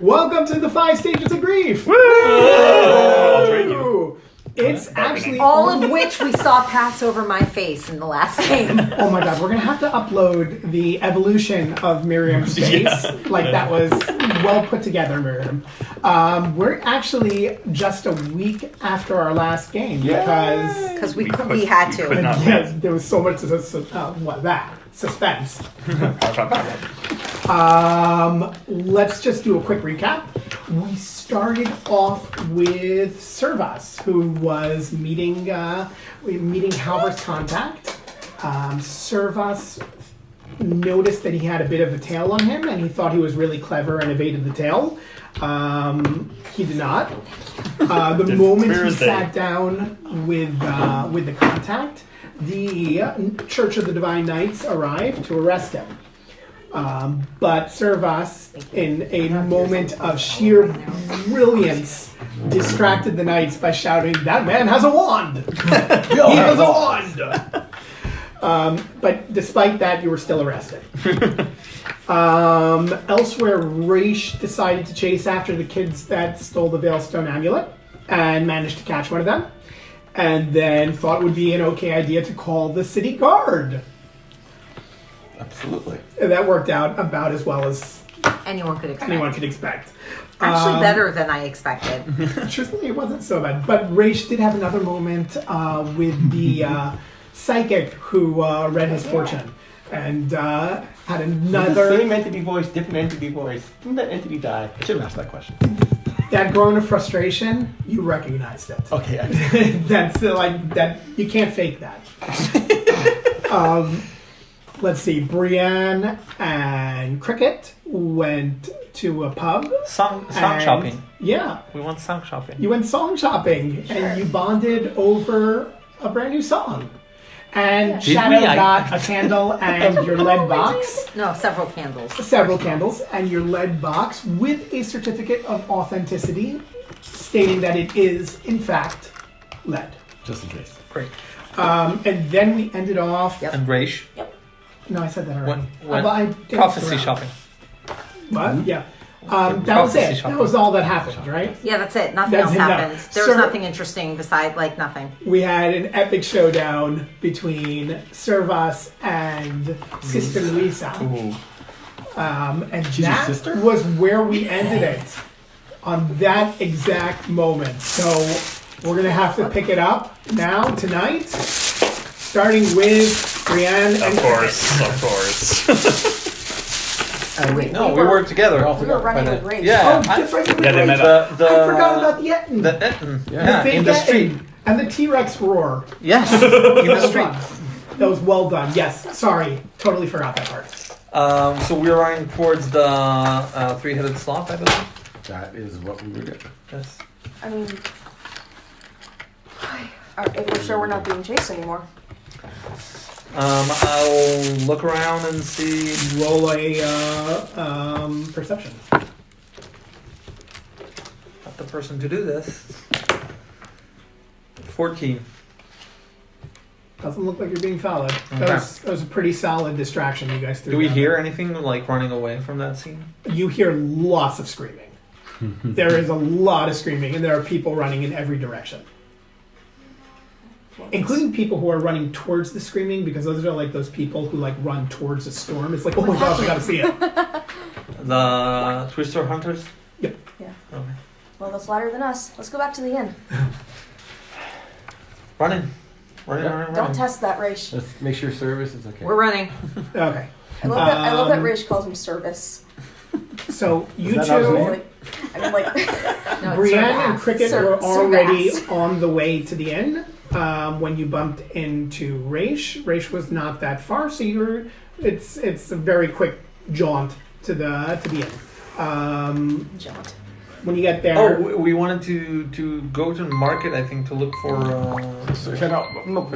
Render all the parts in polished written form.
Welcome to the 5 stages of grief. Woo! I'll train you. It's actually all of which we saw pass over my face in the last game. Oh my god, we're gonna have to upload the evolution of Miriam's face. That was well put together, Miriam. We're actually just a week after our last game because we had to. Yes, there was so much suspense. Let's just do a quick recap. We started off with Servaas, who was meeting Halvor's contact. Servaas noticed that he had a bit of a tail on him, and he thought he was really clever and evaded the tail. He did not. The moment he sat down with the contact, the Church of the Divine Knights arrived to arrest him. But Servaas, in a moment of sheer brilliance, distracted the knights by shouting, "That man has a wand! He has a wand!" But despite that, you were still arrested. Elsewhere, Raish decided to chase after the kids that stole the Veilstone amulet and managed to catch one of them. And then thought it would be an okay idea to call the city guard. Absolutely. And that worked out about as well as anyone could expect. Actually, better than I expected. Truthfully, it wasn't so bad. But Raish did have another moment with the psychic who read his fortune. And had another... Same entity voice, different entity voice. Didn't that entity die? I should have asked that question. That groan of frustration, you recognized it. Okay. That's that. You can't fake that. Let's see. Brienne and Cricket went to a pub. Song shopping. Yeah. We went song shopping. You went song shopping, and you bonded over a brand new song. And Shadow got a candle and your lead box. No, several candles. Several candles and your lead box with a certificate of authenticity stating that it is, in fact, lead. Just in case. Great. And then we ended off... Yep. And Raish. Yep. No, I said that already. Prophecy shopping. What? Mm-hmm. Yeah. That was it. That was all that happened, right? Yeah, that's it. Nothing else happened. There was nothing interesting besides, nothing. We had an epic showdown between Servaas and Sister Luisa. And she's that sister? was where we ended it. On that exact moment. So we're going to have to pick it up now, tonight. Starting with Brienne and Of course. Wait, we worked together. We were running with Raish. Yeah. That's right. they met up. I forgot about the Etten. The Etten. Yeah, in the street. And the T-Rex roar. Yes. In the street. That was well done. Yes. Sorry. Totally forgot that part. So we're running towards the three-headed sloth, I believe. That is what we were doing. Yes. I mean, if we're sure we're not being chased anymore. I'll look around and see. Roll a perception. Not the person to do this. 14. Doesn't look like you're being followed. Okay. That was a pretty solid distraction you guys threw. Do we down hear there. anything running away from that scene? You hear lots of screaming. There is a lot of screaming, and there are people running in every direction. Including people who are running towards the screaming, because those are those people who run towards a storm. It's like, oh my gosh, I gotta see it. The Twister Hunters? Yep. Yeah. Okay. Well, that's louder than us. Let's go back to the inn. Running. Don't test that, Raish. Let's make sure service is okay. We're running. Okay. I love that Raish calls him service. So you Is that two, No, Brienne and Cricket were already Servaas. on the way to the inn when you bumped into Raish. Raish was not that far, so it's a very quick jaunt to the inn. Jaunt. When you get there, Oh, we wanted to go to the market, I think, to look for a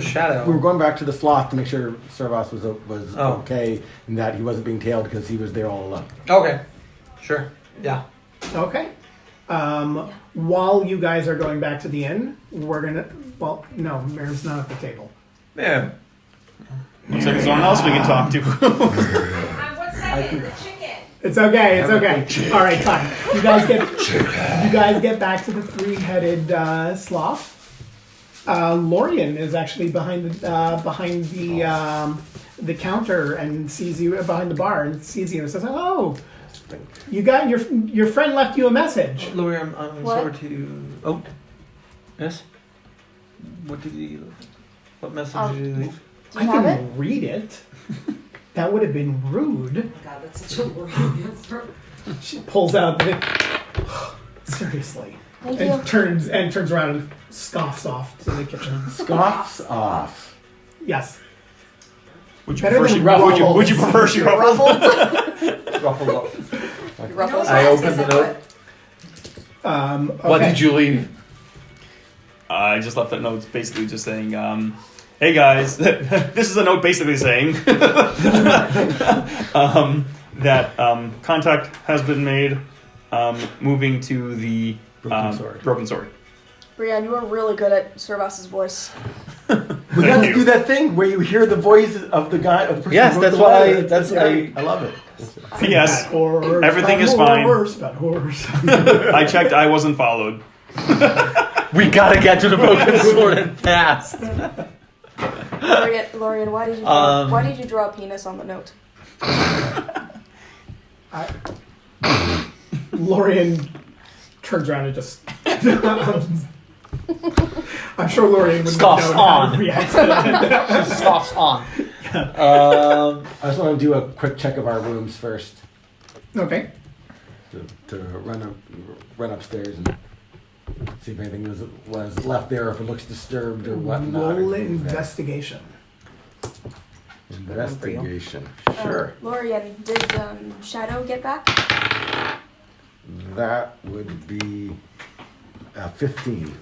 shadow. We were going back to the sloth to make sure Servaas was Oh. okay and that he wasn't being tailed because he was there all alone. Okay. Sure. Yeah. okay. While you guys are going back to the inn, we're gonna. Well, no, Miriam's not at the table. Yeah. Looks like there's someone else we can talk to. What second? The chicken. It's okay. It's okay. All right, fine. You guys get back to the three-headed sloth. Lorian is actually behind the counter and sees you behind the bar and sees you and says, "Oh, you got your friend left you a message." Lori, I'm What? sorry to. Oh, yes. What message did you leave? Do I you have it? can read it. That would have been rude. Oh God, that's such a word answer. She pulls out the seriously. Thank And you. turns around and scoffs off to the kitchen. Scoffs off. Yes. Would you Better prefer than she ruffled? Would you ruffles. prefer she ruffled? Ruffled up. Ruffles. I opened the note. Okay. What did you leave? I just left that note basically just saying, hey guys, this is a note basically saying that contact has been made moving to the Broken Sword. Brienne, you are really good at Servaas' voice. We got to do that thing where you hear the voice of the guy. Of the person Yes, who wrote that's the why letter. that's great. I love it. Yes, Bad horse, everything bad is fine. horse, bad horse. I checked, I wasn't followed. We gotta get to the Broken Sword and fast. Lorian, why did you draw a penis on the note? Lorian turns around and just. I'm sure Lorian would know Scoffs how on. to react to that. She scoffs on. I just want to do a quick check of our rooms first Okay. to run upstairs and see if anything was left there, or if it looks disturbed or whatnot. Roll investigation. Investigation. Sure. Lorian, did Shadow get back? That would be 15.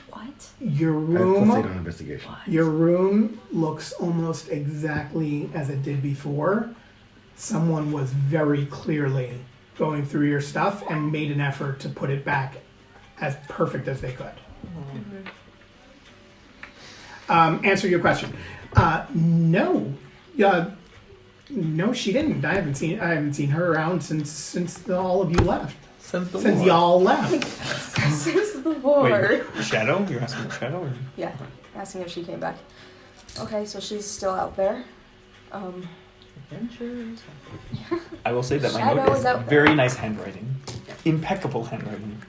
What? Your Plus 8 on room. investigation. Your room looks almost exactly as it did before. Someone was very clearly going through your stuff and made an effort to put it back as perfect as they could. Answer your question. No. No, she didn't. I haven't seen her around since all of you left. Since y'all left. Since the war. Wait, Shadow? You're asking for Shadow? Or? Yeah, asking if she came back. Okay, so she's still out there. I will say that my Shadow note is is out there. very nice handwriting. Impeccable handwriting.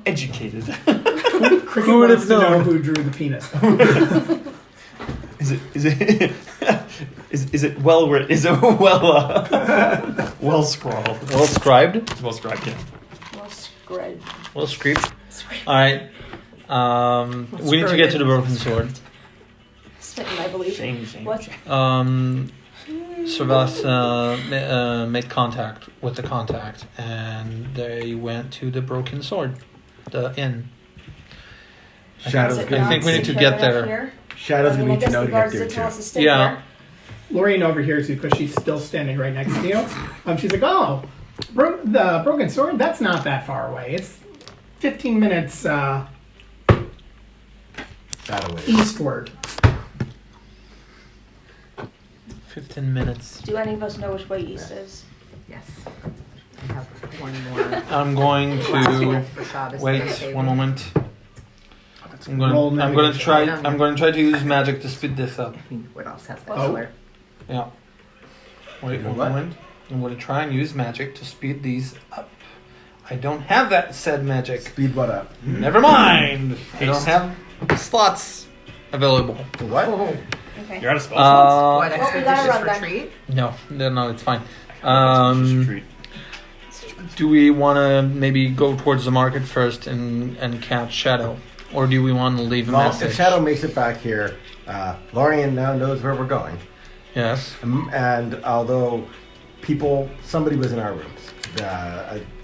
Educated. Cricket Who would wants have to know known? who drew the penis. Is it well written? Is it well scrawled? Well scribed. It's well scribed, yeah. Well, scribed. Well scribed. Alright. We need to get to the Broken Sword. Smitten, I believe. Shame. What? Servaas made contact with the contact, and they went to the Broken Sword, the inn. Shadow's Is it I not think we need to secure get enough there. here? Shadow's I going mean, to I need to guess know the to get guards there did tell us too. to stay Yeah. there. Lorian overhears you because she's still standing right next to you. She's like, "Oh, the Broken Sword. That's not that far away. It's 15 minutes Shadow is. eastward." 15 minutes. Do any of us know which way east is? Yes. I have one more. I'm going last to one for Shabbos wait Thursday. one moment. I'm Roll going to navigation. try. I'm going to try to use magic to speed this up. What else has that Oh. color? Yeah. Wait one What? moment. I'm going to try and use magic to speed these up. I don't have that said magic. Speed what up? Never mind. I don't have slots available. For what? Okay. You're out of spell slots? What, Well, we gotta expeditious run then. retreat? No, it's fine. Just retreat. Do we want to maybe go towards the market first and catch Shadow, or do we want to leave a Well, message? if Shadow makes it back here, Lorian now knows where we're going. Yes. And although somebody was in our rooms.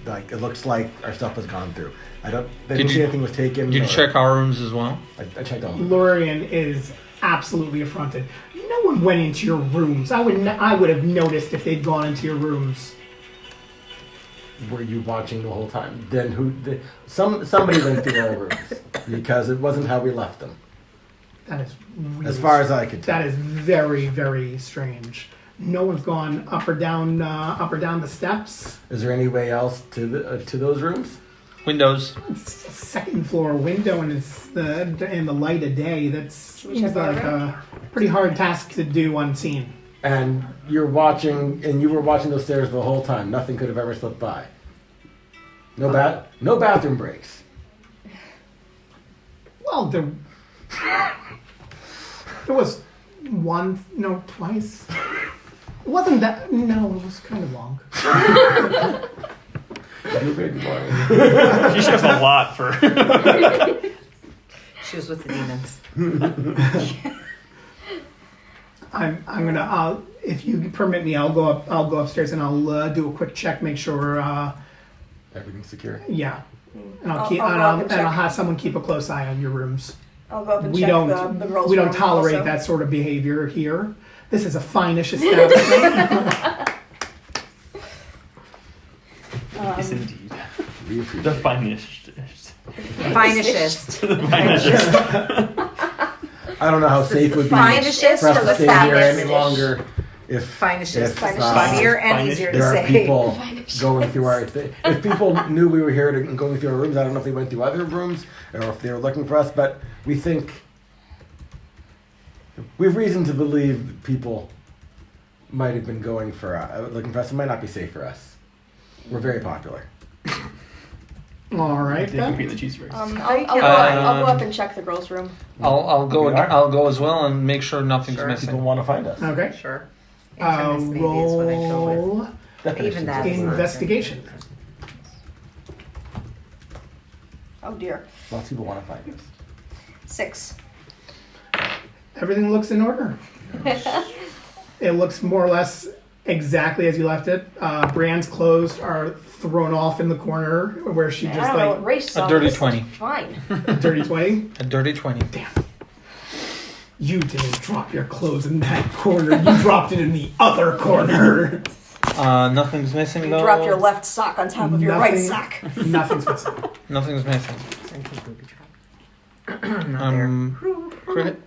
Like it looks like our stuff was gone through. They didn't see anything was taken. Did you check our rooms as well? I checked all of them. Lorian is absolutely affronted. No one went into your rooms. I would have noticed if they'd gone into your rooms. Were you watching the whole time? Then somebody went through our rooms because it wasn't how we left them. That is really As far as I could tell. That is very, very strange. No one's gone up or down the steps. Is there any way else to those rooms? Windows. It's a second floor window, and it's in the light of day. That we seems check like a pretty hard task to do unseen. And you were watching those stairs the whole time. Nothing could have ever slipped by. No bathroom breaks. Well, there was one, no, twice. It wasn't that. No, it was kind of long. She shows a lot for. She was with the demons. I'm gonna. If you permit me, I'll go upstairs and I'll do a quick check, make sure. Everything's secure. Yeah, and I'll keep go and up I'll, and and I'll check. have someone keep a close eye on your rooms. I'll go up and We check don't the girls' we don't room tolerate also. that sort of behavior here. This is a fine-ish establishment. Yes, indeed. We appreciate The it. finest. Finest. The finest. I don't know how safe it would be finest for us of to stay here any established. longer if Finest. if, Funnier and Finest. easier to there are say. people going through our. If people knew we were here and going through our rooms, I don't know if they went through other rooms or if they were looking for us. But we think we have reason to believe that people might have been looking for us. It might not be safe for us. We're very popular. All right They then. compete in the cheeseburgers. I'll go up and check the girls' room. I'll go. We are. I'll go as well and make sure nothing's Sure. missing. People want to find us. Okay. Sure. Infamous maybe is what I go Roll with. Even that. is not investigation. Oh dear. Lots of people want to find us. 6. Everything looks in order. It looks more or less exactly as you left it. Brand's clothes are thrown off in the corner where she I just don't know like what race A dirty this looks 20. Fine. dirty 20. A dirty 20. You didn't drop your clothes in that corner. You dropped it in the other corner. Nothing's missing You though. drop your left sock on top of your right sock. Nothing's missing. Nothing's missing. Not there.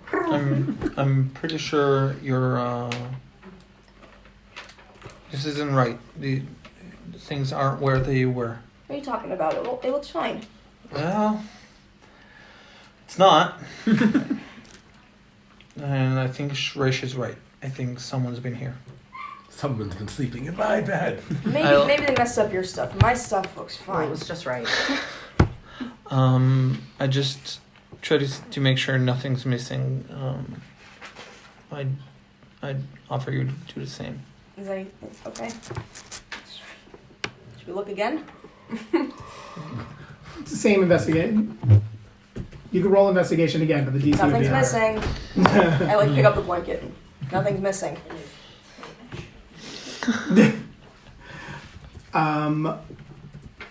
I'm pretty sure you're. This isn't right. The things aren't where they were. What are you talking about? It looks fine. Well, it's not. And I think Raish is right. I think someone's been here. Someone's been sleeping in my bed. Maybe they messed up your stuff. My stuff looks Well, it fine. was just right. I just try to make sure nothing's missing. I'd offer you to do the same. Is that okay? Should we look again? It's the same investigation. You can roll investigation again, but the DC would be Nothing's higher. missing. I pick up the blanket. Nothing's missing.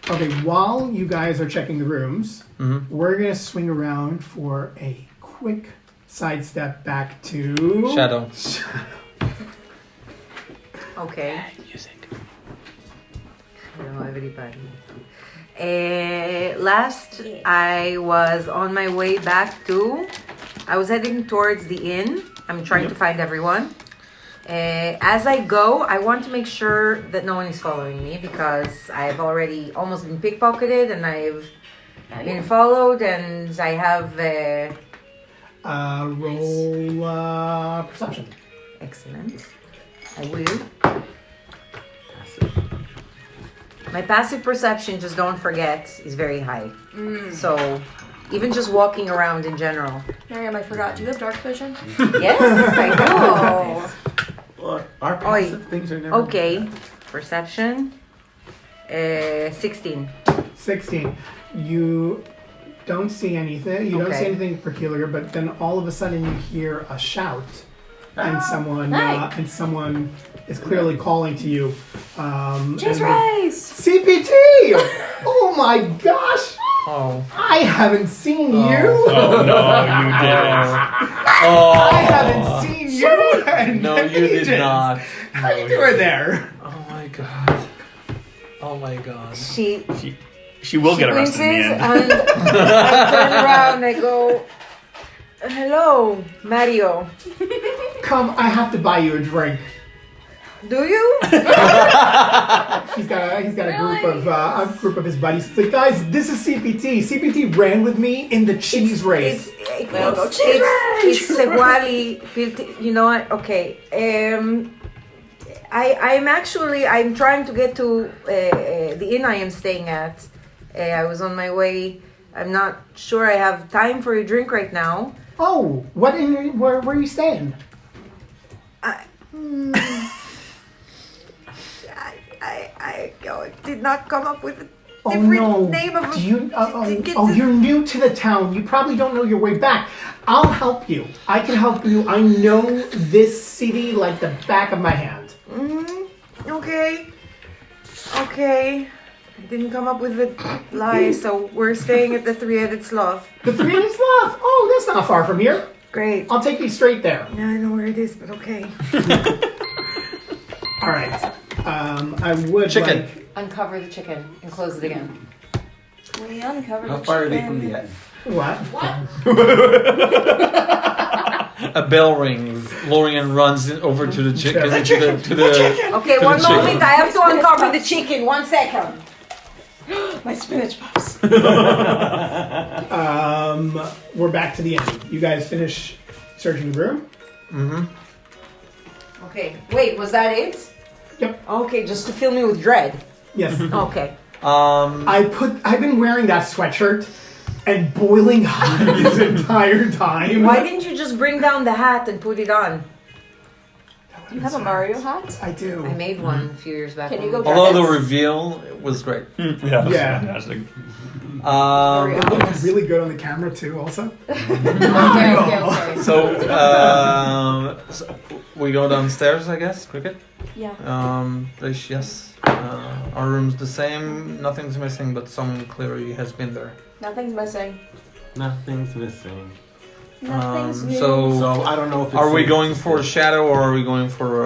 Okay, while you guys are checking the rooms, we're gonna swing around for a quick sidestep back to Shadow. Okay. Music. Hello, everybody. Last, I was on my way back to. I was heading towards the inn. I'm trying to find everyone. As I go, I want to make sure that no one is following me because I've already almost been pickpocketed and I've been followed and I have. roll perception. Excellent. I will. My passive perception, just don't forget, is very high. So, even just walking around in general. Miriam, I forgot. Do you have dark vision? Yes, I do. Oh. Well, our passive things are never. Okay. Perception. 16. 16. You don't see anything. You don't see Okay. anything peculiar, but then all of a sudden you hear a shout, and someone is clearly calling to you. Chase and- Rice! CPT! Oh my gosh! Oh. I haven't seen you. Oh no, you didn't. I haven't seen you. In No, you ages. did not. How you doing there? Oh my god. Oh my god. She She will get arrested in the winces end. and I turn around and I go, hello, Mario. Come, I have to buy you a drink. Do you? He's got a group of his buddies. He's like, guys, this is CPT. CPT ran with me in the cheese race. It's Seguali. You know what? Okay. I'm trying to get to the inn I am staying at. I was on my way. I'm not sure I have time for a drink right now. Oh, where are you staying? I did not come up with a different name of you're new to the town. You probably don't know your way back. I'll help you. I can help you. I know this city like the back of my hand. Okay. I didn't come up with a lie, so we're staying at the Three-Headed Sloth. The Three-Headed Sloth? Oh, that's not far from here. Great. I'll take you straight there. Yeah, I know where it is, but okay. All right. I would Chicken. Uncover the chicken and close it again. We uncovered How the far are they chicken. from the end? What? A bell rings. Lorian runs over to the chicken. The Okay, To one the chicken. moment. I have to uncover the chicken. 1 second. My spinach puffs. We're back to the end. You guys finish searching the room? Okay. Wait, was that it? Yep. Okay, just to fill me with dread. Yes. Okay. I've been wearing that sweatshirt and boiling hot this entire time. Why didn't you just bring down the hat and put it on? Do you have a Mario hat? I do. I made one a few years back. Can you go Although the Dragons? reveal was great. Yeah. Yeah. Fantastic. It looks really good on the camera too. Also. Okay. So we go downstairs, I guess. Cricket. Yeah. Yes. Our room's the same. Nothing's missing, but someone clearly has been there. Nothing's missing. Nothing's missing. Nothing's new. So I don't know if it's Are we safe. going for Shadow or are we going for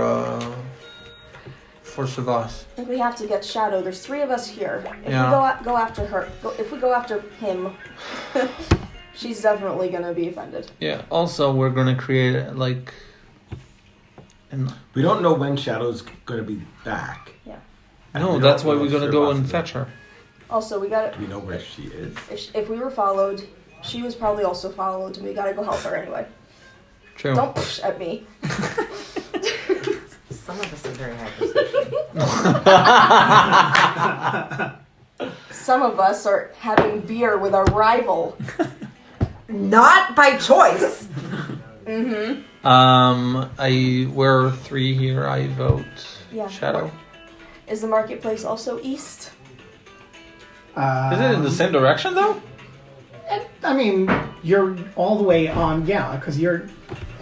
Servaas? I think we have to get Shadow. There's 3 of us here. If Yeah. we go after her, if we go after him, she's definitely gonna be offended. Yeah. Also, we're gonna create We don't know when Shadow's going to be back. Yeah. No, We that's don't why know we're if gonna go Servaas and is fetch her. Also, we gotta. Do we know where she is? If we were followed, she was probably also followed. We gotta go help her anyway. True. Don't push at me. Some of us are very high perception. Some of us are having beer with our rival. Not by choice. We're 3 here. I vote Yeah. Shadow. Is the marketplace also east? Is it in the same direction though? I mean, you're all the way on, because you're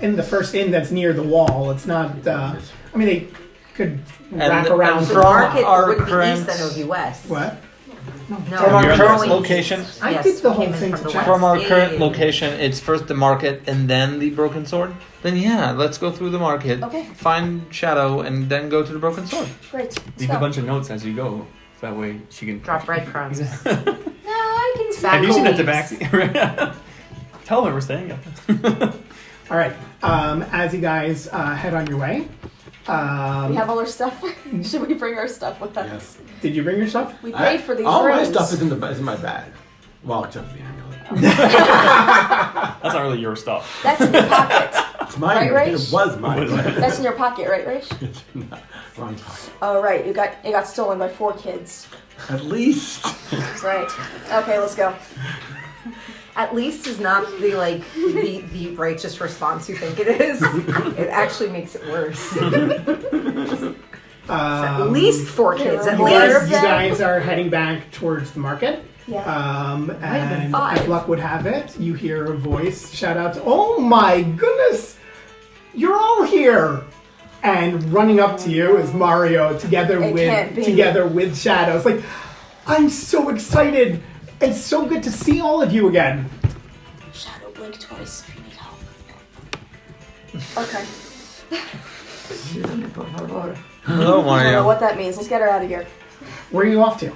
in the first inn that's near the wall. It's not. I mean, they could wrap around and The from market our would be current- east and it would be west. What? No, From our we're current going location? east. I Yes, did the we whole came in thing from to the check. west. From our Yeah, current yeah, yeah. location, it's first the market and then the Broken Sword. Then let's go through the market, Okay. find Shadow, and then go to the Broken Sword. Great. Let's Leave go. a bunch of notes as you go. That way she can Drop breadcrumbs. No, I can see. Have you seen the Back tabaxi? Tell her we're staying up. All right. As you guys head on your way, We have all our stuff. Should we bring our stuff with us? Yes. did you bring your stuff? We paid for these All my rooms. stuff is in my bag. Well, except for the amulet. That's not really your stuff. That's in your pocket. It's mine. Right, It Rach? was mine. That's in your pocket, right, Rach? Wrong pocket. Oh, right. It got stolen by 4 kids. At least. That's right. Okay, let's go. At least is not the righteous response you think it is. It actually makes it worse. At least 4 kids. At You least. guys are heading back towards the market. Yeah. have been And 5. as luck would have it, you hear a voice shout out, "Oh my goodness! You're all here!" And running up to you is Mario together It can't be. with Shadow. It's like, I'm so excited! It's so good to see all of you again. Shadow, blink twice if you need help. Okay. Hello, I don't know Mario. what that means. Let's get her out of here. Where are you off to?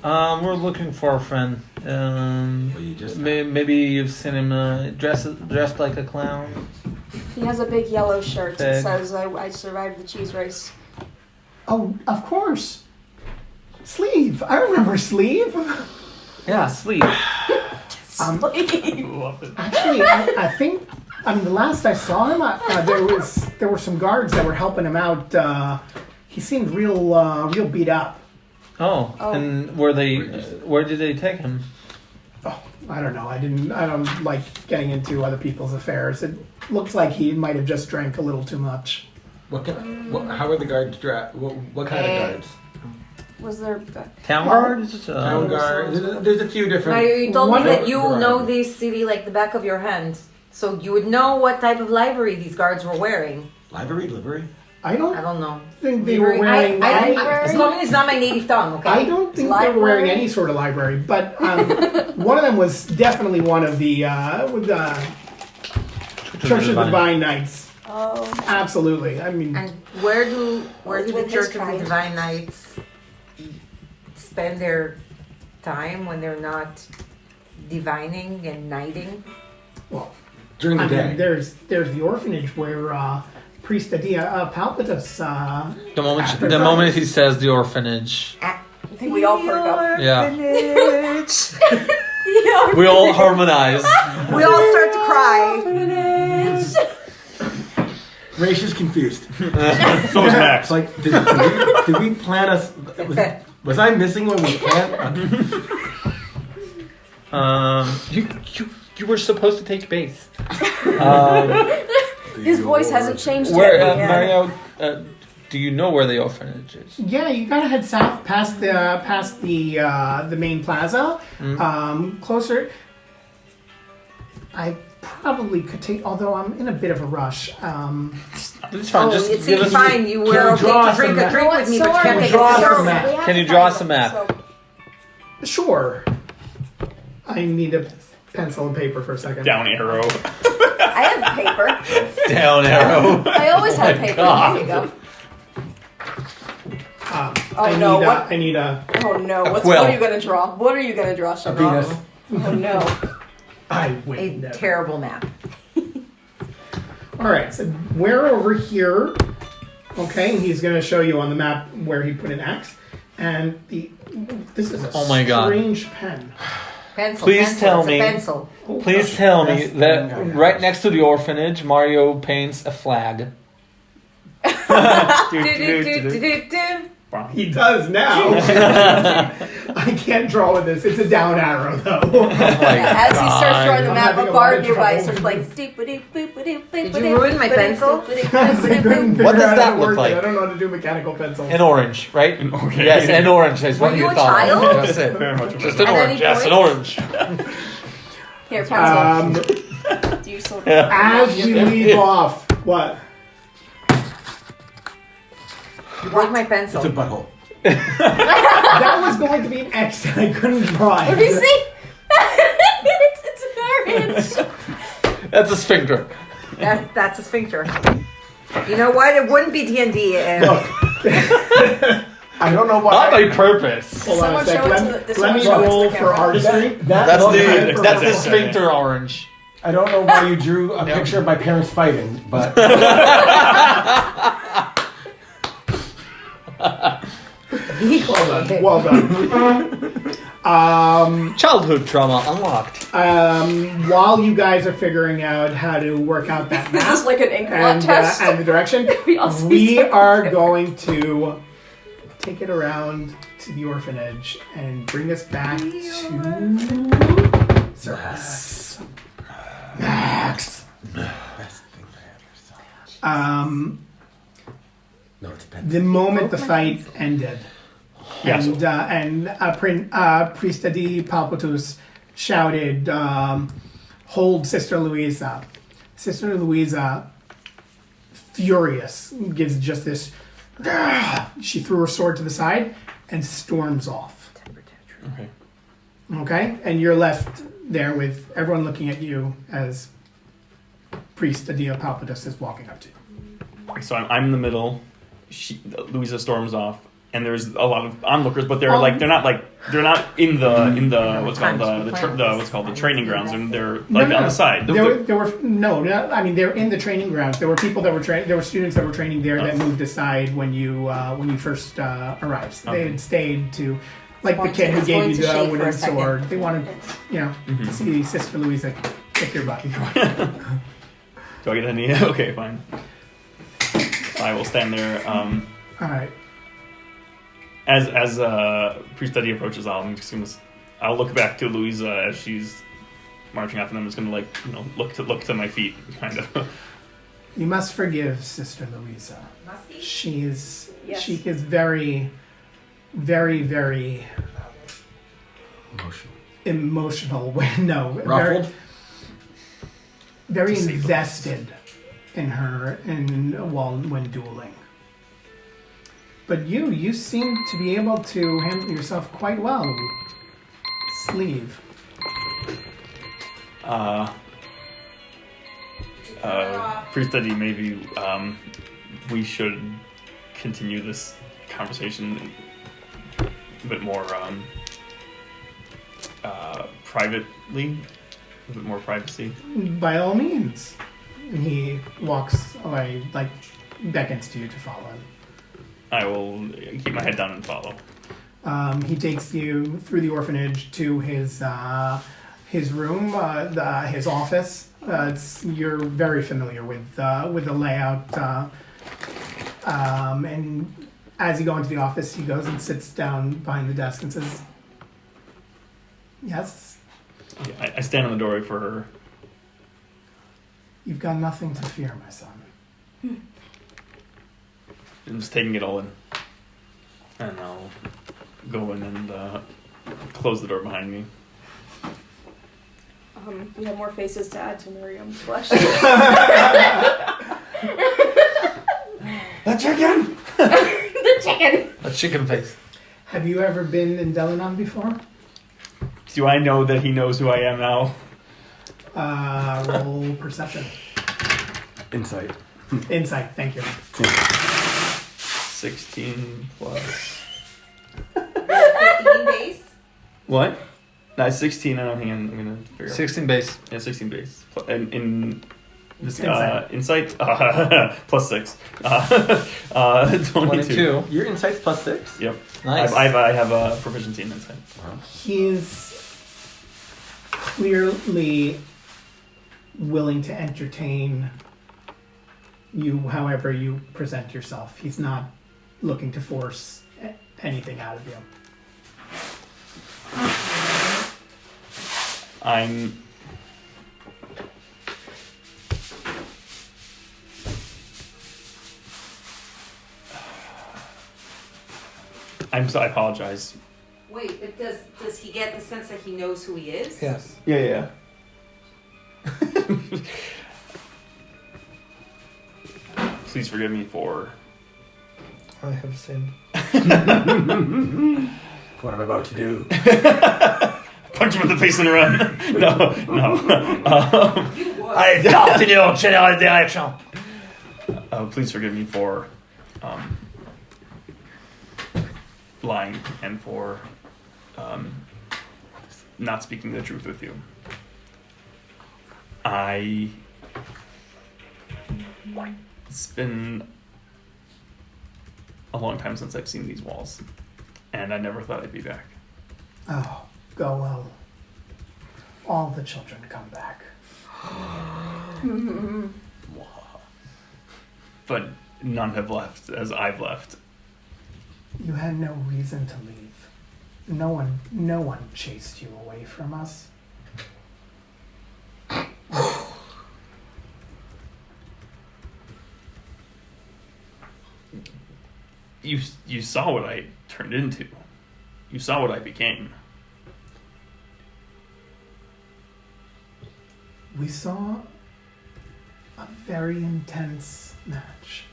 We're looking for a friend. you just- Maybe you've seen him dressed like a clown. He has a big yellow shirt that Pig. says, I survived the cheese race. Oh, of course. Sleeve. I remember Sleeve. Yeah, sleep. Actually, I think. I mean, the last I saw him, there were some guards that were helping him out. He seemed real beat up. Oh, and where did they take him? Oh, I don't know. I don't like getting into other people's affairs. It looks like he might have just drank a little too much. How are the guards dressed? What kind of guards? Was there? Town guards? Town guards. There's a few different. Mario, you told me One that of- you know this city like the back of your hand. So you would know what type of livery these guards were wearing. Livery? I don't I don't know. think they were wearing. As long as it's not my native tongue, okay? I don't think they were wearing any sort of library, but one of them was definitely one of the Church of the Divine Knights. Oh. Absolutely. I mean, And where do the With Church his of the kind. Divine Knights spend their time when they're not divining and knighting? well, During the I day. mean, there's the orphanage where Priest Adia Palpitus. The moment he says the orphanage, I think we all perk up. yeah, Yeah. we all harmonize. We all start to cry. Raish is confused. So is Max. It's like, did we plan a... Was I missing when we planned? You were supposed to take base. His voice hasn't changed Where, yet. Yeah. Mario? Do you know where the orphanage is? Yeah, you gotta head south past the main plaza. Closer. I probably could take, although I'm in a bit of a rush. It's fine. Oh, Just it give seems us. fine. You were you okay draw to drink some a drink with me, So but you are can't we. take Draw a some sip. map. We have Can to you draw find some them, map? so- Sure. I need a pencil and paper for a second. Down arrow. I have paper. Down arrow. I always have paper. God. There you go. I no, need what- I need a. Oh no! What quill. are you gonna draw? What are you gonna draw, A Shamrock? Venus. Oh no! I A wait. No. terrible map. All right, so we're over here. Okay, he's going to show you on the map where he put an X, and this is a Oh my God. strange pen. Pencil. Please pencil, tell it's a me. pencil. Please tell me That's- that right next to the orphanage, Mario paints a flag. Do, do, do, do, do, do. He does now. I can't draw with this. It's a down arrow, though. As he starts drawing the I'm map, having a a bar lot of nearby trouble. starts like deep boop boop boop. Did you ruin my pencil? I couldn't figure What does out how that to look work like? it. I don't know how to do mechanical pencils. An orange, right? Okay. Yes, an orange. That's what Were you you a thought. child? That's it. Very much. Just an At orange. any Yes, an point? orange. Here, pencil. Do you sort of? As we leave off, what? You broke my It's pencil. a butthole. That was going to be an X, and I couldn't draw it. Let me see. It's an orange. That's a sphincter. That's a sphincter. You know what? It wouldn't be D&D. I don't know Not why. by purpose. Hold on a Someone sec. show it to the- Let me someone show it to roll the for camera. artistry. That's Okay. the sphincter orange. I don't know why you drew a picture of my parents fighting, but Well done. Childhood trauma unlocked. While you guys are figuring out how to work out that Is map this like an ink blot and, test? and the direction, We all see we something are different. going to take it around to the orphanage and bring us back to Servaas. Max. best thing I ever saw. No, it's a pen. The moment the fight ended, Yes. and Priest Adi Palpatus shouted, "Hold Sister Louisa!" Sister Louisa, furious, gives just this. She threw her sword to the side and storms off. Okay. Okay, and you're left there with everyone looking at you as Priest Adia Palpatus is walking up to you. So I'm in the middle. Louisa storms off. and there's a lot of onlookers, but they're not in the what's called the training grounds, and they're like on the side. They're in the training grounds. There were people that were there were students that were training there that moved aside when you first arrived. They had stayed to, like the kid who gave you the wooden sword. They wanted, to see Sister Louisa kick your butt. Do I get any? Okay, fine. I will stand there. All right. As Priest Eddie approaches, I'll look back to Louisa as she's marching off, and I'm just gonna look to my feet, kind of. You must forgive Sister Louisa. She is very, very, very emotional. Ruffled. Very invested in her when dueling. But you seem to be able to handle yourself quite well. Sleeve. Priest Eddie, maybe we should continue this conversation a bit more privately, a bit more privacy. By all means. And he walks away, beckons to you to follow him. I will keep my head down and follow. He takes you through the orphanage to his room, his office. You're very familiar with the layout. And as you go into the office, he goes and sits down behind the desk and says, "Yes." Yeah, I stand on the doorway for her. "You've got nothing to fear, my son." I'm just taking it all in. And I'll go in and close the door behind me. You have more faces to add to Miriam's flesh. The chicken! The chicken! A chicken face. Have you ever been in Delanon before? Do I know that he knows who I am now? Roll perception. Insight. Insight, thank you. 16 plus. 15 base. What? No, 16. I don't think I'm gonna figure out. 16 base. Yeah, 16 base. And in this Insight. plus 6. 22. Your insight's plus 6? Yep. Nice. I have a proficiency in insight. He is clearly willing to entertain you however you present yourself. He's not looking to force anything out of you. I apologize. Wait, but does he get the sense that he knows who he is? Yes. Yeah. Please forgive me for I have sinned. What I'm about to do. punch him in the face and run. No. I doubt in your general direction. Please forgive me for lying and for not speaking the truth with you. It's been a long time since I've seen these walls, and I never thought I'd be back. Oh, go well. All the children come back. But none have left as I've left. You had no reason to leave. No one chased you away from us. You saw what I turned into. You saw what I became. We saw a very intense match.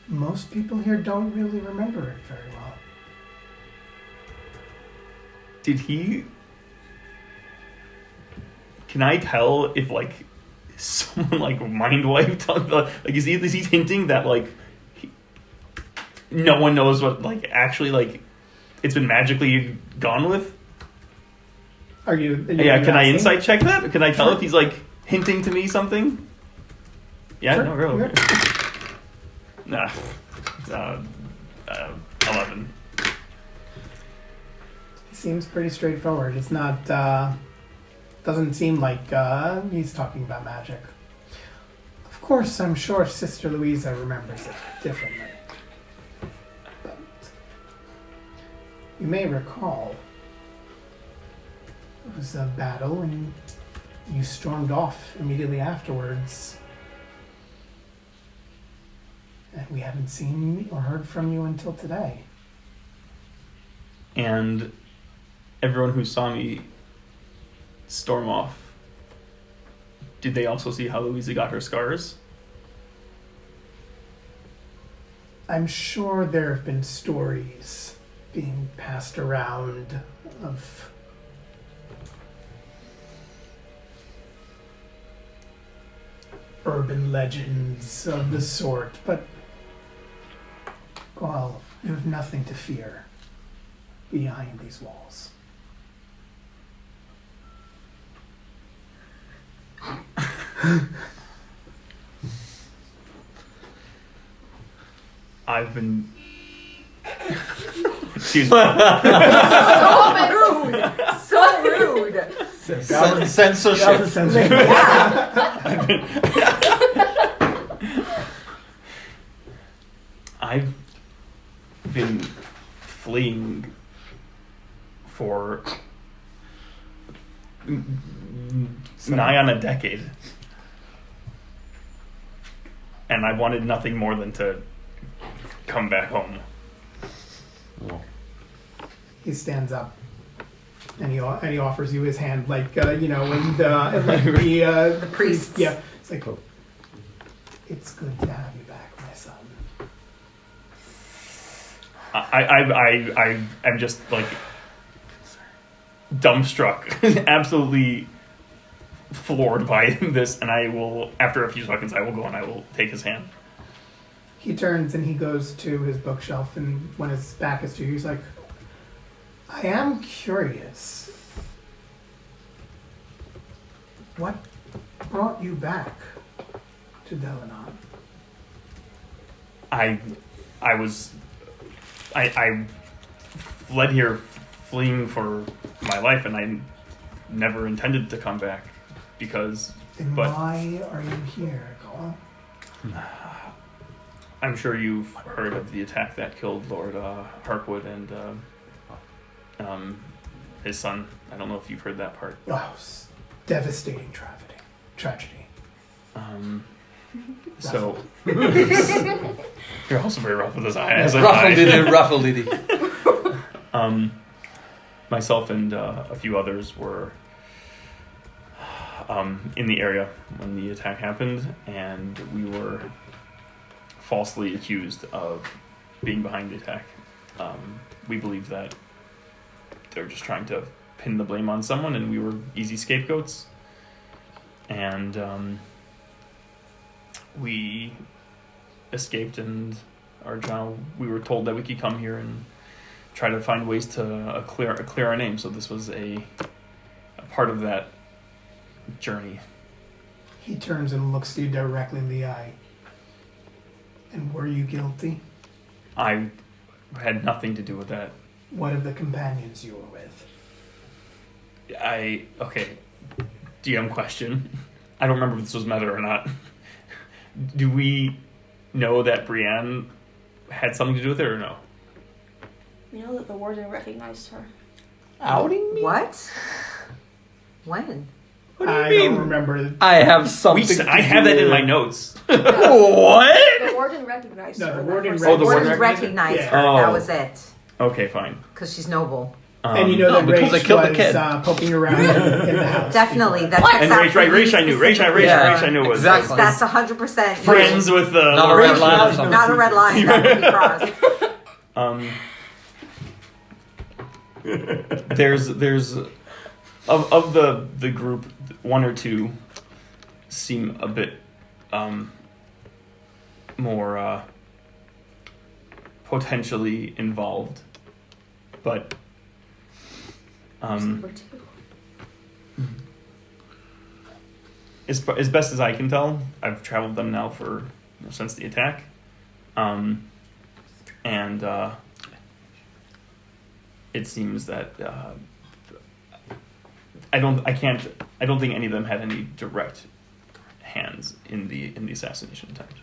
Most people here don't really remember it very well. Did he... Can I tell if, someone, mind wiped on the... is he hinting that, no one knows what like actually like it's been magically gone with. Are you? Yeah, can I asking? insight check that? Can I tell Sure. if he's like hinting to me something? Yeah, Sure. no, really. Okay. Nah. 11. Seems pretty straightforward. It's not. Doesn't seem like he's talking about magic. Of course, I'm sure Sister Louisa remembers it differently. But you may recall it was a battle, and you stormed off immediately afterwards. And we haven't seen or heard from you until today. And everyone who saw me storm off, did they also see how Louisa got her scars? I'm sure there have been stories being passed around of urban legends of the sort, but, well, you have nothing to fear behind these walls. I've been. Excuse me. So rude. Censorship. I've been fleeing for nigh on a decade. And I wanted nothing more than to come back home. He stands up and he offers you his hand, like when the priest. Yeah, it's like, it's good to have you back, my son. I'm just like dumbstruck, absolutely floored by this, and I will, after a few seconds, I will go and I will take his hand. He turns and he goes to his bookshelf, and when his back is to you, he's like, I am curious. What brought you back to Delanon? I fled here fleeing for my life, and I never intended to come back because. Then But why are you here, Goa? I'm sure you've heard of the attack that killed Lord Harkwood and his son. I don't know if you've heard that part. Oh, devastating tragedy. So you're also very rough with his eyes. Ruffle-diddy. Myself and a few others were in the area when the attack happened, and we were falsely accused of being behind the attack. We believe that they're just trying to pin the blame on someone, and we were easy scapegoats. And we escaped, and we were told that we could come here and try to find ways to clear our name. So this was a part of that journey. He turns and looks you directly in the eye. And were you guilty? I had nothing to do with that. What of the companions you were with? Okay, DM question. I don't remember if this was meta or not. Do we know that Brienne had something to do with it or no? We know that the warden recognized her. Outing me? What? When? What do you I mean? don't remember. I have something. I have that in my notes. What? The warden recognized No, her. the that warden first Oh, the time. warden Warden recognized Yeah. her. Oh. That was it. Okay, fine. Because she's noble. And you know No, that because I Rach killed the was kid. Poking around in the house. Definitely. before. That's And exactly Rach I knew. Rach I knew was Exactly. That's 100% friends with the Not a red line or something. Not a red line that can be crossed. There's of the group, one or two seem a bit more potentially involved, but as best as I can tell, I've traveled them now for since the attack, and it seems that I don't think any of them had any direct hands in the assassination attempt.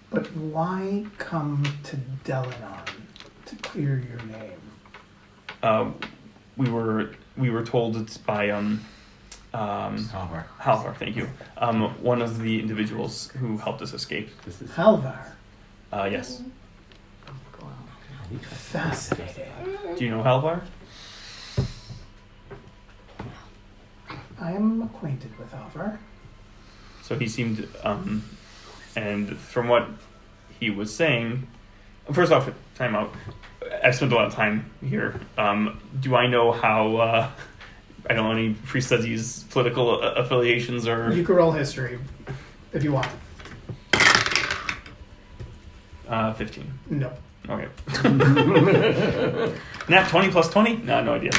But why come to Delanon to clear your name? We were told it's by Halvar, thank you. One of the individuals who helped us escape. Halvar. Yes. Fascinating. Do you know Halvar? I am acquainted with Halvar. So he seemed, and from what he was saying, first off, time out. I've spent a lot of time here. Do I know how? I don't know any pre-studies, political affiliations, or You can roll history if you want. 15. No. Okay. Nat 20 plus 20? No idea.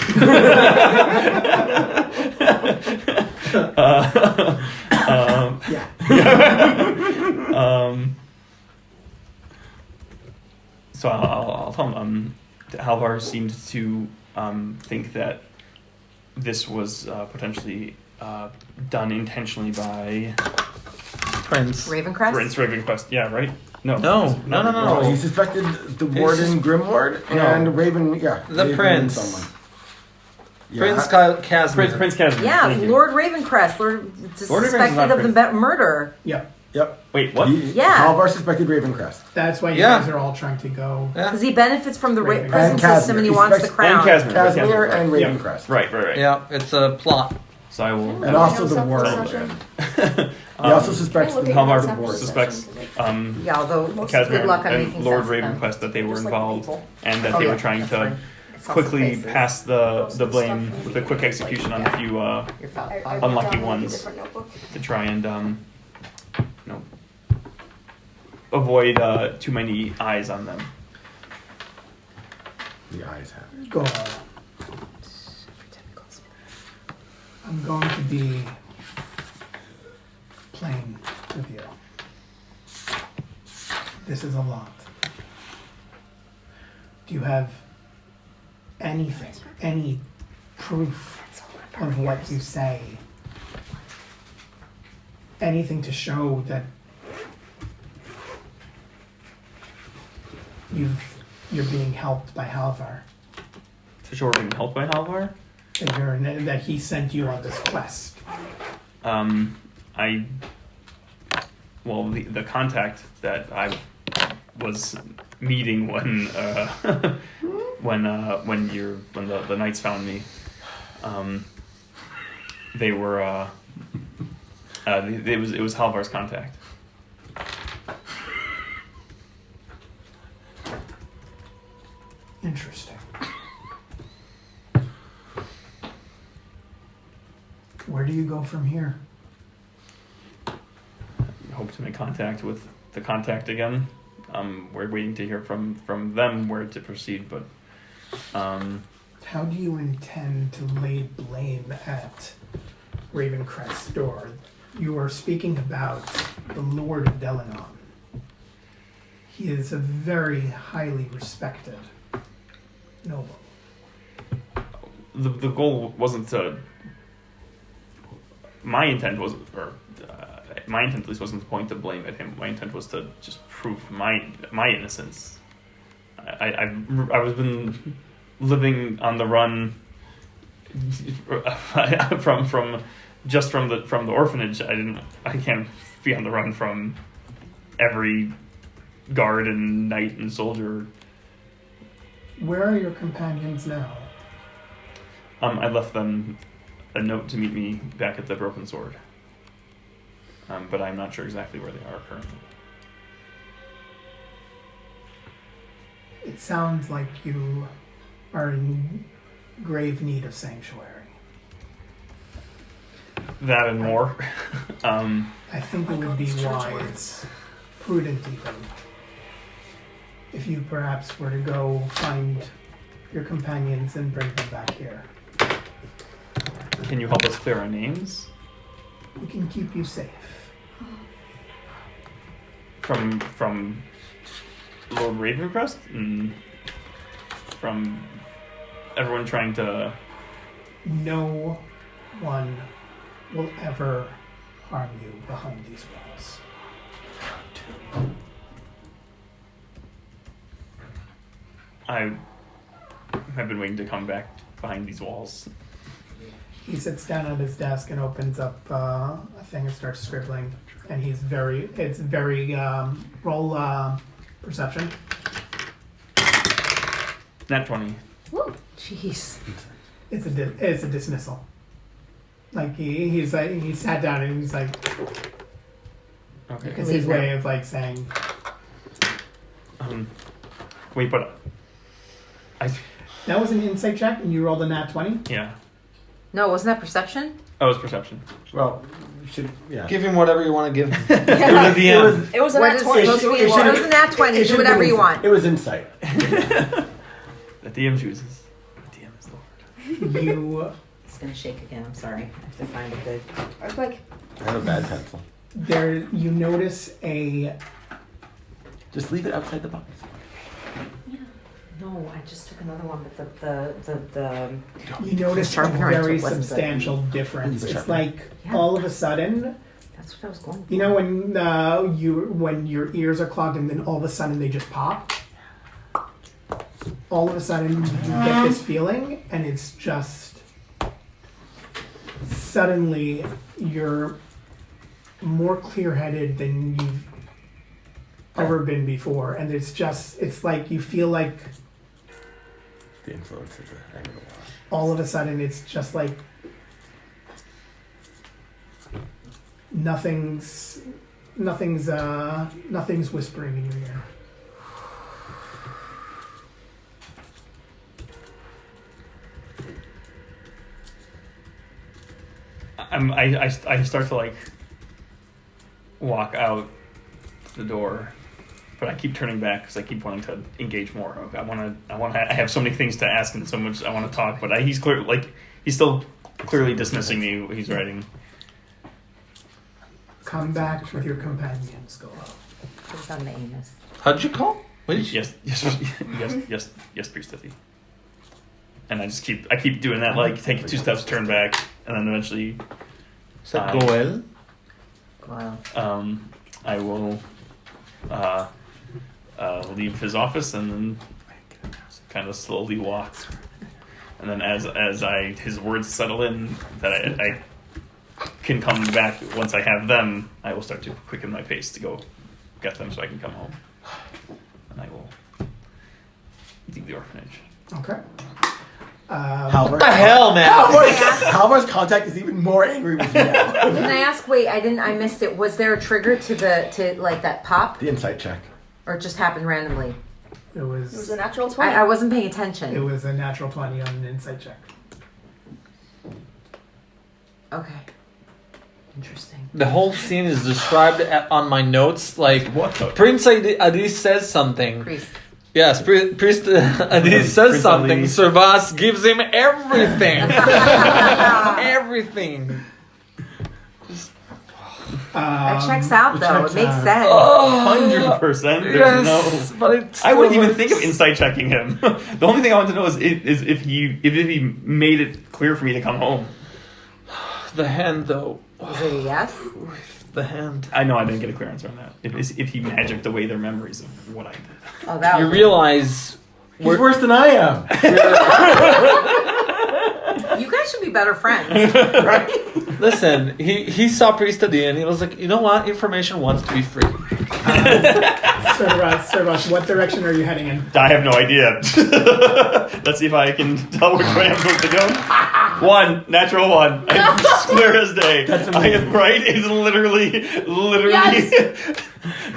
Yeah. So I'll tell him. Halvar seemed to think that this was potentially done intentionally by Prince. Ravencrest? Prince Ravencrest. Yeah, right? No. No, he suspected the warden Grimward and Raven. Yeah, The Raven prince. Someone. Yeah. Prince Casimir. Prince Casimir. Yeah, thank you. Lord Ravencrest. Lord Lord Ravencrest is suspected not of the Prince. murder. Yep. Yep. Wait, what? Yeah. Halvar suspected Ravencrest. That's why you Yeah. guys are all trying to go. Yeah. Because he benefits from the Ravencrest. prison And system Casimir. and he He wants the suspects- crown. And Casimir. Casimir right. and Yeah. Ravencrest. Right. Yeah, it's a plot. So I will. And also the Self warden. possession. He also suspects Look the at Halvar self warden. suspects possession. Yeah, although Casimir good luck on and making Lord sense of them. Ravenquest that they were Just like involved people. and that Oh, they yeah, were trying that's to fine. It's also quickly faces. pass the blame with a quick execution on a few Your file. I file. wrote Unlucky down, like, a ones. different notebook. to try and avoid too many eyes on them. The eyes have it. Go. I'm going to be plain with you. This is a lot. Do you have anything, any proof of what you say? Anything to show that you're being helped by Halvar? To show we're being helped by Halvar. That he sent you on this quest. The contact that I was meeting when the knights found me, they were it was Halvar's contact. Interesting. Where do you go from here? Hope to make contact with the contact again. We're waiting to hear from them where to proceed, but How do you intend to lay blame at Ravencrest's door? You are speaking about the Lord of Delanon. He is a very highly respected noble. the goal wasn't to. My intent was, my intent at least wasn't to point the blame at him. My intent was to just prove my innocence. I've been living on the run from the orphanage. I can't be on the run from every guard and knight and soldier. Where are your companions now? I left them a note to meet me back at the Broken Sword. But I'm not sure exactly where they are currently. It sounds like you are in grave need of sanctuary. That and more. I think it would be wise, prudent even, if you perhaps were to go find your companions and bring them back here, Can you help us clear our names? we can keep you safe. From Lord Ravencrest? And from everyone trying to... No one will ever harm you behind these walls. I have been waiting to come back behind these walls. He sits down at his desk and opens up a thing and starts scribbling. And it's very, roll perception. Nat 20. Woo. Jeez. It's a dismissal. Like he sat down and he's like, Okay. it's his way of like saying, Wait, but... that was an insight check and you rolled a nat 20? Yeah. No, wasn't that perception? Oh, it's perception. Well, you should, yeah. Give him whatever you want to give him. Yeah. You're the DM. It was a What nat is 20. supposed to be? It It should've- was a nat 20. It Do should've whatever been you insight. want. It was insight. The DM chooses. The DM is the Lord. You It's gonna shake again. I'm sorry. I have to find a good. I was like, I have a bad pencil. you notice a Just leave it outside the box. No, I just took another one, but the you notice a sharpener I very took wasn't good. substantial difference. Use a It's sharpener. like Yeah. all of a sudden, That's what I was going for. you know when your ears are clogged and then all of a sudden they just pop. All of a sudden you get this feeling, and it's just suddenly you're more clear-headed than you've ever been before, and it's like you feel like The influence is a angle. all of a sudden it's just like nothing's whispering in your ear. I start to like walk out the door, but I keep turning back because I keep wanting to engage more. I have so many things to ask and so much I want to talk, but he's still clearly dismissing me. He's writing. Come back with your companions. Go. Put it on the anus. How'd you call? Wait, Yes, priest Tiffy. And I keep doing that, like take 2 steps, turn back, and then eventually, is that Goel? Wow. I will leave his office and then kind of slowly walk. And then as his words settle in, that I can come back once I have them, I will start to quicken my pace to go get them so I can come home. And I will leave the orphanage. Okay. Halvard. What the hell, man? Halvard's contact is even more angry with you now. Can I ask? Wait, I missed it. Was there a trigger to like that pop, The insight check. or it just happened randomly? It it was was a natural 20. I wasn't paying attention. it was a natural 20 on an insight check. Okay. Interesting. The whole scene is described on my notes like What the? Prince Adi says something. Priest. Yes, Priest Adi says Prince something. Ali. Servaas gives him everything. Everything. That checks out though. It makes sense. 100%. There's Yes, no. but it's I wouldn't even think of insight checking him. The only thing I want to know is if he made it clear for me to come home. The hand, though. Was it a yes? The hand. I know I didn't get a clear answer on that. If he magicked away their memories of what I did. Oh, that You was realize He's worse than I am. You guys should be better friends. Listen, he saw Priest Adi and he was like, you know what? Information wants to be free. Servaas, what direction are you heading in? I have no idea. Let's see if I can tell which way I'm supposed to go. 1, natural 1. I'm clear as day. I am right. It's literally Yes.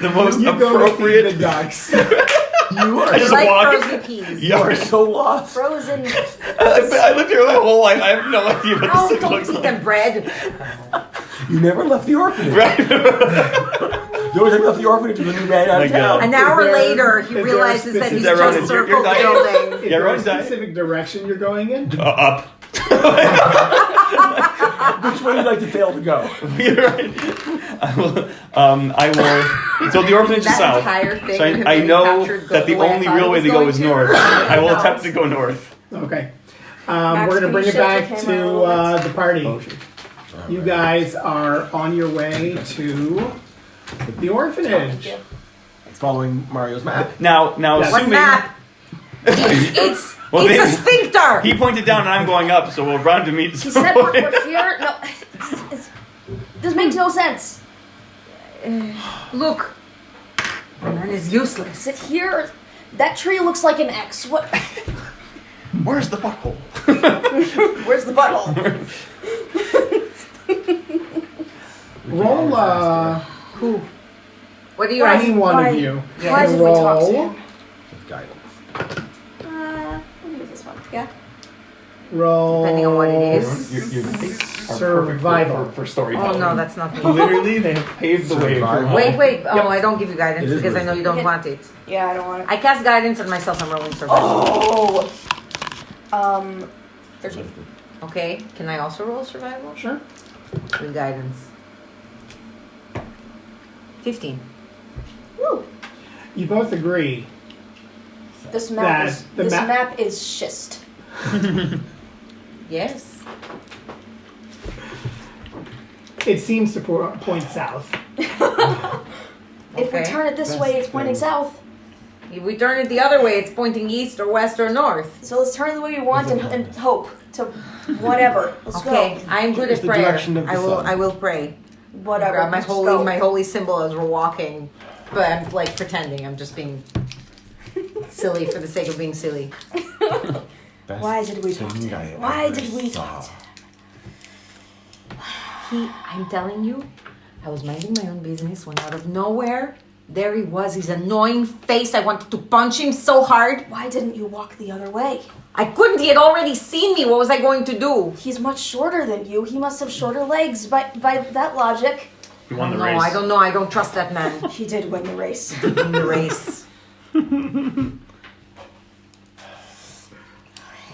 the most You go to feed appropriate. the ducks. You are I just like walk. frozen peas. You are so lost. Frozen. I lived here my whole life. I have no idea what this Oh, thing don't looks feed like. them bread. You never left the orphanage. Right. There was enough the orphanage when we ran out of Like, town. An hour later, he is there a realizes that he's specific- Everyone just is- you're circled the dying. building. Is Yeah, there a everyone's dying. specific direction you're going in? Up. Which way would you like to fail to go? You're right. I will. So the orphanage is That south. entire thing So of him I getting know captured that the the way I only thought real it way was to go going is to. north. I will No. attempt to go north. Okay. Max, We're can gonna you bring it shift the back camera a to little bit? the party. Oh, sure. You guys are on your way to the orphanage. Following Mario's map. Now, Yes. What assuming map? It's Well, a they- sphincter. he pointed down and I'm going up, so we'll run to meet. He said we're here. No, this makes no sense. Look, the man is useless. Sit here. That tree looks like an X. What? Where's the buckle? Where's the butthole? Roll Who? What do you Why? ask? any one Why- of you. why did we talk to roll. him? Guidance. What is this one? Yeah. Roll. Depending on what it is. Your Survival. for Oh storytelling. no, that's not me. Literally, they have paved the way for Survival. Wait. Oh, I don't give you guidance It is because I know you don't wisdom. want it. Yeah, I don't want it. I cast guidance on myself. I'm rolling survival. Oh. 13. Okay. Can I also roll survival? Sure. With guidance. 15. Woo. You both agree. This That- map is the this map- map is schist. Yes. It seems to point south. If we Okay. turn it this way, it's pointing south. If we turn it the other way, it's pointing east or west or north. So let's turn it the way we want and hope to whatever. Let's Okay, go. I'm good It's at the prayer. direction of the sun. I will pray. Whatever. Grab my let's just go. holy symbol as we're walking, but I'm like pretending. I'm just being silly for the sake of being silly. Best Why did we talk to thing him? I Why ever did we saw. talk to him? I'm telling you, I was minding my own business when out of nowhere, there he was, his annoying face. I wanted to punch him so hard. Why didn't you walk the other way? I couldn't. He had already seen me. What was I going to do? He's much shorter than you. He must have shorter legs by that logic. You won the No, race. I don't know. I don't trust that man He did win the race. in the race.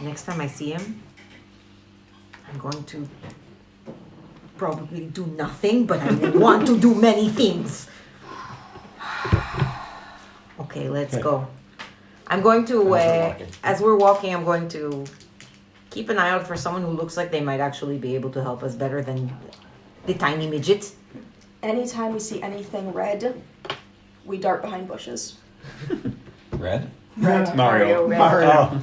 Next time I see him, I'm going to probably do nothing, but I will want to do many things. Okay, let's go. I'm going to, as we're walking, I'm going to keep an eye out for someone who looks like they might actually be able to help us better than the tiny midget. Anytime we see anything red, we dart behind bushes. Red? Mario. Mario.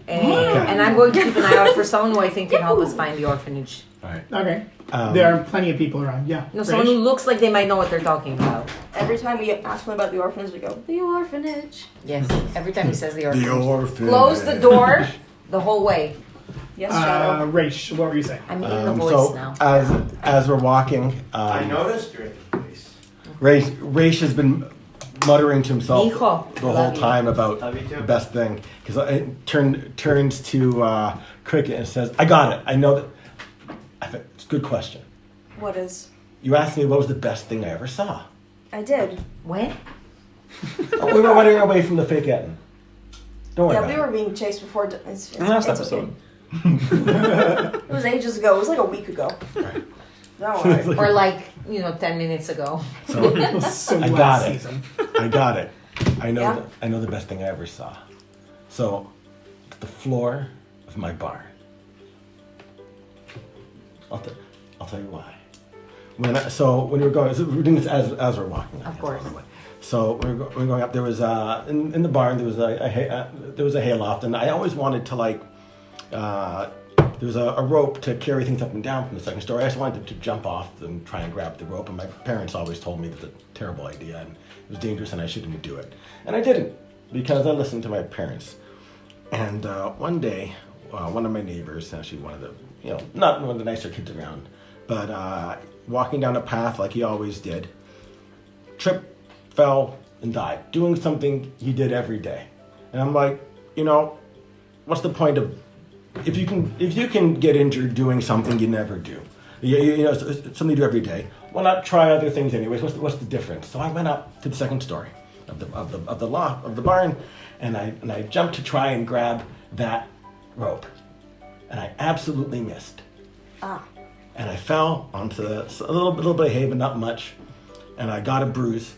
And I'm going to keep an eye out for someone who I think can help us find the orphanage. Alright. Okay. There are plenty of people around. Yeah. No, someone who looks like they might know what they're talking about. Every time we ask them about the orphanage, we go, the orphanage. Yes, every time he says the orphanage. orphan. Close the door the whole way. Yes, Shadow. Raish, what were you saying? I'm in the voice So now. as we're walking, I noticed your face. Raish has been muttering to himself Mijo, the whole love you. time about Love you too. the best thing. Because it turns to Cricket and says, "I got it. I know that." It's a good question. What is? You asked me what was the best thing I ever saw. I did. When? Oh, we were running away from the fake Etten. Don't worry Yeah, about we it. were being chased before. It's Last it's episode. Okay. It was ages ago. It was like a week ago. Don't worry. Or like, 10 minutes ago. So So I last got it. season. I got it. I know. Yeah? I know the best thing I ever saw. So, the floor of my barn. I'll tell you why. When we were going, so we're doing this as we're walking. Of course. So we were going up. There was in the barn. There was a hayloft, and I always wanted to there was a rope to carry things up and down from the second story. I just wanted to jump off and try and grab the rope, and my parents always told me that it's a terrible idea and it was dangerous and I shouldn't do it. And I didn't because I listened to my parents. And one day, one of my neighbors, actually one of the, not one of the nicer kids around, but walking down a path like he always did, tripped, fell, and died, doing something he did every day. And I'm like, what's the point of if you can get injured doing something you never do, something you do every day, why not try other things anyways? What's the difference? So I went up to the second story of the barn, and I jumped to try and grab that rope, and I absolutely missed. And I fell onto a little bit of hay, but not much, and I got a bruise.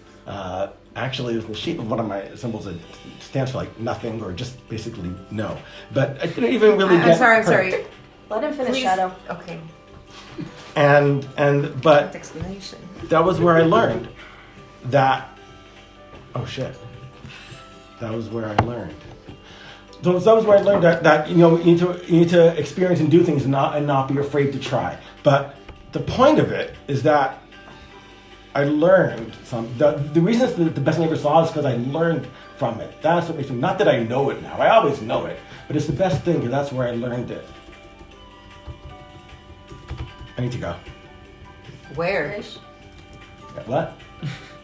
Actually, it was the shape of one of my symbols that stands for like nothing or just basically no. But I didn't even really get I'm hurt. sorry. Let him finish, Please. Shadow. Okay. But Explanation. that was where I learned that. Oh shit! That was where I learned. So that was where I learned that you need to experience and do things and not be afraid to try. But the point of it is that I learned the reason it's the best thing I ever saw is because I learned from it. That's what makes me. Not that I know it now. I always know it, but it's the best thing because that's where I learned it. I need to go. Where? What?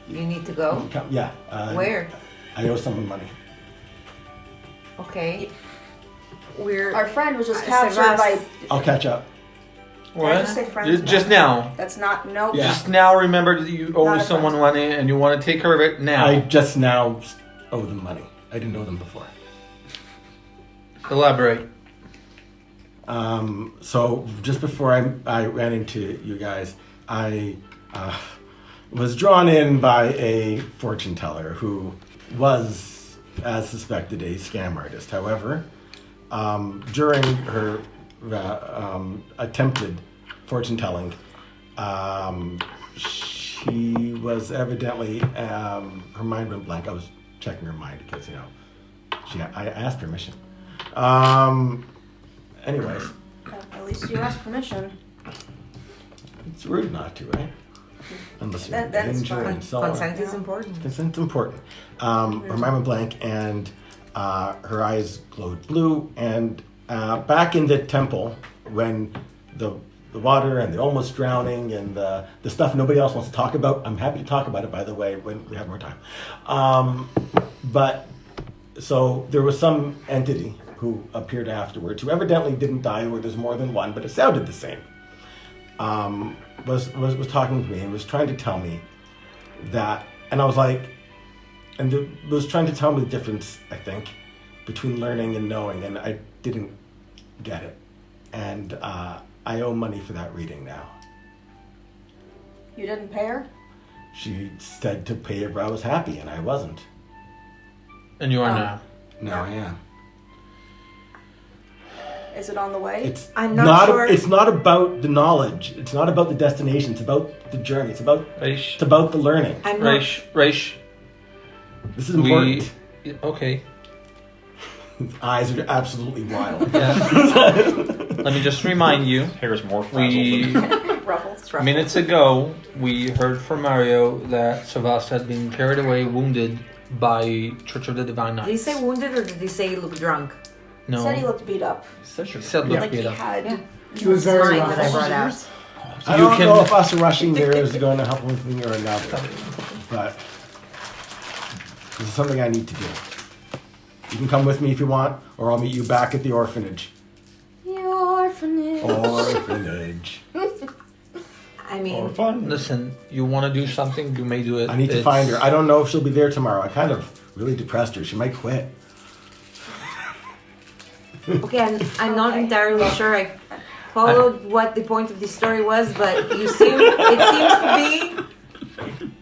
You need to go? Yeah. Where? I owe someone money. Okay. We're Our friend was just Servaas. captured by. I'll catch up. Did I just say friends? Just now. That's not. No. Yeah. Just now remember that you owe Not a someone friend. money and you want to take care of it now. I just now owe them money. I didn't owe them before. Elaborate. So just before I ran into you guys, I was drawn in by a fortune teller who was, as suspected, a scam artist. However, during her attempted fortune telling, she was evidently her mind went blank. I was checking her mind because I asked permission. Anyways, At least you asked permission. it's rude not to, right? Unless you're in That is danger fine. and so on. consent is important. Consent's important. Her mind went blank, and her eyes glowed blue. And back in the temple, when the water and the almost drowning and the stuff nobody else wants to talk about, I'm happy to talk about it, by the way, when we have more time. But so there was some entity who appeared afterwards, who evidently didn't die, or there's more than one, but it sounded the same. Was talking to me and was trying to tell me that, and I was like, was trying to tell me the difference, I think, between learning and knowing, and I didn't get it, and I owe money for that reading now. You didn't pay her? She said to pay her, but I was happy, and I wasn't. And you are Oh. now. Now I am. Is it on the way? It's I'm not sure. It's not about the knowledge. It's not about the destination. It's about the journey. It's about Reish. the learning. I'm not. Reish. This is important. Okay. His eyes are absolutely wild. Let me just remind you. Hair is more frazzled than Ruffles. Minutes ago, we heard from Mario that Servaas had been carried away, wounded by Church of the Divine Knights. Did he say wounded or did he say he looked drunk? No. Said he looked beat up. He said look Like he beat up. had. Yeah. He was very Mine that I rough. brought out. I don't know if us rushing there is going to help one thing or another, but this is something I need to do. You can come with me if you want, or I'll meet you back at the orphanage. The orphanage. Orphanage. I mean, or fun. Listen, you want to do something, you may do it. I need to find her. I don't know if she'll be there tomorrow. I kind of really depressed her. She might quit. okay, I'm not entirely sure I followed what the point of the story was, but it seems to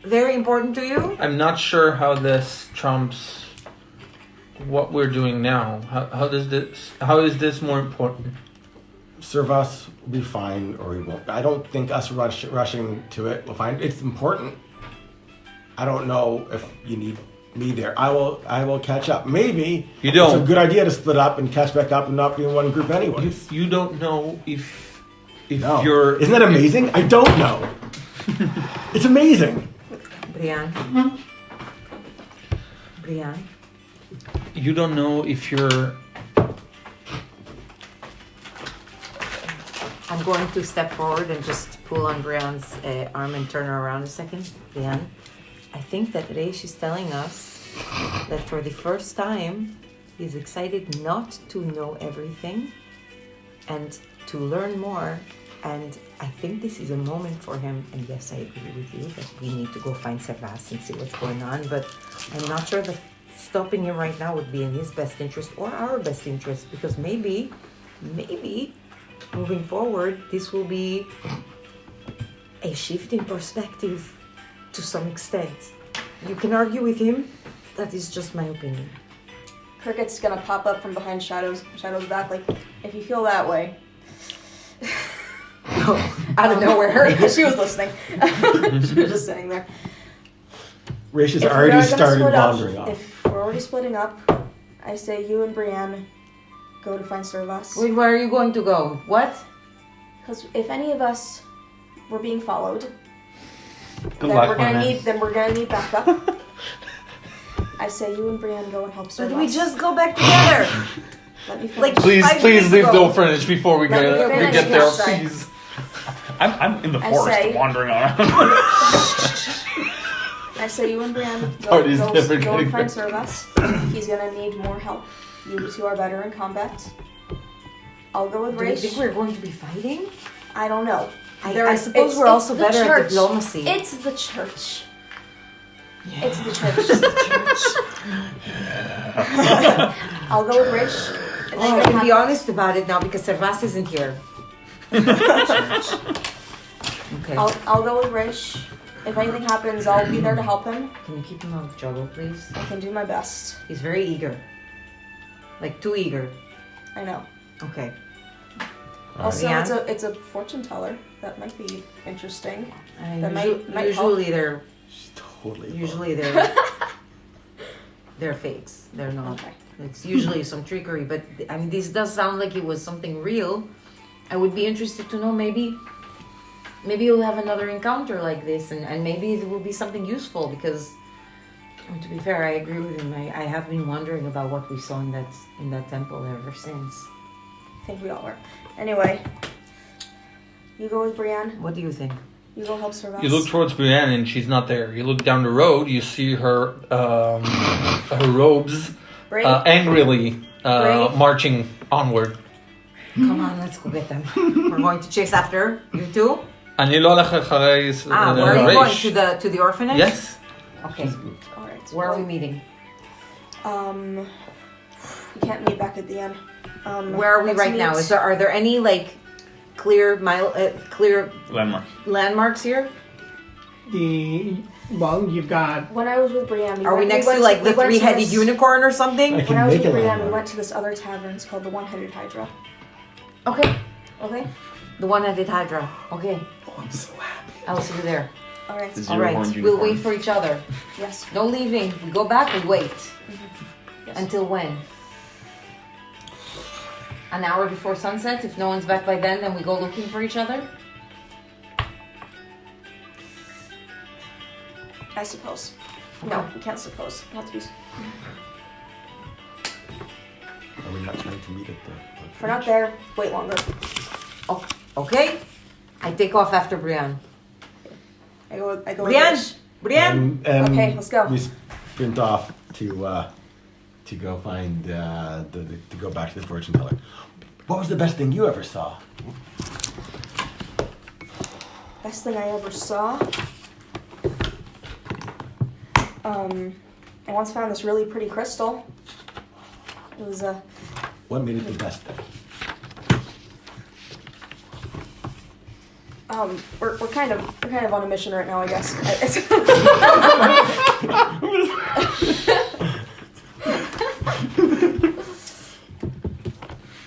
be very important to you. I'm not sure how this trumps what we're doing now. How is this more important? Servaas will be fine, or he won't. I don't think us rushing to it will find it's important. I don't know if you need me there. I will catch up. Maybe You don't. It's a good idea to split up and catch back up and not be in one group anyway. You don't know if No. you're. Isn't that amazing? I don't know. It's amazing. Brian. You don't know if you're. I'm going to step forward and just pull on Brian's arm and turn her around a second. Brian, I think that Reish is telling us that for the first time, he's excited not to know everything and to learn more And I think this is a moment for him. And yes, I agree with you that we need to go find Servaas and see what's going on. But I'm not sure that stopping him right now would be in his best interest or our best interest. Because maybe, moving forward, this will be a shift in perspective to some extent. You can argue with him. That is just my opinion. Cricket's gonna pop up from behind Shadow's back, like, if you feel that way. Out of nowhere. She was listening. She was just sitting there. Raish has If we already are gonna started split up- wandering off. If we're already splitting up, I say you and Brienne go to find Servaas. Wait, where are you going to go? What? Because if any of us were being followed, Good luck, my man. then we're gonna need backup. I say you and Brienne go and help Servaas. But we just go back together. Let me finish. Like- Please, 5 please minutes leave ago. no finish before we Let me get finish, there, yes, I- please. I'm in the I forest say- wandering around. I say you and Brienne go, Party's never go getting and find there. Servaas. He's gonna need more help. You two are better in combat. I'll go with Do you Raish. think we're going to be fighting? I don't know. I suppose we're also better at diplomacy. It's the church. It's the church. I'll go with Raish. If Oh, I anything can be happens- honest about it now because Servaas isn't here. Okay. I'll go with Raish. If anything happens, I'll be there to help him. Can you keep him out of trouble, please? I can do my best. He's very eager. Like, too eager. I know. Okay. Also, Yeah. it's a fortune teller. That might be interesting. That Usually, might usually they're She's totally. they're fakes. They're not. Okay. It's usually some trickery, but I mean, this does sound like it was something real. I would be interested to know maybe you'll have another encounter like this, and maybe it will be something useful because, to be fair, I agree with him. I have been wondering about what we saw in that temple ever since. I think we all were. Anyway, you go with Brienne. What do you think? You go help Servaas. You look towards Brienne and she's not there. You look down the road, you see her her robes Brave. angrily Brave. marching onward. Come on, let's go get them. We're going to chase after you too. אני לא הולך אחרי Where are you going רייש. to the orphanage? Yes. Okay. All right. Where are we meeting? We can't meet back at the end. Where are we let's right now? meet- Are there any like clear Landmark. landmarks here? You've got When I was with Brienne, Are we next to went like the we went to three-headed this- unicorn or something? I When can I was make with a Brienne, we landmark. went to this other tavern. It's called the One-Headed Hydra. Okay. Okay. The one at the Hydra. Okay. oh, I'm so happy. I'll see you there. All right. This- All right. Zero-horned We'll unicorn. wait for each other. Yes. No leaving. We go back. We wait. Yes. Until when? An hour before sunset. If no one's back by then we go looking for each other. I suppose. Okay. No, we can't suppose. Not to be. Are we not trying to meet at the? If we're not there, wait longer. Oh, okay. I take off after Brienne. I go. With Brienne. Raish. Brienne. And Okay, let's go. We sprint off to go find to go back to the fortune teller. What was the best thing you ever saw? Best thing I ever saw. I once found this really pretty crystal. It was a. What made it the best thing? We're kind of on a mission right now, I guess.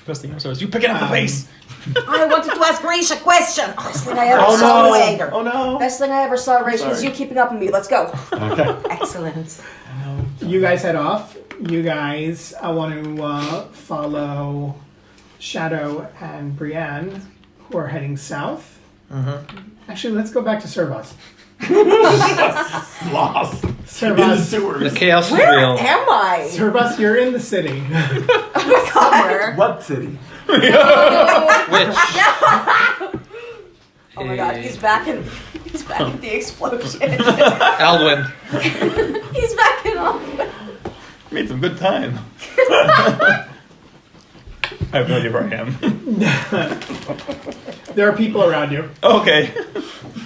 Best thing I saw is you picking up the pace. I wanted to ask Raish a question. Best thing I ever Oh saw. no! later. Oh no! Best thing I ever saw, Raish, was Sorry. you keeping up with me. Let's go. Okay. Excellent. You guys head off. You guys want to follow Shadow and Brienne, who are heading south. Actually, let's go back to Servaas. Lost. In the Servaas, The sewers. chaos is Where real. am I? Servaas, you're in the city. Somewhere. What city? Which? Oh my god, he's back in the explosion. Alwyn. He's back in all. Made some good time. I have no idea where I am. There are people around you. Okay.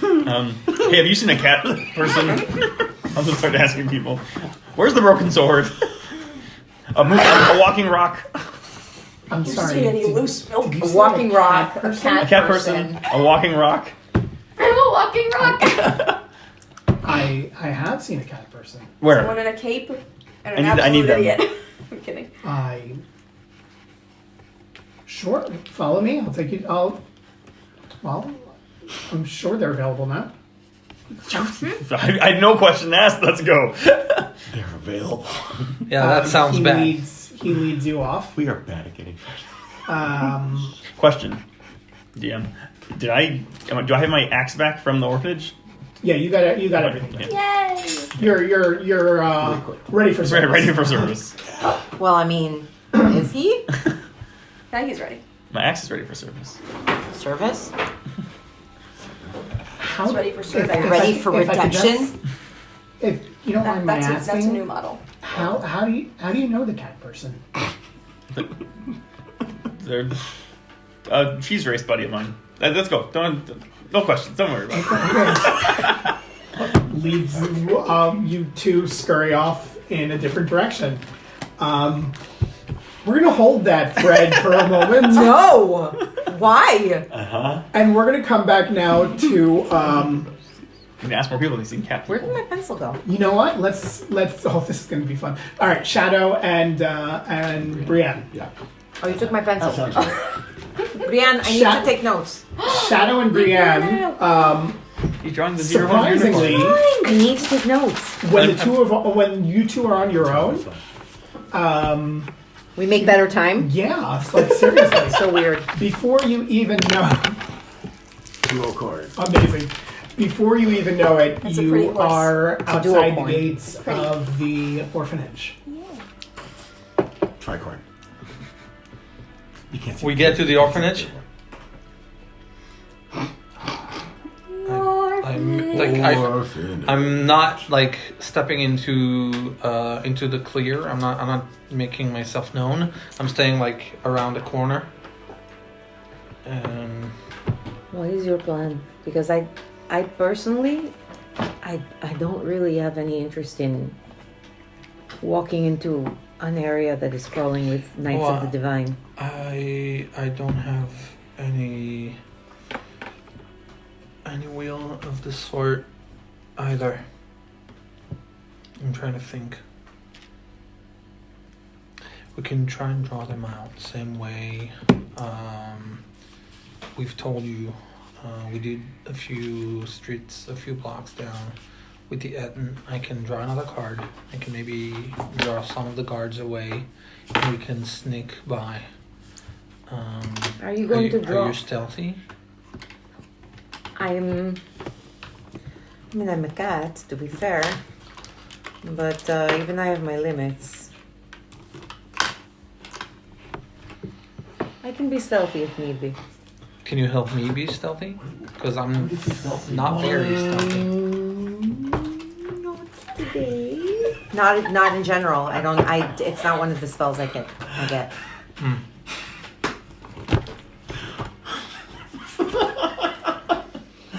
Hey, have you seen a cat person? I'll just start asking people. Where's the broken sword? A walking rock. I'm You sorry. see any did- loose milk? did you A say walking cat rock, a person? A cat person. A walking rock. I'm a walking rock. I have seen a cat person. Where? Someone in a cape and an I need absolute them. idiot. I'm kidding. Sure. Follow me. I'll take you. Well, I'm sure they're available now. I had no question asked. Let's go. They're available. Yeah, that sounds he bad. He leads you off. We are bad at getting fish. Question. DM. Do I have my axe back from the orphanage? Yeah, you got everything. Yeah. Yay! You're ready for service. Ready for service. Well, I mean, is he? Now he's ready. My axe is ready for service. Service? How, He's ready for if- service. if I- Ready for if I could redemption? just- If you don't mind my That's a new asking, model. how do you know the cat person? They're a cheese race buddy of mine. Let's go. No questions. Don't worry about it. Leads you two scurry off in a different direction. We're gonna hold that thread for a moment, No! Why? and we're gonna come back now to You can ask more people if they've seen cat Where people. did my pencil go? you know what? Let's. Oh, this is gonna be fun. All right, Shadow and Brienne. Yeah. Oh, you took my pencil. That sounds good. Brienne, I need Sha- to take notes. Shadow and Brienne. You're drawing the zero on your Surprisingly, uniform. I need to take notes. when you two are on your own, We make better time? yeah, it's like seriously. So weird. Before you even know, Duo chord. amazing. Before you even know it, That's a pretty you horse. are dual outside the coin. gates of the orphanage. Tricorn. You can't see. We get to the orphanage. I'm not like stepping into the clear. I'm not making myself known. I'm staying like around the corner. What is your plan? Because I personally, I don't really have any interest in walking into an area that is crawling with Knights of the Divine. I don't have any wheel of the sort either. I'm trying to think. We can try and draw them out same way. We've told you we did a few streets, a few blocks down with the Etten. I can draw another card. I can maybe draw some of the guards away, and we can sneak by. Are you going to draw? Are you stealthy? I mean, I'm a cat, to be fair. But even I have my limits. I can be stealthy if need be. Can you help me be stealthy? Because I'm not very stealthy. Not today. Not in general. I don't. It's not one of the spells I get.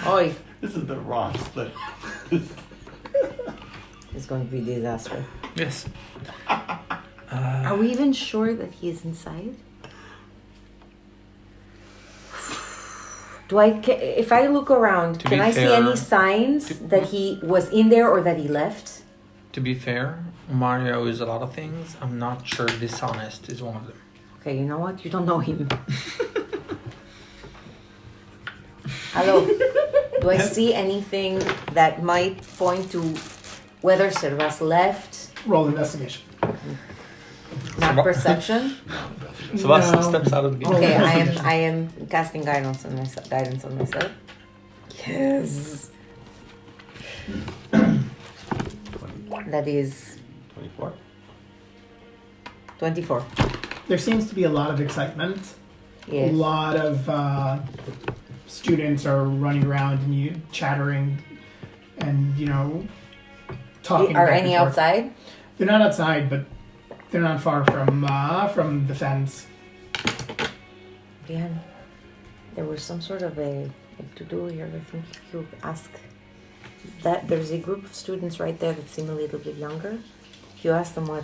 Oi, This is the wrong split. it's going to be a disaster. Yes. Are we even sure that he is inside? If I look around, To can be I see fair- any signs that he was in there or that he left? To be fair, Mario is a lot of things. I'm not sure dishonest is one of them. Okay, you know what? You don't know him. Hello. Do I see anything that might point to whether Servaas left? Roll investigation. Not perception. Sebastian No. steps out of the game. Okay, I am casting guidance on myself. Yes. That is 24. 24. There seems to be a lot of excitement. A Yes. lot of students are running around and you chattering, and talking. Are back any and forth. outside? They're not outside, but they're not far from the fence. Again, there was some sort of a to-do here. I think if you ask that there's a group of students right there that seem a little bit younger. If you ask them what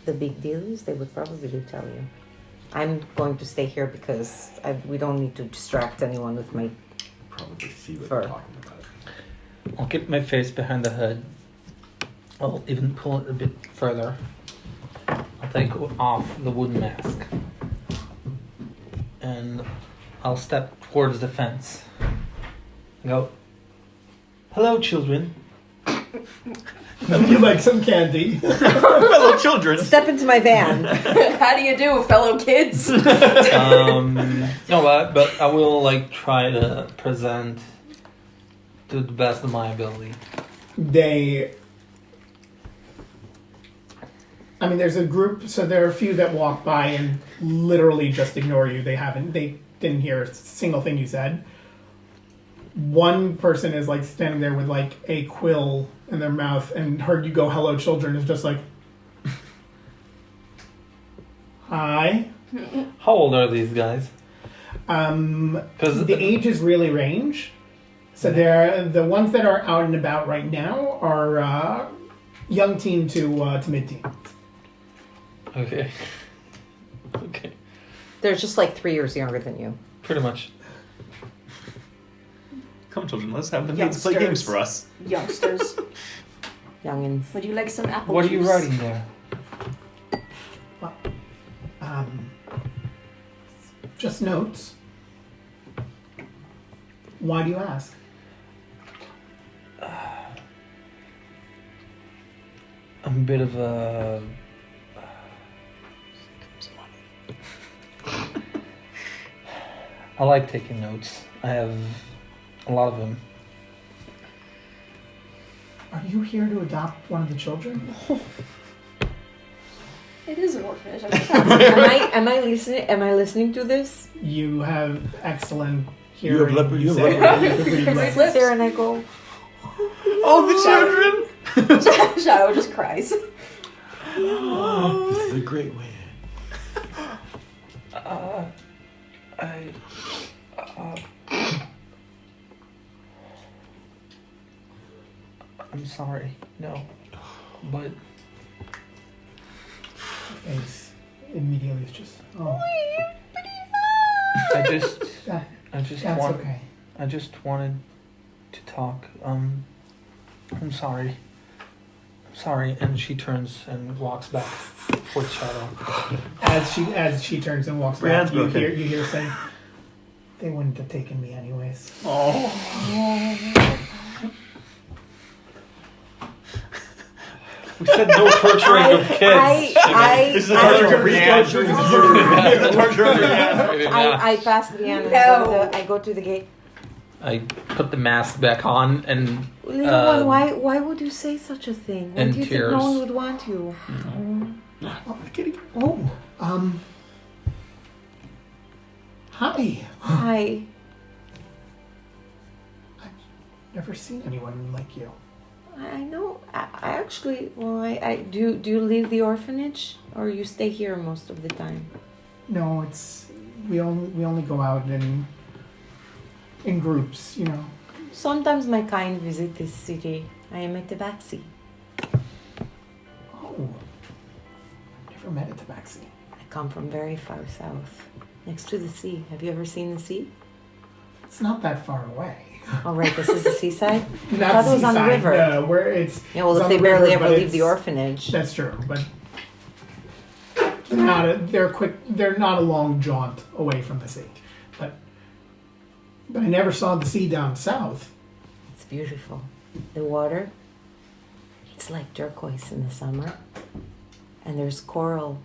the big deal is, they would probably tell you. I'm going to stay here because we don't need to distract anyone with my Probably see what Fur. they're talking about. I'll get my face behind the hood. I'll even pull it a bit further. I'll take off the wooden mask. And I'll step towards the fence. I go, hello, children. You like some candy? Fellow children. step into my van. How do you do, fellow kids? No, but I will like try to present to the best of my ability. There's a group, so there are a few that walk by and literally just ignore you. They didn't hear a single thing you said. One person is like standing there with like a quill in their mouth and heard you go, hello children, is just like, hi. How old are these guys? The ages really range. So the ones that are out and about right now are young teen to mid-teen. Okay. Okay. They're just like 3 years younger than you. Pretty much. Come, children, let's have them play games for us. Youngsters. Youngins. Would you like some apple What are juice? you writing there? Just notes. Why do you ask? I'm a bit of a... I like taking notes. I have a lot of them. Are you here to adopt one of the children? It is an orphanage. Am I listening to this? You have excellent You have hearing. leopard. You have say- leopard. you could read I lips. sit there and I go, Oh, the children! Shadow just cries. This is a great way. I'm sorry. No. But Face immediately is just, oh, I just that, I just that's want okay. I just wanted to talk. I'm sorry. I'm sorry. And she turns and walks back towards Shadow. As she turns and walks back, Brienne's you broken. hear saying, "They wouldn't have taken me anyways." Oh. We said no torturing of kids. This is a torture of Brienne. This is a torture of Brienne. I pass Brianna and No. I go to the gate. I put the mask back on and Little one, why would you say such a thing? Why and do you tears. think no one would want you? Oh, hi. Hi. Never seen anyone like you. I know. I actually, well, I do you leave the orphanage or you stay here most of the time? No, we only go out in groups, you know. Sometimes my kind visit this city. I am a tabaxi. Oh, never met a tabaxi. I come from very far south, next to the sea. Have you ever seen the sea? It's not that far away. Oh, right, this is the seaside? Not thought it was on the seaside, river. No, where it's Yeah, well, it's if on they the barely river, ever but leave the it's- orphanage. That's true, but they're quick. They're not a long jaunt away from the sea, but I never saw the sea down south. It's beautiful. The water, it's like turquoise in the summer. And there's coral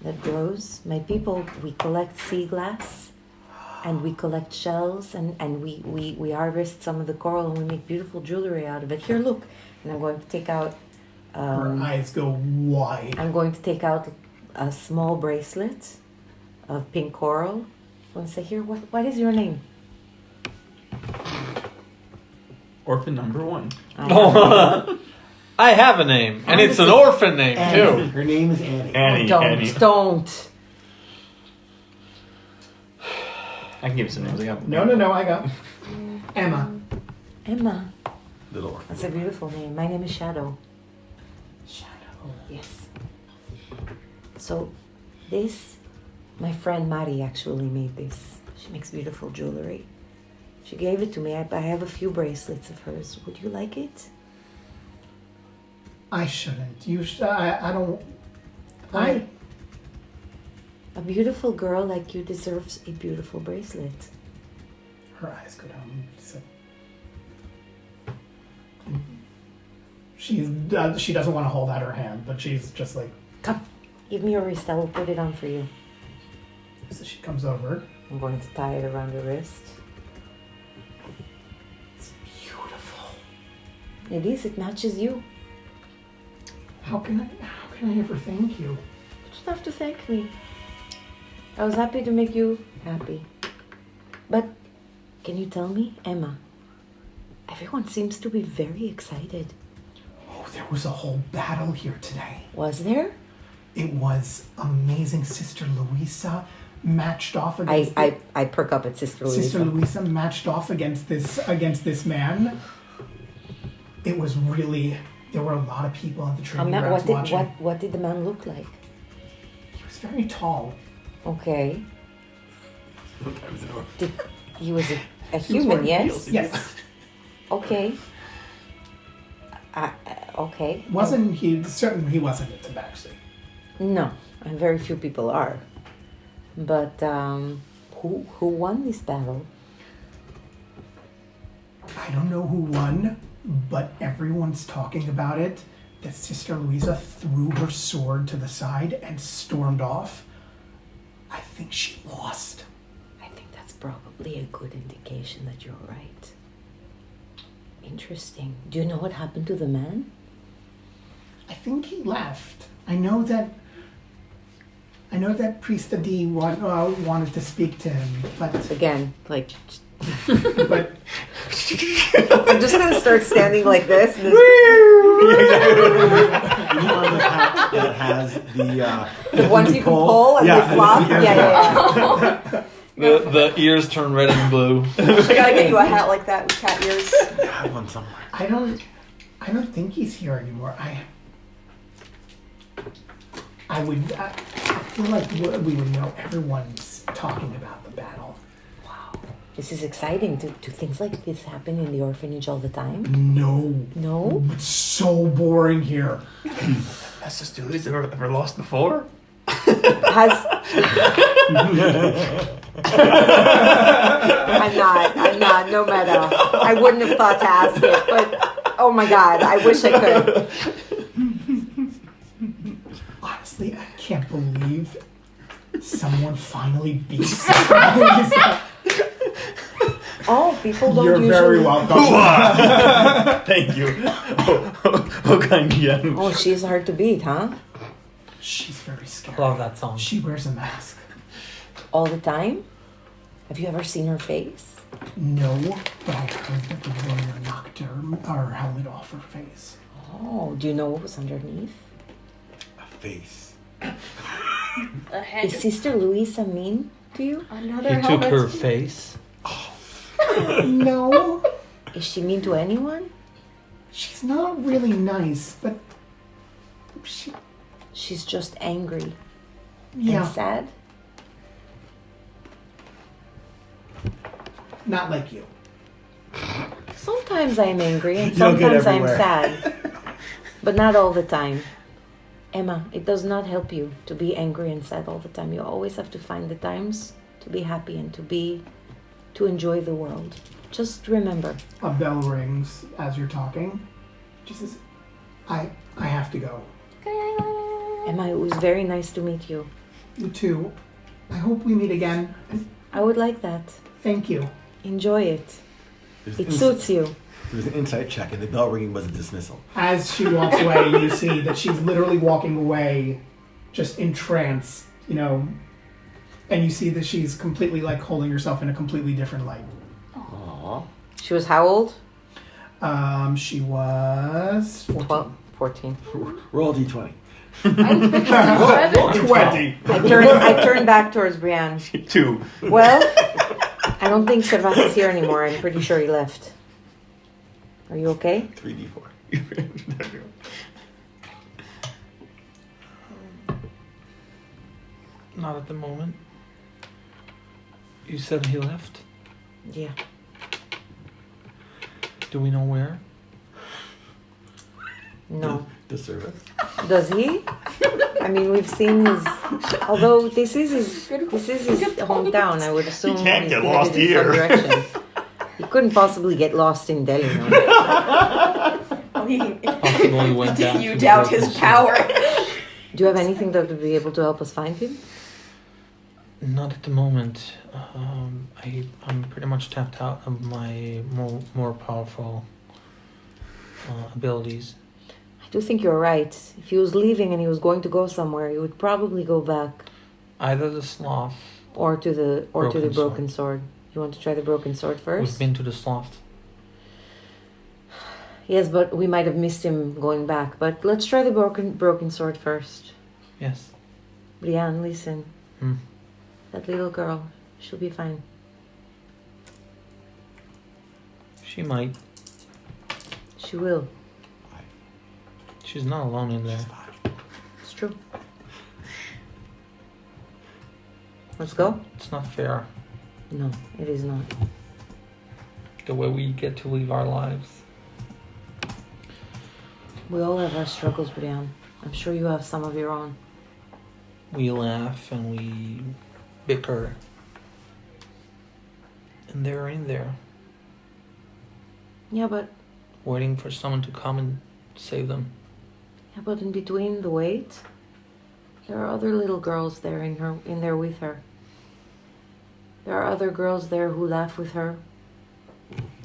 that grows. My people, we collect sea glass and we collect shells and we harvest some of the coral and we make beautiful jewelry out of it. Here, look. And I'm going to take out Her eyes go wide. I'm going to take out a small bracelet of pink coral. I want to say, here, what is your name? Orphan number 1. I have a name, and it's an orphan name Annie. too. Her name is Annie. Annie. Don't. I can give you some names. I got No, I got Emma. Emma. Little. That's a beautiful name. My name is Shadow. Shadow. Yes. So, this, my friend Mari actually made this. She makes beautiful jewelry. She gave it to me. I have a few bracelets of hers. Would you like it? I shouldn't. I don't. Why? A beautiful girl like you deserves a beautiful bracelet. Her eyes go down. She doesn't want to hold out her hand, but she's just like. Come, give me your wrist. I will put it on for you. So she comes over. I'm going to tie it around the wrist. It's beautiful. It is. It matches you. How can I ever thank you? You don't have to thank me. I was happy to make you happy. But can you tell me, Emma? Everyone seems to be very excited. Oh, there was a whole battle here today. Was there? It was amazing. Sister Louisa matched off against I perk up at Sister Louisa. Sister Louisa matched off against this man. It was really. There were a lot of people at the training grounds watching. What did the man look like? He was very tall. Okay. He was a human, yes? Yes. Okay. Okay. Wasn't he? Certain he wasn't a tabaxi. No, and very few people are. But who won this battle? I don't know who won, but everyone's talking about it. That Sister Louisa threw her sword to the side and stormed off. I think she lost. I think that's probably a good indication that you're right. Interesting. Do you know what happened to the man? I think he left. I know that Priest Adi wanted to speak to him, but Again, like, but I'm just gonna start standing like this. And You know this hat that has the ones you can pull and they flop. Yeah. The ears turn red and blue. I gotta get you a hat like that with cat ears. I have one somewhere. I don't think he's here anymore. I feel like we would know. Everyone's talking about the battle. Wow, this is exciting. Do things like this happen in the orphanage all the time? No. No. It's so boring here. Has Sister Louise ever lost before? Has I'm not. No matter. I wouldn't have thought to ask it, but oh my God, I wish I could. Honestly, I can't believe someone finally beat Sister Louisa. Oh, people don't You're usually. very welcome. Thank you. Oh, kind Yen. Oh, she's hard to beat, huh? She's very scary. Love that song. She wears a mask. All the time? Have you ever seen her face? No, but I heard that the warrior knocked her helmet off her face. Oh, do you know what was underneath? A face. A head. Is Sister Louisa mean to you? Another He took helmet. her face. No, Is she mean to anyone? she's not really nice, but She's just angry yeah, and sad. not like you. Sometimes I'm angry and You don't get sometimes I'm everywhere. sad. But not all the time. Emma, it does not help you to be angry and sad all the time. You always have to find the times to be happy and to enjoy the world. Just remember. A bell rings as you're talking. She says, I have to go. Emma, it was very nice to meet you. You too. I hope we meet again. I would like that. Thank you. Enjoy it. There's It suits you. There was an insight check, and the bell ringing was a dismissal. As she walks away, you see that she's literally walking away, just entranced, and you see that she's completely like holding herself in a completely different light. Aww. She was how old? She was 14. 12, 14. Roll D20. I'm picturing 7. 20. I turned back towards Brienne. 2. Well, I don't think Servaas is here anymore. I'm pretty sure he left. Are you okay? 3d4. Not at the moment. You said he left? Yeah. Do we know where? No. The service. Does he? I mean, we've seen his. Although this is his hometown, I would assume He can't he's get headed lost in some here. direction. He couldn't possibly get lost in Delhi. No? I mean, Possibly went down you to doubt the his power. Do you have anything that would be able to help us find him? Not at the moment. I'm pretty much tapped out of my more powerful abilities. I do think you're right. If he was leaving and he was going to go somewhere, he would probably go back Either the sloth. or to the Broken broken sword. You want to try the broken sword We've first? been to the sloth. Yes, but we might have missed him going back. But let's try the broken sword first. Yes. Brianne, listen. Hmm. That little girl, she'll be fine. She might. She will. She's not alone in there. It's true. Let's go? It's not fair No, it is not. the way we get to live our lives. We all have our struggles, Brianne. I'm sure you have some of your own. We laugh and we bicker. And they're in there, Yeah, but waiting for someone to come and save them. in between the wait, there are other little girls there in there with her. There are other girls there who laugh with her,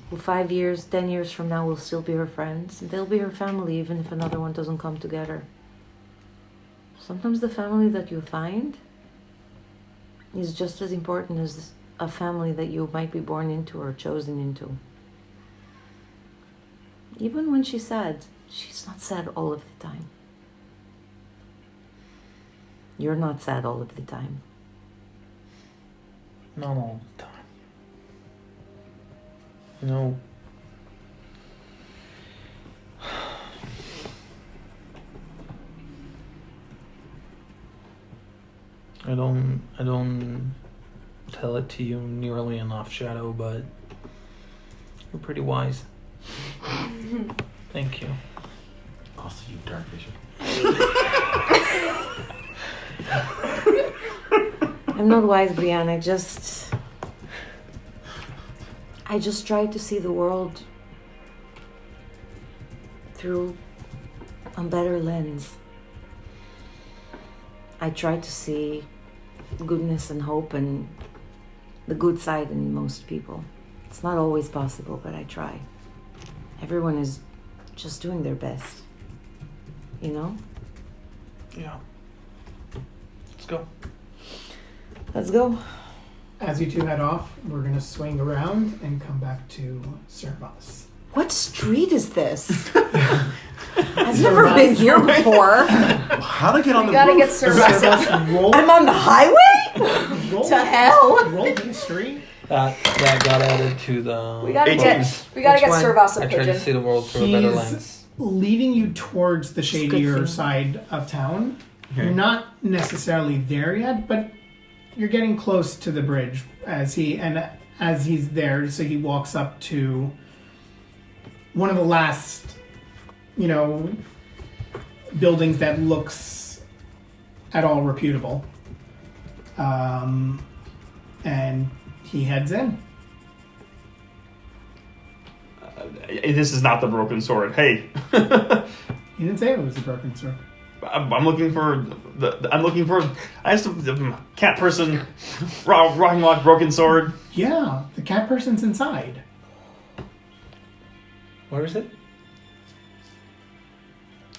who 5 years, 10 years from now will still be her friends. And they'll be her family even if another one doesn't come together. Sometimes the family that you find is just as important as a family that you might be born into or chosen into. Even when she's sad, she's not sad all of the time. You're not sad all of the time. Not all the time. You know, I don't tell it to you nearly enough, Shadow, but you're pretty wise. Thank you. Also, you dark vision. I'm not wise, Brianne. I just try to see the world through a better lens. I try to see goodness and hope and the good side in most people. It's not always possible, but I try. Everyone is just doing their best. You know? Yeah. Let's go. Let's go. As you two head off, we're going to swing around and come back to Servaas. What street is this? I've never been here before. How to get on We the gotta roof? get Servaas. Servaas, roll, I'm on the highway? roll, To hell. roll history. That got added to the. We gotta 18. get Which Servaas a I try to see pigeon. the world through a better He's lens. leading you towards the good shadier thing. side of town. Okay. You're not necessarily there yet, but you're getting close to the bridge as he's there. So he walks up to one of the last, buildings that looks at all reputable. And he heads in. This is not the broken sword. Hey, He didn't say it was a broken sword. I'm looking for I asked the cat person, rocking lock, broken sword. Yeah, the cat person's inside. Where is it?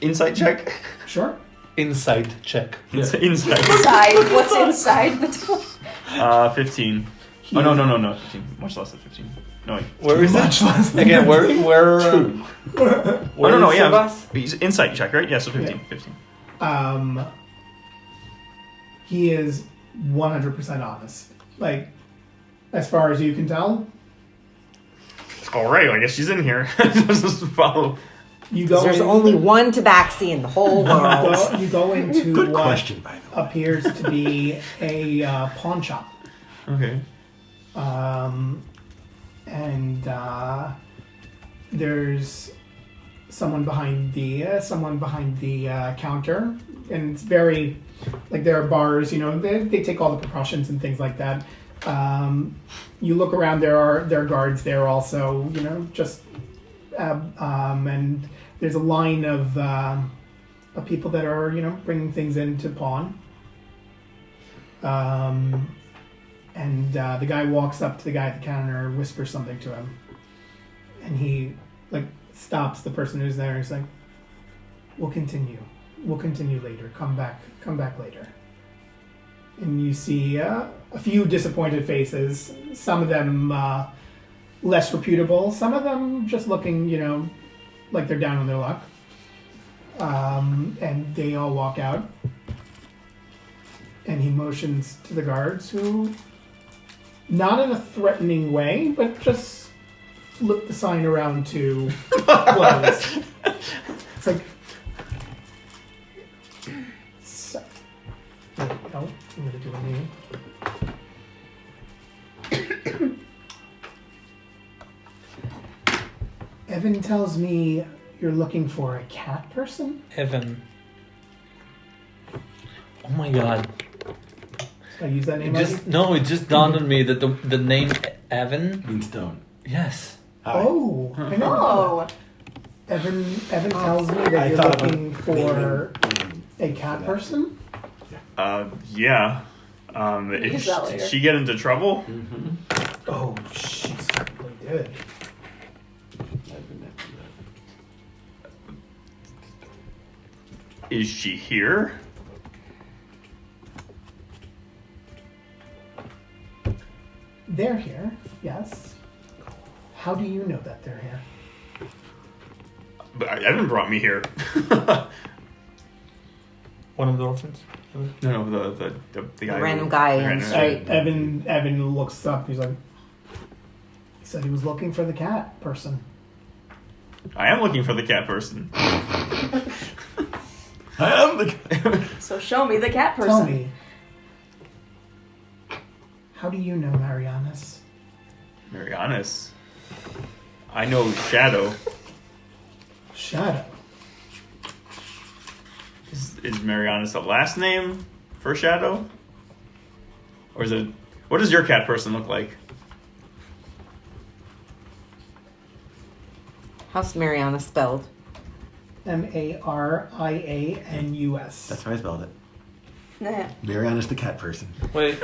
Insight check. Sure. Insight check. Insight. Inside. What's inside the door? 15. Oh no, 15. Much less than 15. No wait. Where is Much it? less than Again, where Oh no, is yeah. Servaas? He's insight check, right? Yeah, so 15. Yeah. 15. He is 100% honest. Like, as far as you can tell. All right, I guess she's in here. Just follow. You go. There's in, only one tabaxi in the whole world. You go into Good what question, by the way. appears to be a pawn shop. Okay. And there's someone behind the counter, and it's very like there are bars. They take all the precautions and things like that. You look around. There are guards there also. Just and there's a line of people that are bringing things in to pawn. And the guy walks up to the guy at the counter, whispers something to him, and he stops the person who's there. And he's like, "We'll continue later. Come back later." And you see a few disappointed faces. Some of them less reputable. Some of them just looking, like they're down on their luck. And they all walk out. And he motions to the guards, who, not in a threatening way, but just flip the sign around to close. It's like, so, no, I'm going to do a name. Evan tells me you're looking for a cat person? Evan. Oh my god. Did I use that name already? It just dawned on me that the name Evan Mean stone. Yes. Hi. Oh, I know. Oh. Evan tells me that I you're thought of looking for a cat person? Yeah. Use that later. Did she get into trouble? Oh, she certainly did. Is she here? They're here, yes. How do you know that they're here? But Evan brought me here. One of the orphans? No, the guy. The random guy the in random the guy. street. Evan looks up. He's like, he said he was looking for the cat person. I am looking for the cat person. I am the. So show me the cat person. Tell me, how do you know Marianus? Marianus. I know Shadow. Shadow. Is Marianus a last name for Shadow? Or is it... What does your cat person look like? How's Mariana spelled? Marianus. That's how I spelled it. Nah. Mariana's the cat person. Wait,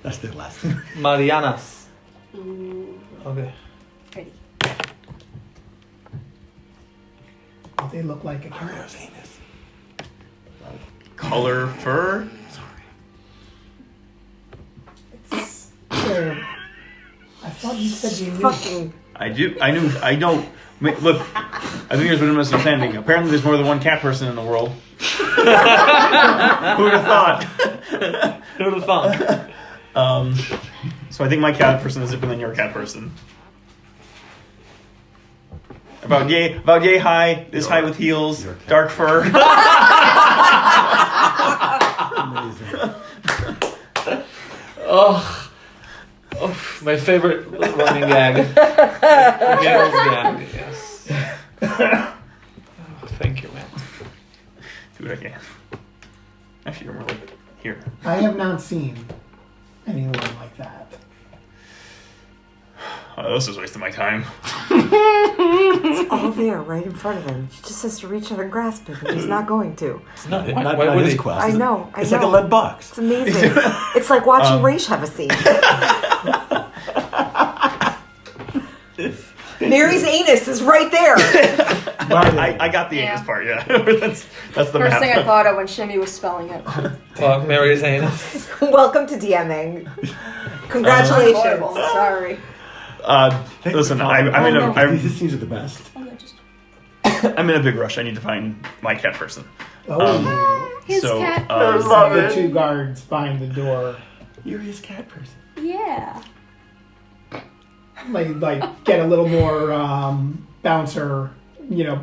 That's their last name. Marianas. Ooh. Okay. Ready. They look like a cat. Mario's anus. Color, fur? It's, I thought you said you knew. Fucking. I don't... Look, I think there's been a misunderstanding. Apparently there's more than one cat person in the world. Who would have thought? Who would have thought? So I think my cat person is different than your cat person. About yay high, this high with heels, your cat. dark fur. Amazing. Oh, my favorite running gag. Gail's gag, yes. Oh, thank you, man. Do what I can. Actually, you're more like here. I have not seen anyone like that. Oh, this is wasting my time. It's all there, right in front of him. He just has to reach out and grasp it, but he's not going to. It's not, Not why would his he? quest. I know. It's like a lead box. It's amazing. It's like watching Raish have a scene. Mary's anus is right there. I got the Yeah. anus part, yeah. that's the First math. thing I thought of when Shimmy was spelling it. Fuck Mary's anus. Welcome to DMing. Horrible. Congratulations. Sorry. Listen, Oh, These scenes are the best. I'm in a big rush. I need to find my cat person. Oh, His so, cat um, person. the two guards behind the door. You're his cat person. Yeah. like get a little more bouncer,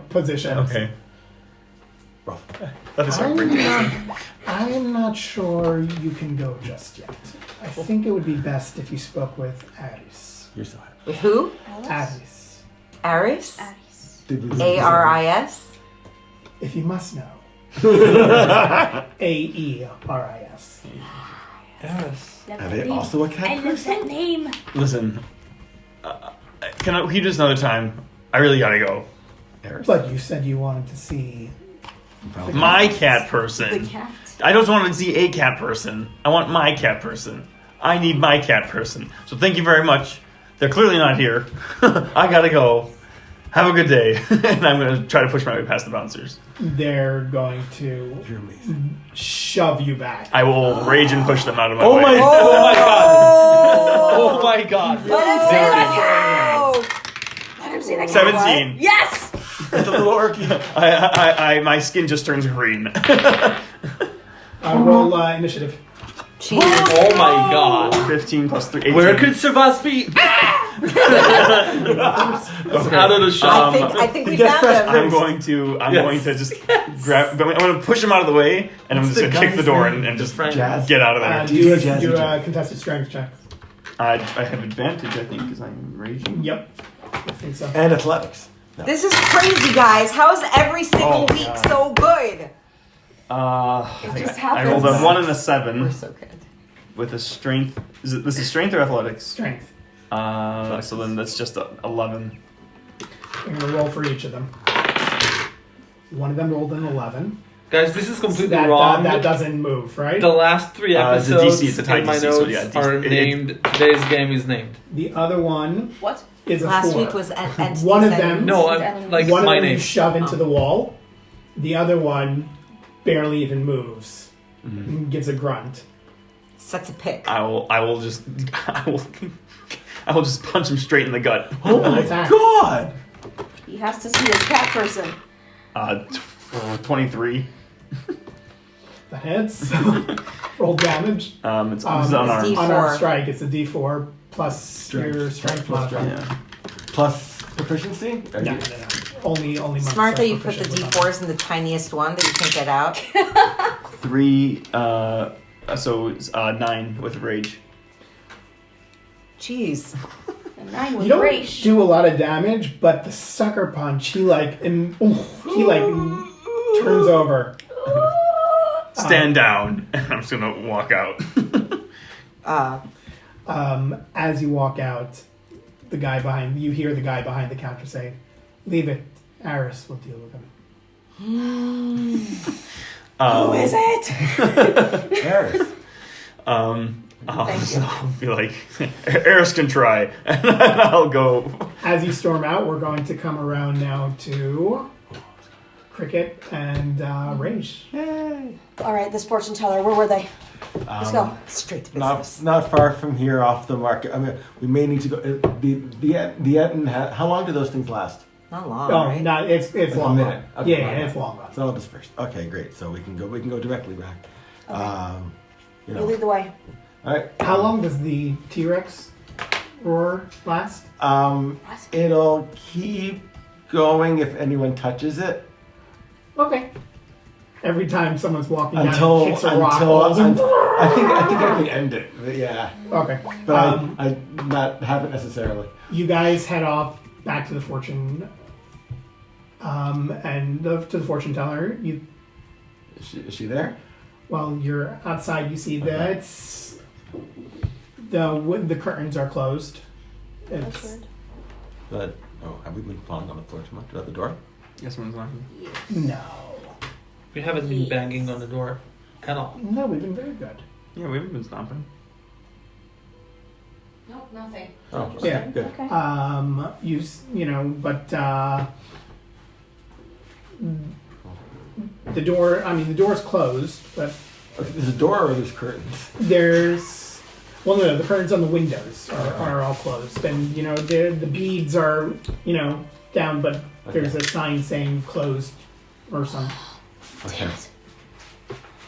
position. Okay. Rough. That is our I'm not sure you can go just yet. I think it would be best if you spoke with Aris. You're so happy. With who? Aris. Aris? Aris. Aris? If you must know. Aeris. Yes. Love Are that they name. also a cat I love person? that name. Listen, can you just another time? I really gotta go. Eris. But you said you wanted to see. My cat person. The cat. I don't want to see a cat person. I want my cat person. I need my cat person. So thank you very much. They're clearly not here. I gotta go. Have a good day. And I'm gonna try to push my way past the bouncers. They're going to You're amazing. shove you back. I will rage and push them out of my Oh way. my Oh my god. Let him say that. Let him say that. 17. Yes. It's a little orky. My skin just turns green. Roll initiative. Jeez. Oh my god. 15 plus 3. 18. Where could Servaas be? Out of the shop. I think we Get found fresh him. I'm going to just grab. I'm going to push him out of the way, and I'm just going to kick the door and just friend. Jazz. get out of there. Do Jazzy a Jack. contested strength check. I have advantage, I think, because I'm raging. Yep. I think so. And athletics. No. This is crazy, guys. How is every single Oh, week God. so good? just I rolled a happens. 1 and a 7 We're so good. with a strength. This is strength or athletics? Strength. So then that's just 11. I'm going to roll for each of them. One of them rolled an 11. Guys, this is completely That, wrong. that doesn't move, right? The last 3 It's a episodes DC, it's a tie in my DC, so notes yeah, DC are named. Today's game is named. The other one What? is a Last 4. week was entities One of and- them- No, Enemies. I'm like one my of them name. you shove into the wall. The other one barely even moves. And gives a grunt. Sets a pick. I will just punch him straight in the gut. Oh my Attack. god! He has to see this cat person. 23. The hits. Roll damage. It's It's unarmed. D4. Unarmed strike. It's a D4 plus your strength Plus modifier. Yeah. Plus proficiency? No. Only Smart that you put the proficient with D4s in the tiniest one that you can't get out. 3. So it's 9 with rage. Jeez. A 9 You with don't rage. do a lot of damage, but the sucker punch, he turns over. Stand down, and I'm just gonna walk out. As you walk out, you hear the guy behind the counter say, "Leave it. Aris will deal with him." Who is it? Eris. I'll be like, Eris can try, and I'll go. As you storm out, we're going to come around now to Cricket and Rage. All right, this fortune teller. Where were they? Let's go. Straight to business. Not far from here, off the market. I mean, we may need to go. The Etten. How long do those things last? Not long, Oh, right? no, it's Like long. a minute. Run. Okay, Yeah, fine. it's long run. So I'll disperse. Okay, great. So we can go directly back. Okay. You You know. lead the way. All right. How long does the T-Rex roar last? It'll keep going if anyone touches it Okay. Every time someone's walking down, until and kicks a rock. I rolls think I can end it. But yeah, Okay. but I not have it necessarily. You guys head off back to the fortune, to the fortune teller. Is she there? While you're outside, you see that Okay. it's the curtains are closed. That's It's weird. But have we been falling on the floor too much? At the door? Yes, one's knocking. no, We haven't been banging on the door at all. no. We've been very good. Yeah, we haven't been stomping. Nope, nothing. Oh, okay, Yeah. good. Okay. But the door. I mean, the door's closed, but Okay, there's a door or there's curtains. there's. Well, no, the curtains on the windows are all closed, and the beads are down, but there's a sign saying closed or something. Okay.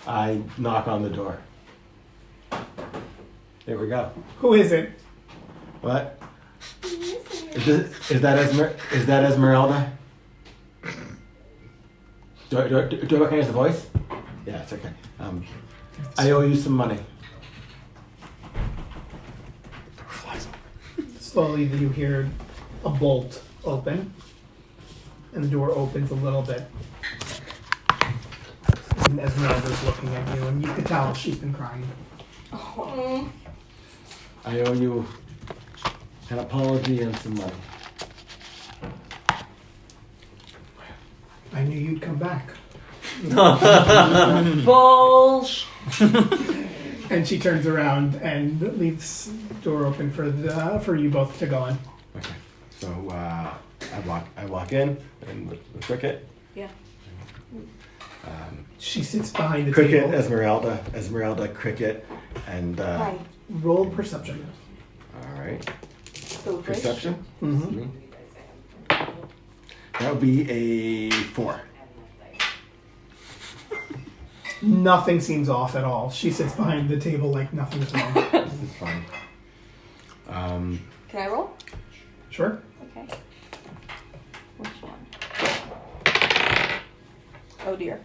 I knock on the door. There we go. Who is it? What? Is that Esmeralda? Do I recognize the voice? Yeah, it's okay. I owe you some money. Slowly, you hear a bolt open, and the door opens a little bit. And Esmeralda's looking at you, and you can tell she's been crying. Oh. I owe you an apology and some money. I knew you'd come back. Bullsh. And she turns around and leaves the door open for you both to go in. Okay. So I walk in and the Cricket. Yeah. She sits behind the Cricket, table. Esmeralda, Cricket, and Hi. Roll perception. all right. Go first. Perception. Mm-hmm. That would be a 4. Nothing seems off at all. She sits behind the table like nothing's wrong. This is fun. Can I roll? Sure. Okay. Which one? Oh dear.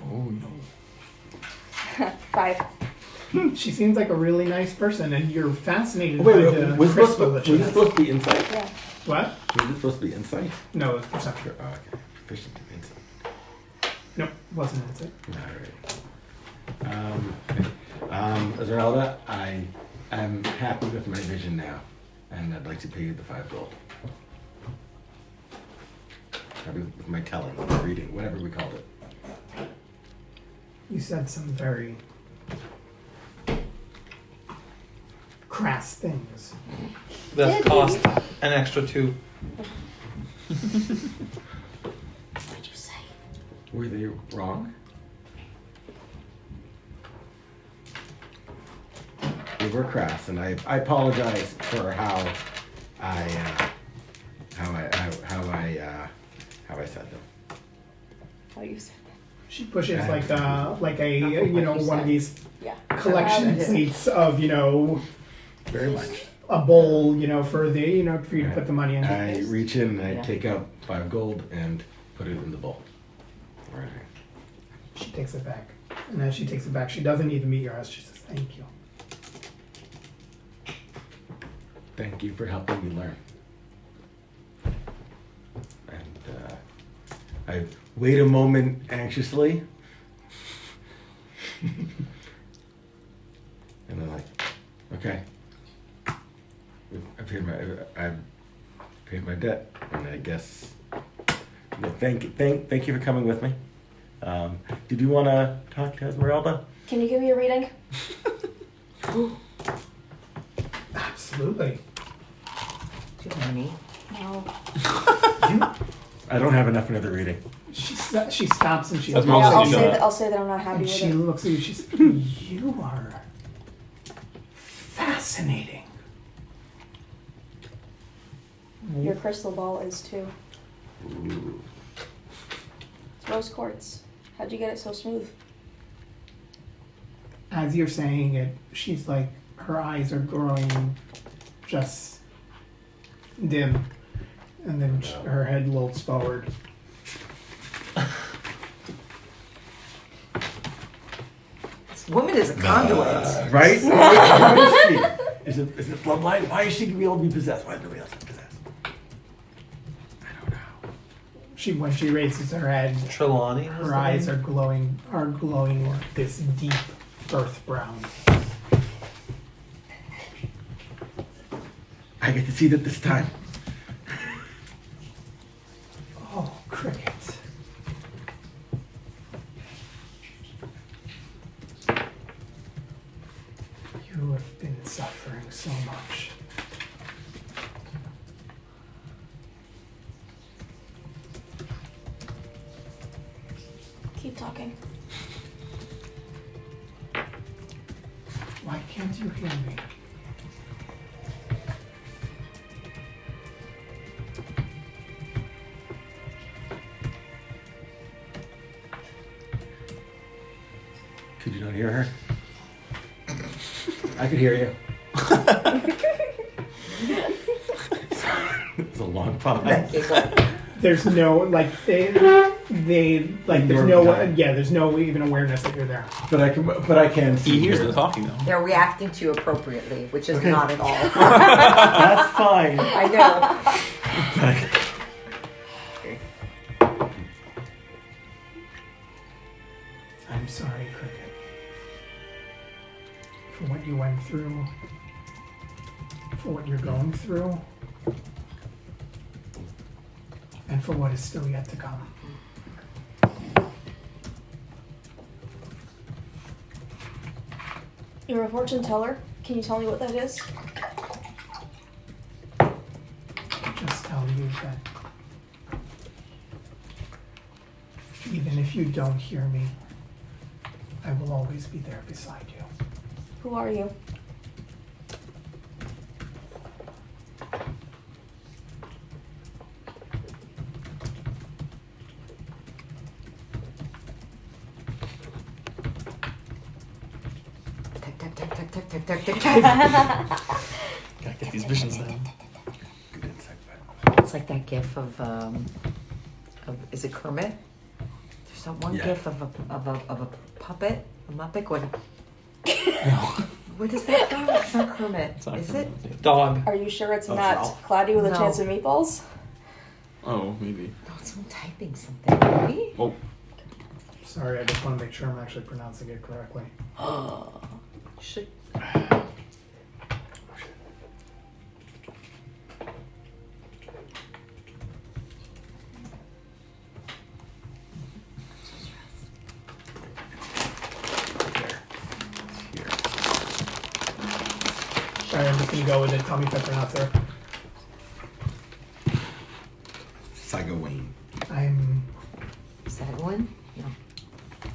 Oh no. 5. She seems like a really nice person, and you're fascinated Wait, by wait, the was crystal that she it has. supposed to be insight? Yeah. What? Was it supposed to be insight? No, it's perception. Oh, okay. Proficient in insight. Nope, wasn't it? Alright. Esmeralda, I am happy with my vision now, and I'd like to pay you the 5 gold. Happy with my telling, my reading, whatever we called it. You said some very crass things. That Did cost he? an extra 2. What'd you say? Were they wrong? They were crass, and I apologize for how I said them. How you said She pushes like a what you one of said. these that? Yeah. collection plates of Very much. a bowl for the for you to put the money in. I reach in and I Yeah. take out 5 gold and put it in the bowl. All right. She takes it back, and as she takes it back, she doesn't even meet your eyes. She says, "Thank you." Thank you for helping me learn. And I wait a moment anxiously. And I'm like, okay. I've paid my debt, and I guess thank you for coming with me. Did you want to talk to Esmeralda? Can you give me a reading? Absolutely. Do you have money? No. I don't have enough for another reading. She stops and she That's looks most at I'll you you, say know. that. I'll say that I'm not happy and with she it. looks at you. She says, "You are fascinating." Your crystal ball is too. Ooh. It's rose quartz. How'd you get it so smooth? As you're saying it, she's like, her eyes are growing just dim, and then her head lolts forward. This woman is a conduit. Right? How is she? Is it bloodline? Why is she gonna be able to be possessed? Why is nobody else possessed? I don't know. When she raises her head, Trelawney? her eyes are glowing this deep earth brown. I get to see that this time. Oh, Cricket. You have been suffering so much. Keep talking. Why can't you hear me? Could you not hear her? I could hear you. It's a long pause. There's no like they like there's there's no even awareness that you're there. But I can see. He hears her. the talking though. They're reacting to you appropriately, which is Okay. not at all. That's fine. I know. I'm sorry, Cricket, for what you went through, for what you're going through, and for what is still yet to come. You're a fortune teller. Can you tell me what that is? Just tell you that even if you don't hear me, I will always be there beside you. Who are you? Gotta get these visions down. It's like that gif of is it Kermit? There's that one Yeah. gif of a puppet, a Muppet going. What is that from? It's not Kermit. It's not Is Kermit. it? Dog. Are you sure it's Oh, not Ralph. Cloudy with a No. Chance of Meatballs? Oh, maybe. No, it's someone typing something. Maybe. Oh, Sorry, I just want to make sure I'm actually pronouncing it correctly. Should. here. Sorry, I'm just gonna go with it. Tell me if I pronounce it. Sagawayne. I'm Is that one? No.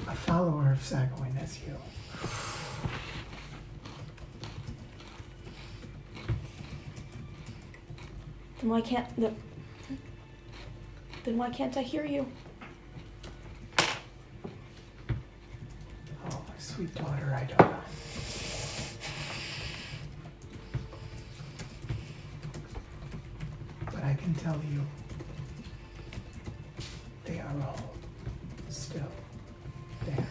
a follower of Sagawayne as you. Then why can't Then why can't I hear you? Oh, my sweet daughter, I don't know. But I can tell you, they are all still there.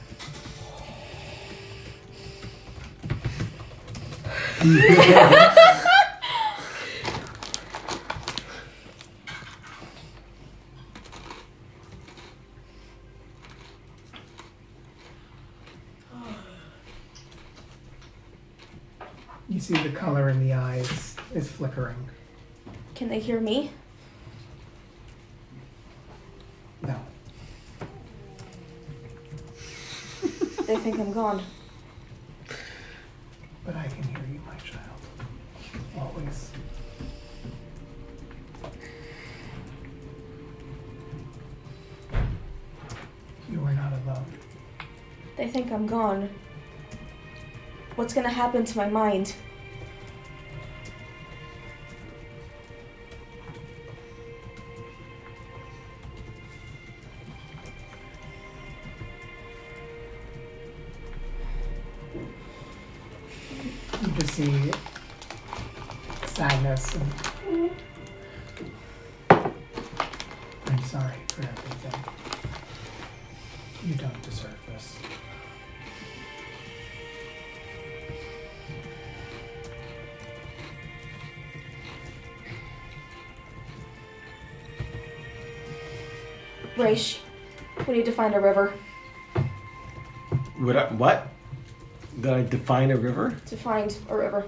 You see the color in the eyes is flickering. Can they hear me? No. They think I'm gone. But I can hear you, my child. Always. You are not alone. They think I'm gone. What's gonna happen to my mind? You just see sadness and I'm sorry for everything. You don't deserve this. Raish, we need to find a river. What? Did I define a river? To find a river.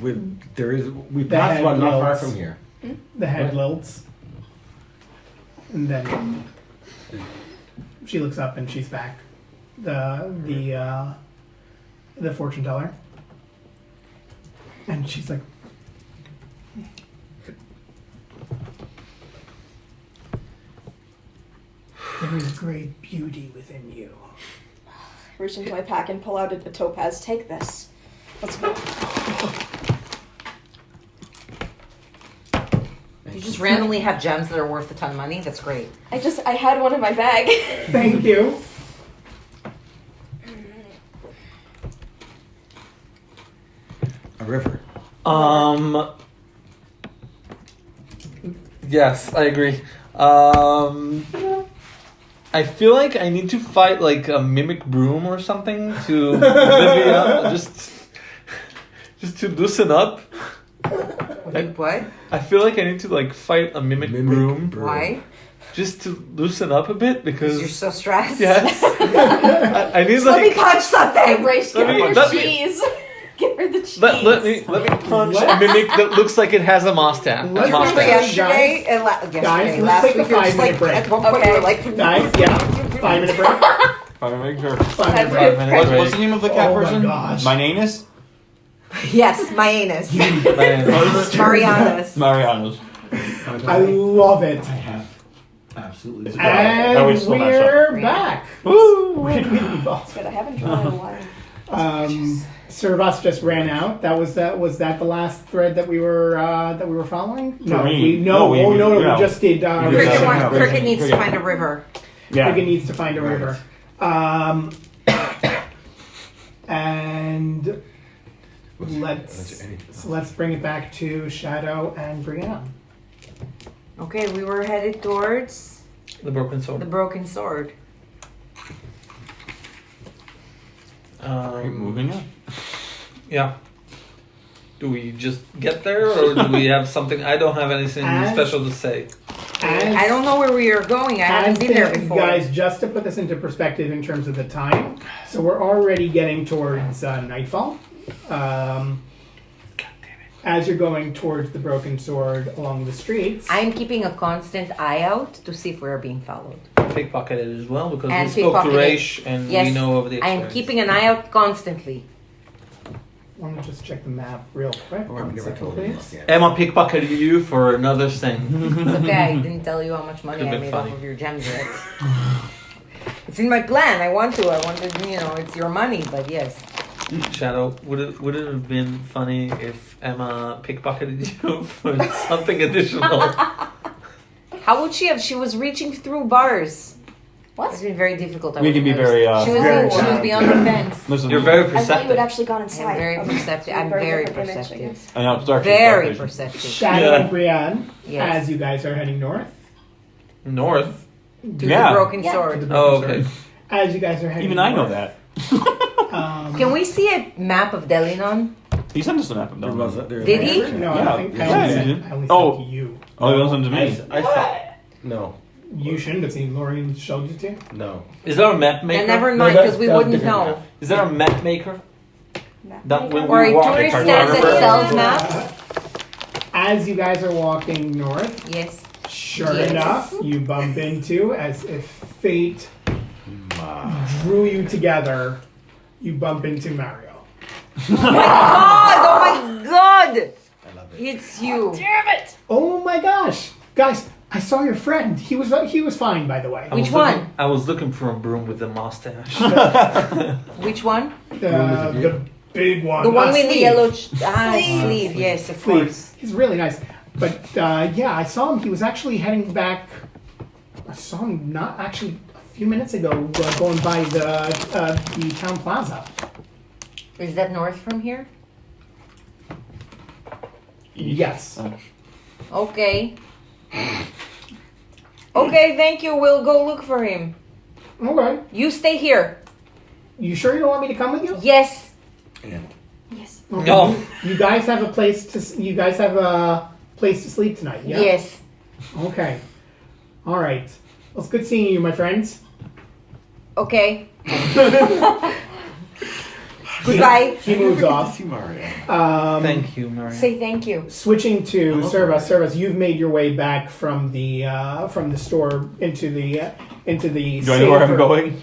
We The passed head one not far lilts. from here. The head What? lilts. And then she looks up and she's back. The fortune teller. And she's like, there is great beauty within you. Reach into my pack and pull out a topaz. Take this. Let's go. You just randomly have gems that are worth a ton of money. That's great. I had one in my bag. Thank you. river. Yes, I agree. I feel like I need to fight like a mimic broom or something to maybe, just to loosen up. What? I feel like I need to like fight a mimic broom Why? just to loosen up a bit because You're so stressed. yes, I need Let me like punch something. Race, give her me- your let me- cheese. Give her the cheese. let me punch a mimic that looks like it has a mustache. Let's Remember Guys, yesterday? Guys, let's last take a week, you were just 5-minute break. At one point, you were like, Guys, yeah. 5-minute break. Make sure. 5-minute break. 5 minutes. What's the name of the cat Oh my person? gosh. My name is yes, my anus. Man. Mariana's. Mariano's. I love it. I have absolutely. That And was so much we're back. Woo! Where did we leave off? Good, I haven't drawn in a while. Servaas just ran out. Was that the last thread that we were following? No, me. we No. just did. Cricket needs to find a river. Yeah. Cricket needs to find a river. And let's bring it back to Shadow and Brianna. Okay, we were headed towards The broken sword. the broken sword. Moving on. Yeah. Do we just get there, or do we have something? I don't have anything special to say. I don't know where we are going. I haven't been there before. Guys, just to put this into perspective in terms of the time, so we're already getting towards nightfall. As you're going towards the broken sword along the streets, I'm keeping a constant eye out to see if we're being followed. Pickpocketed as well because And we spoke to pickpocketed. Raish and Yes, we know of the I am experience. keeping an eye out constantly. let me just check the map real quick. Oh, I've One never second, told you. please. Emma pickpocketed you for another thing. It's okay, I didn't tell you how much money I Could've made been off funny. of your gems yet. It's in my plan. I wanted, it's your money, but yes. Shadow, would it have been funny if Emma pickpocketed you for something additional? How would she have? She was reaching through bars. What? It's been very difficult. I We can be noticed. very, She was, very she was sharp. beyond the fence. Listen, You're very I thought you had perceptive. actually gone inside. I'm very Okay. perceptive. So I'm very different image, I perceptive. guess. I know it's dark. Very perceptive. Shadow Yeah. and Brianne, Yes. as you guys are heading north. North? To Yeah. the broken Yeah. sword. Oh, okay. As you guys are heading Even I know north, that. Can we see a map of Delinon? He sent us a map of There Delmar. was a- there- Did he? No, Yeah. I think Yeah, I only he sent, did. I only Oh. sent to you. Oh, he listened to me. I thought no, You shouldn't have seen. Lorian showed it to you. no. Is there a map maker? And never No, mind, that- because we that was wouldn't different know. map. Is there a map maker? Map That maker? when Or we a walk tourist a stand that cartographer. sells maps? As you guys are walking north, Yes. sure Yes. enough, you bump into, as if fate drew you together, you bump into Mario. God! Oh my God! I love it. It's you. Damn it! Oh my gosh, guys! I saw your friend. He was fine, by the way. I Which was looking- one? I was looking for a broom with a mustache. Which one? The big one. The one with the Sleeve. yellow sleeve. Yes, of Sleeve. course. He's really nice. But yeah, I saw him. He was actually heading back. I saw him not actually a few minutes ago going by the town plaza. Is that north from here? Yes. Okay. Okay, thank you. We'll go look for him. Okay. You stay here. You sure you don't want me to come with you? Yes. Yes. Okay. No. You guys have a place to. You guys have a place to sleep tonight. Yeah. Yes. Okay. All right. Well, it's good seeing you, my friends. Okay. Goodbye. He moves off. See Mario. Thank you, Maria. Say thank you. Switching to Servaas. Servaas, you've made your way back from the store into the Do I know where I'm safer- going?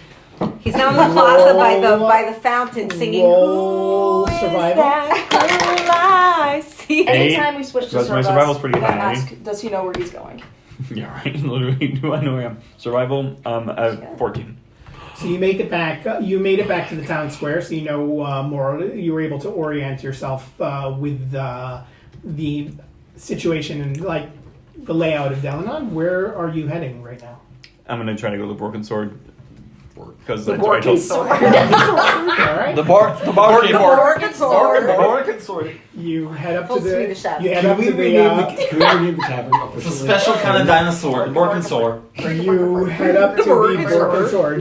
He's now in the plaza by the fountain singing. Roll Who is survival. that girl I see? Anytime we switch to Because my Servaas, survival's pretty we gotta high. ask, does he know where he's going? Yeah, right. Literally, do I know where I am? Survival, at 14. So you make it back. You made it back to the town square, so you know more. You were able to orient yourself with the situation and like the layout of Delanon. Where are you heading right now? I'm gonna try to go to the Broken Sword, Because The that's what I told. All right. The barking Orchid sword. Orchid sword. You head up Full to the. Swedish chef. You head Can up we to the. rename the tavern It's a officially? special kind of dinosaur, the Borkin sword. You head up to the Orchid Orchid sword.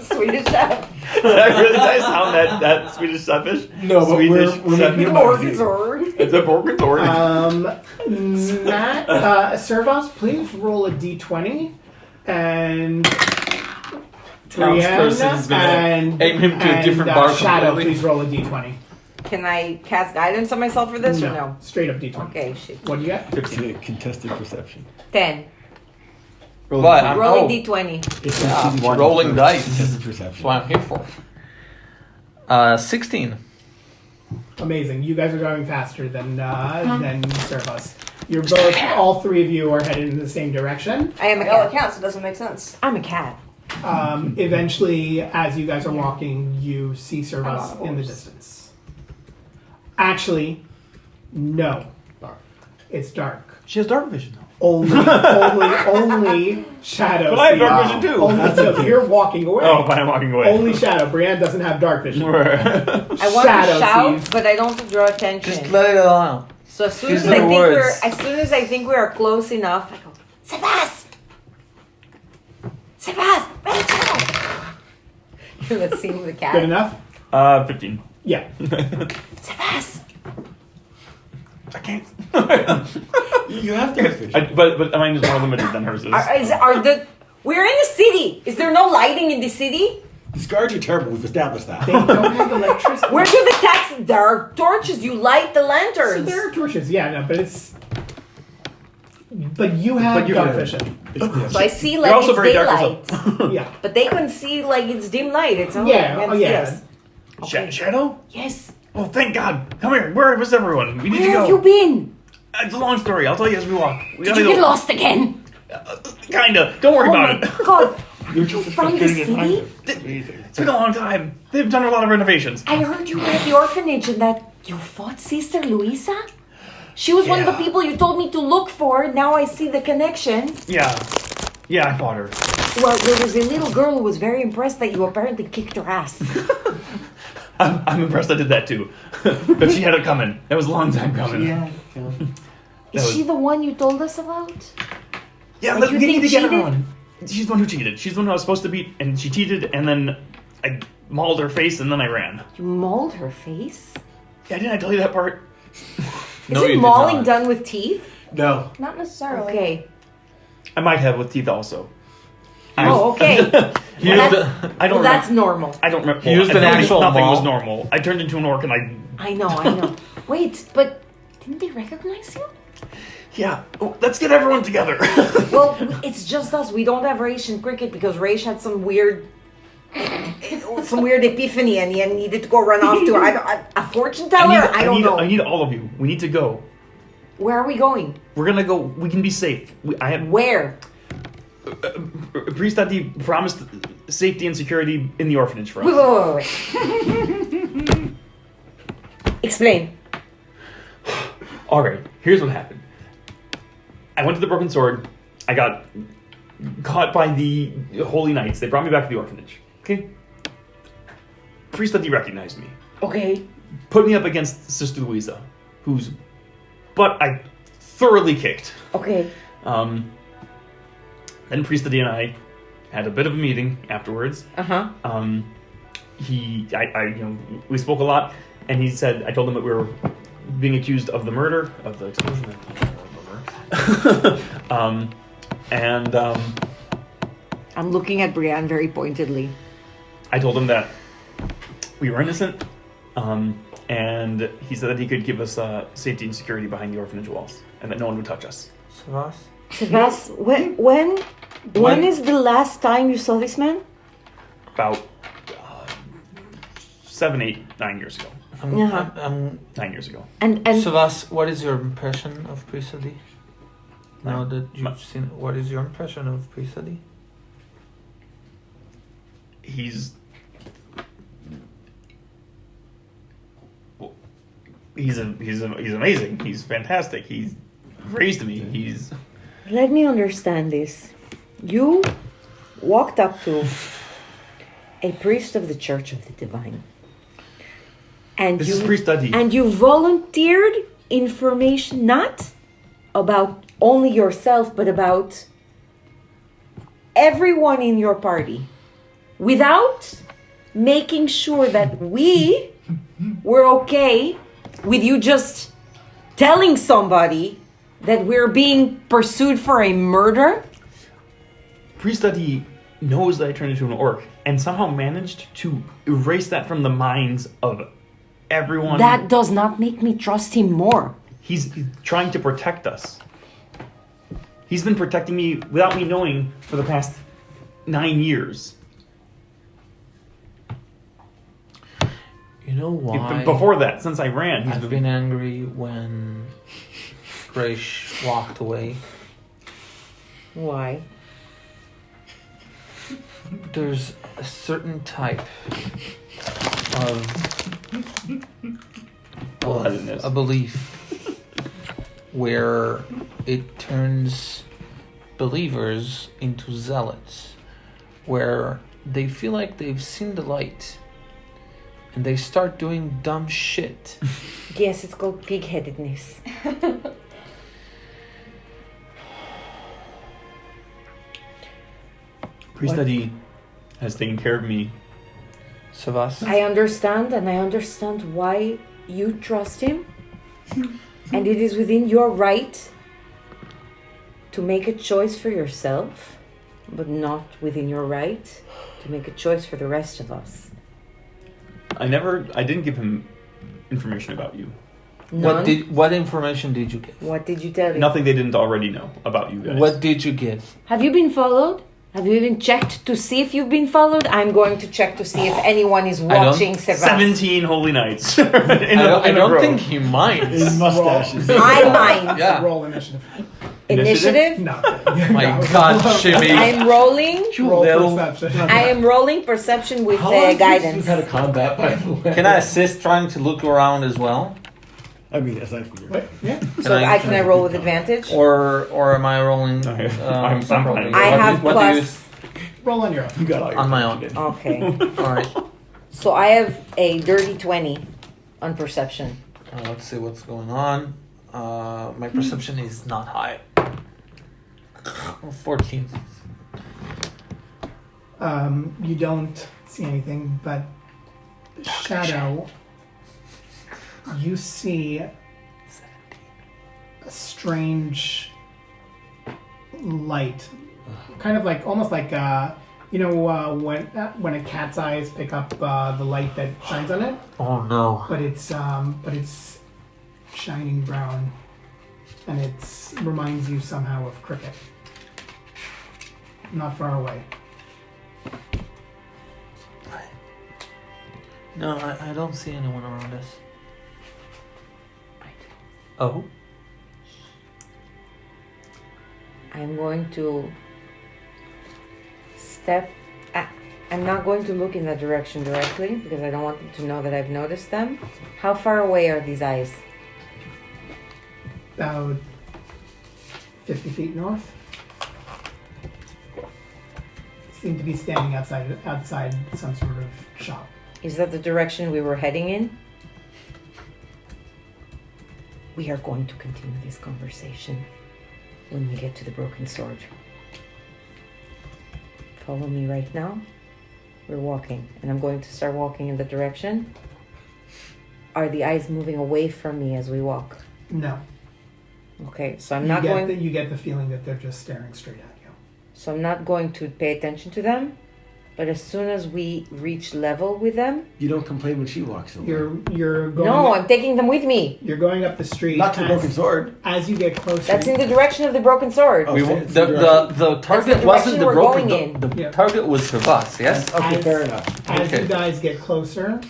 Swedish chef. That really does sound that Swedish selfish. No, but we're making it Orchid sword. It's a Borkin sword. Matt, Servaas, please roll a d20, and Townsperson's gonna and aim him to a different bar Shadow, completely. please roll a d20. Can I cast guidance on myself for this or no? Straight up d20. Okay, shit. What do you get? It's a contested perception. 10. But I'm Roll a d20. It's rolling dice. Contested That's perception. what I'm here for. 16. Amazing. You guys are going faster than Servaas. You're both, all three of you are headed in the same direction. I am a By all cat. accounts, it doesn't make sense. I'm a cat. Eventually, as you guys are walking, you see Servaas in the distance. Actually, no. It's dark. She has dark vision though. Only Shadow. But I have sees- dark vision too. Only so you're walking away. Oh, but I'm walking away. Only Shadow. Brienne doesn't have dark vision. I want Shadow to shout, sees. but I don't want to draw attention. Just let it all out. So as soon Use as I the think words. we are close enough, I go, Servaas! Servaas! Let's see the cat. Good enough? 15. Yeah. Servaas! I can't. You have dark vision. But mine is more limited than hers is. We're in the city. Is there no lighting in the city? These guards are terrible. We've established that. They don't have electricity. Where do the taxis? There are torches. You light the So lanterns. there are torches, yeah, no, but it's. But you have But you dark have- vision. So I see You're like also it's very dark daylight. Yeah. But they can see like it's dim light. It's not Yeah, like oh, yeah. Okay. Shadow? Yes. Oh, thank God. Come here. Where was everyone? We need Where to go. have you been? It's a long story. I'll tell you as we walk. We Did gotta you go. get lost again? Kinda. Don't worry Oh about my it. God. You from the city? It's been a long time. They've done a lot of renovations. I heard you were at the orphanage and that you fought Sister Luisa? She was one of the Yeah. people you told me to look for. Now I see the connection. Yeah. Yeah, I fought her. Well, there was a little girl who was very impressed that you apparently kicked her ass. I'm impressed I did that too. But she had it coming. That was a long time coming. Yeah. Is she the one you told us about? Yeah, Like, you we think need to get her cheated? on. She's the one who cheated. She's the one I was supposed to beat, and she cheated, and then I mauled her face, and then I ran. You mauled her face? Yeah, didn't I tell you that part? Is it mauling done with teeth? No. Not necessarily. Okay. I might have with teeth also. Oh, okay. He used Well, the, I don't. Well, that's normal. I don't remember. He used an actual Nothing was maul. normal. I turned into an orc, and I know. Wait, but didn't they recognize you? yeah. Oh, let's get everyone together. Well, it's just us. We don't have Raish in cricket because Raish had some weird epiphany and he needed to go run off to a fortune teller. I don't know. I need all of you. We need to go. Where are we going? We're gonna go. We can be safe. I have Where? Priest Adi promised safety and security in the orphanage for us. Wait. Explain. All right. Here's what happened. I went to the Broken Sword. I got caught by the Holy Knights. They brought me back to the orphanage. Okay. Priest Adi recognized me. Okay. Put me up against Sister Louisa, whose butt I thoroughly kicked. Okay. Then Priest Adi and I had a bit of a meeting afterwards. Uh-huh. We spoke a lot, and he said, I told him that we were being accused of the murder, of the explosion. I'm looking at Brienne very pointedly. I told him that we were innocent, and he said that he could give us safety and security behind the orphanage walls, and that no one would touch us. Servaas? Servaas, when is the last time you saw this man? About 7, 8, 9 years ago. Uh-huh. 9 years ago. And Servaas, what is your impression of Priest Adi? Now that you've seen, what is your impression of Priest Adi? He's amazing. He's fantastic. He's raised me. let me understand this. You walked up to a priest of the Church of the Divine. And This is Priest Duddy. And you volunteered information not about only yourself, but about everyone in your party, without making sure that we were okay with you just telling somebody that we're being pursued for a murder. Priest Duddy knows that I turned into an orc and somehow managed to erase that from the minds of everyone. That does not make me trust him more. He's trying to protect us. He's been protecting me without me knowing for the past 9 years. You know why? Before that, since I ran, I've been angry when Grace walked away. Why? There's a certain type of bloodedness. a belief where it turns believers into zealots, where they feel like they've seen the light and they start doing dumb shit. Yes, it's called pig-headedness. Priest Duddy has taken care of me. Servaas? I understand, and I understand why you trust him. And it is within your right to make a choice for yourself, but not within your right to make a choice for the rest of us. I didn't give him information about you. None? What information did you give? What did you tell him? Nothing they didn't already know about you guys. What did you give? Have you been followed? Have you even checked to see if you've been followed? I'm going to check to see if anyone is watching Servaas. 17 holy nights. I don't think he minds. His mustaches. I mind. Yeah. Roll initiative. Initiative? No. My God, Jimmy. I'm rolling. Roll little- perception. I am rolling perception with How long since guidance. you've had a combat, by the way? Can I assist trying to look around as well? I mean, aside from your... Wait, yeah. So can I roll with advantage? Or am I rolling? Okay. I'm separately? fine. I have What do you- plus. Roll on your own. You got all your On my own. today. Okay. All right. So I have a dirty 20 on perception. Let's see what's going on. My perception is not high. 14. You don't see anything, but shadow. You see a strange light, kind of like almost like when a cat's eyes pick up the light that shines on it, Oh no. but it's shining brown, and it reminds you somehow of cricket. Not far away. No, I don't see anyone around us. Oh? I'm going to step. I'm not going to look in that direction directly because I don't want them to know that I've noticed them. How far away are these eyes? About 50 feet north. Seem to be standing outside some sort of shop. Is that the direction we were heading in? We are going to continue this conversation when we get to the broken sword. Follow me right now. We're walking, and I'm going to start walking in the direction. Are the eyes moving away from me as we walk? No. Okay, so I'm not going. You get the feeling that they're just staring straight at you. So I'm not going to pay attention to them. But as soon as we reach level with them, You don't complain when she walks away. You're going. no, I'm taking them with me. You're going up the street. Not to the broken sword. As you get closer. That's in the direction of the broken sword. Oh, We, so it's the, the the, direction. the target the wasn't the direction we're broken. going The Yeah. target was Servaas, yes? Okay, As- fair enough. As Okay. you guys get closer,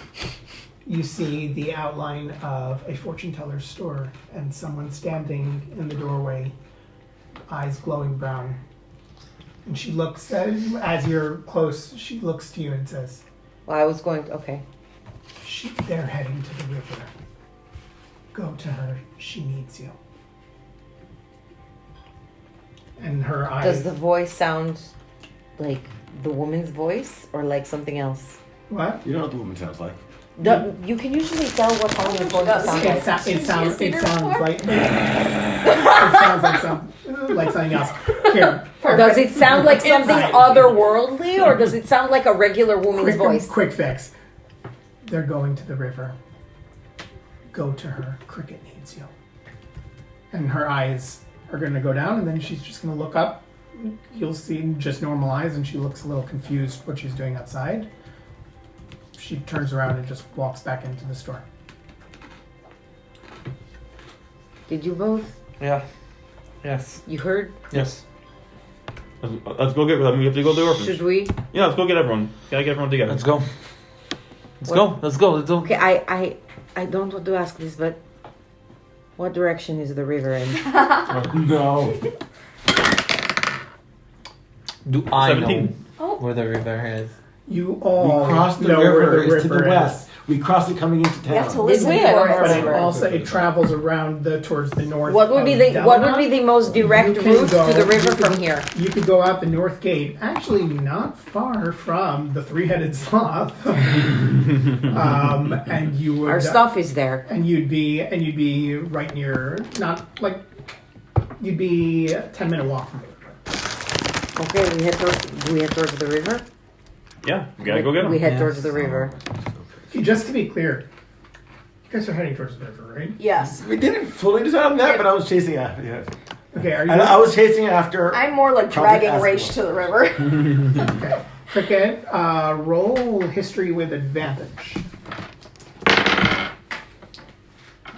you see the outline of a fortune teller's store and someone standing in the doorway, eyes glowing brown. And she looks as you're close. She looks to you and says, Well, I was going. Okay. They're heading to the river. Go to her. She needs you." And her eyes. Does the voice sound like the woman's voice or like something else? What? You don't know what the woman sounds like. You can usually tell what the woman's voice does. sounds It, like. sounds seen her like it sounds like something else. Here, Does it sound like something otherworldly, or does it sound like a regular woman's voice? quick fix. They're going to the river. Go to her. Cricket needs you. And her eyes are going to go down, and then she's just going to look up. You'll see just normal eyes, and she looks a little confused what she's doing outside. She turns around and just walks back into the store. Did you both? Yeah. Yes. You heard? Yes. Let's go get them. We have to go to the orphanage. Should we? Yeah, let's go get everyone. Gotta get everyone together. Let's go. Let's go. Let's go. Let's go. Okay, I don't want to ask this, but what direction is the river in? No. Do I 17. Oh. know where the river is? You all We crossed the know where river. the It's to the river west. is. We crossed it coming into You have to town. listen we? for I But it. it also it travels around towards the north. What would be of the Delna. most direct You can route go- to the river you can- from here? You could go out the north gate, actually not far from the three-headed sloth, and you would Our stuff is there. and you'd be right near, not like you'd be a 10-minute walk from it. Okay, do we head towards the river? Yeah, we gotta go get them. We head Yes. towards the river. Just to be clear, you guys are heading towards the river, right? Yes. We didn't fully decide on that, but I was chasing after. Yeah. Okay, are you? And I was chasing after. I'm more like Probably dragging ask Raish one. to the river. Okay. Cricket, roll history with advantage.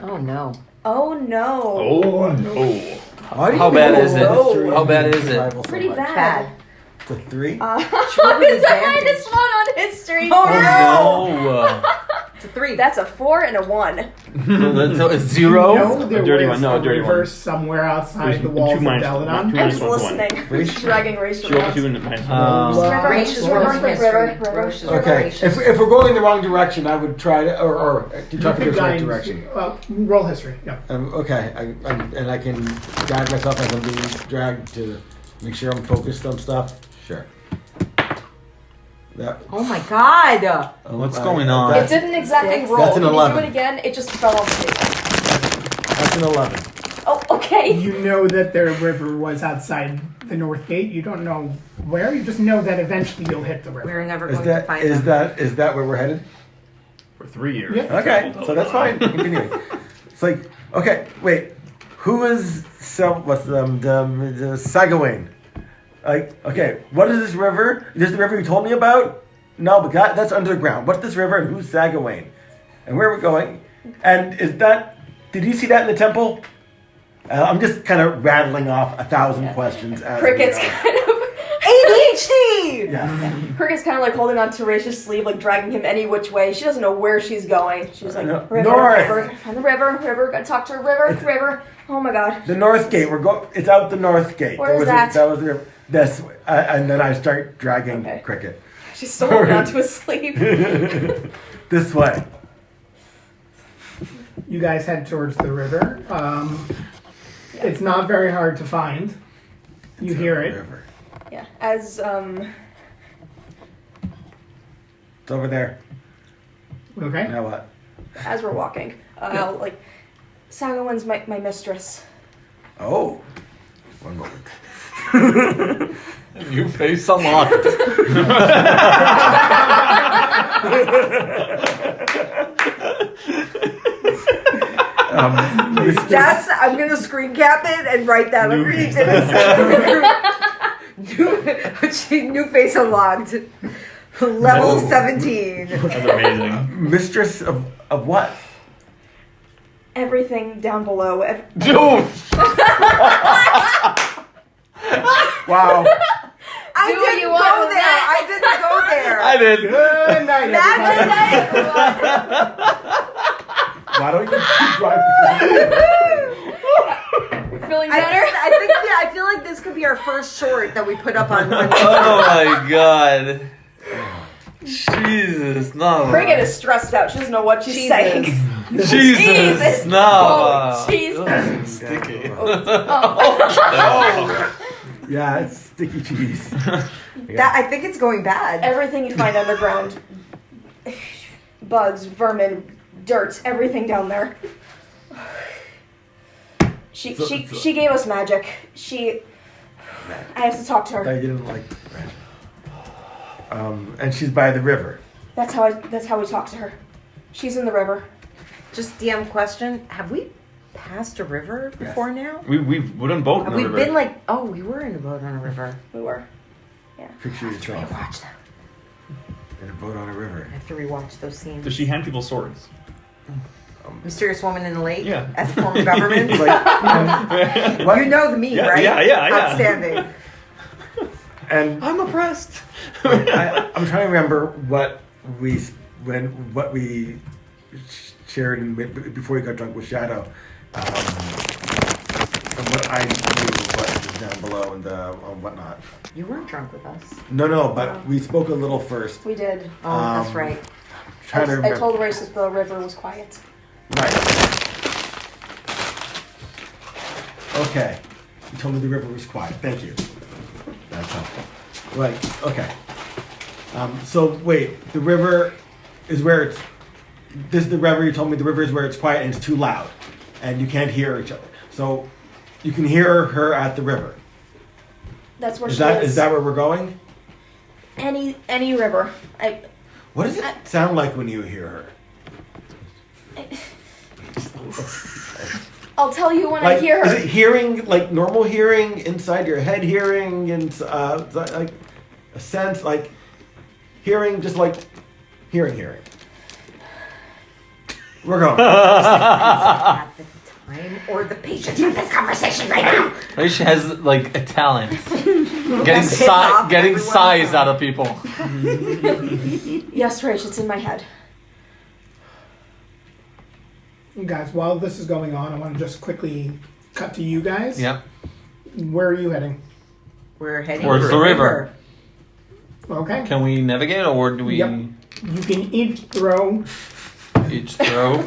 Oh no. Oh no. Oh no. Why do you How bad roll is it? history How bad and is it? survival so Pretty much? bad. Bad. It's a 3? It's the -1 on history. Oh, No. It's a 3. That's a 4 and a 1. So it's 0. No, there A dirty was one, no, a a dirty river one. somewhere outside There's the walls two of minus- Deladon. two I'm minus just one's one. listening. Dragging Raish She rolled around. 2 and minus River, Raish is river, rolling river, history. river. Raish is Okay, rolling if we're going in the wrong direction, I would try to, or to try to go the right direction. Roll history. Yeah. Okay, and I can guide myself as I'm being dragged to make sure I'm focused on stuff. Sure. That. Oh my god! What's going on? It didn't exactly Six. roll. That's an Can you 11. do it again? It just fell off the table. That's an 11. Oh, okay. You know that the river was outside the north gate. You don't know where. You just know that eventually you'll hit the river. We're never Is going to that find is them. that is that where we're headed? For 3 years. Yeah. Okay, so that's fine. Continuing. It's like, okay, wait, who is the Sagawain? Like, okay, what is this river? Is this the river you told me about? No, but that's under the ground. What's this river and who's Sagawain? And where are we going? And is that, did you see that in the temple? I'm just kind of rattling off 1,000 questions. As we Cricket's go. kind of ADHD! Yeah. Cricket's kind of like holding on to Raish's sleeve, like dragging him any which way. She doesn't know where she's going. She's like, No. river, North. river, find the river, gotta talk to her, river. Oh my god. The North Gate. It's out the North Gate. Where is was that? That was the river. This, and then I start dragging Okay. Cricket. She's still holding on to his sleeve. This way. You guys head towards the river. It's not very hard to find. You hear it. River. Yeah. As It's over there. Okay. Now what? as we're walking, I'll like, Sagawan's my mistress. Oh. One moment. New face unlocked. That's, I'm gonna screen cap it and write that New underneath face. New face unlocked. Level Oh. 17. That's amazing. Mistress of what? Everything down below. Dude! Wow. I Do what didn't you go want with there. that. I didn't go there. I did. Good night, everybody. Why don't you keep driving? Feeling better? I feel like this could be our first short that we put up on Monday. Oh my god. Jesus, no. Cricket is stressed out. She doesn't know what she's Jesus. saying. Jesus, Jesus. no. Oh, Jesus. Sticky. Yeah, it's Sticky cheese. That I think it's going bad. Everything you find underground. Bugs, vermin, dirt, everything down there. She gave us magic. I have to talk to I her. you didn't like magic. And she's by the river. That's how we talk to her. She's in the river. Just DM question: have we passed a river before now? We've done boat in Have the we river. been like? Oh, we were in a boat on a river. We were. Picture yourself Rewatch them. in a boat on a river. I have to rewatch those scenes. Does she hand people swords? Mysterious woman in the lake. Yeah. As a form of government. What? You know the meme, Yeah, right? yeah. Outstanding. And I'm oppressed. I'm trying to remember what we shared before we got drunk with Shadow, and what I knew what was down below and whatnot. You weren't drunk with us. No, but we spoke a little first. We did. Oh, that's right. Trying to I remember. told Race that the river was quiet. Right. Okay. You told me the river was quiet. Thank you. That's helpful. Right. Okay. So wait, the river is where it's. This is the river. You told me the river is where it's quiet and it's too loud, and you can't hear each other. So you can hear her at the river. That's where Is she that is. is that where we're going? Any river? What does it sound like when you hear her? I'll tell you when Like, I hear is her. it hearing like normal hearing inside your head hearing and like a sense like hearing just like hearing? We're going. Have the time or the patience for this conversation right now. Maybe she has like a talent. Getting Piss off getting everyone. sighs out of people. Yes, Rach, it's in my head. Guys, while this is going on, I want to just quickly cut to you guys. Yep. Where are you heading? We're heading Towards to the river. Okay. Can we navigate or do we Yep. You can each throw each throw?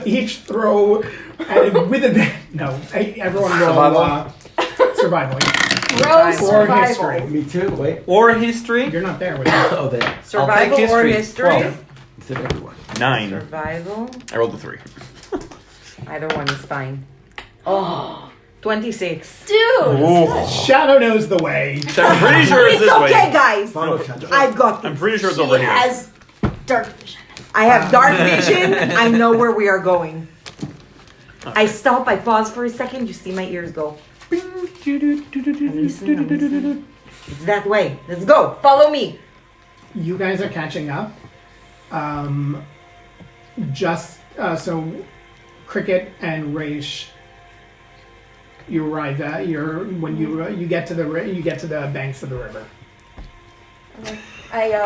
each throw with a no. Everyone roll survival. Row Or survival. history. Me too. Wait. Or history? You're not there with me. Oh, there. Survival take or history. history? 12. Instead of everyone. 9. Survival. I rolled a 3. Either one is fine. Oh, 26. Dude! Oh. Shadow knows the way. I'm pretty sure it's It's this okay, way. guys. Follow Shadow. I've got I'm this. pretty sure it's She over here. has dark vision. I have dark vision. I know where we are going. I stop. I pause for a second. You see my ears go. I'm listening. It's that way. Let's go. Follow me. You guys are catching up. So Cricket and Raish, you arrive at when you get to the banks of the river. I'm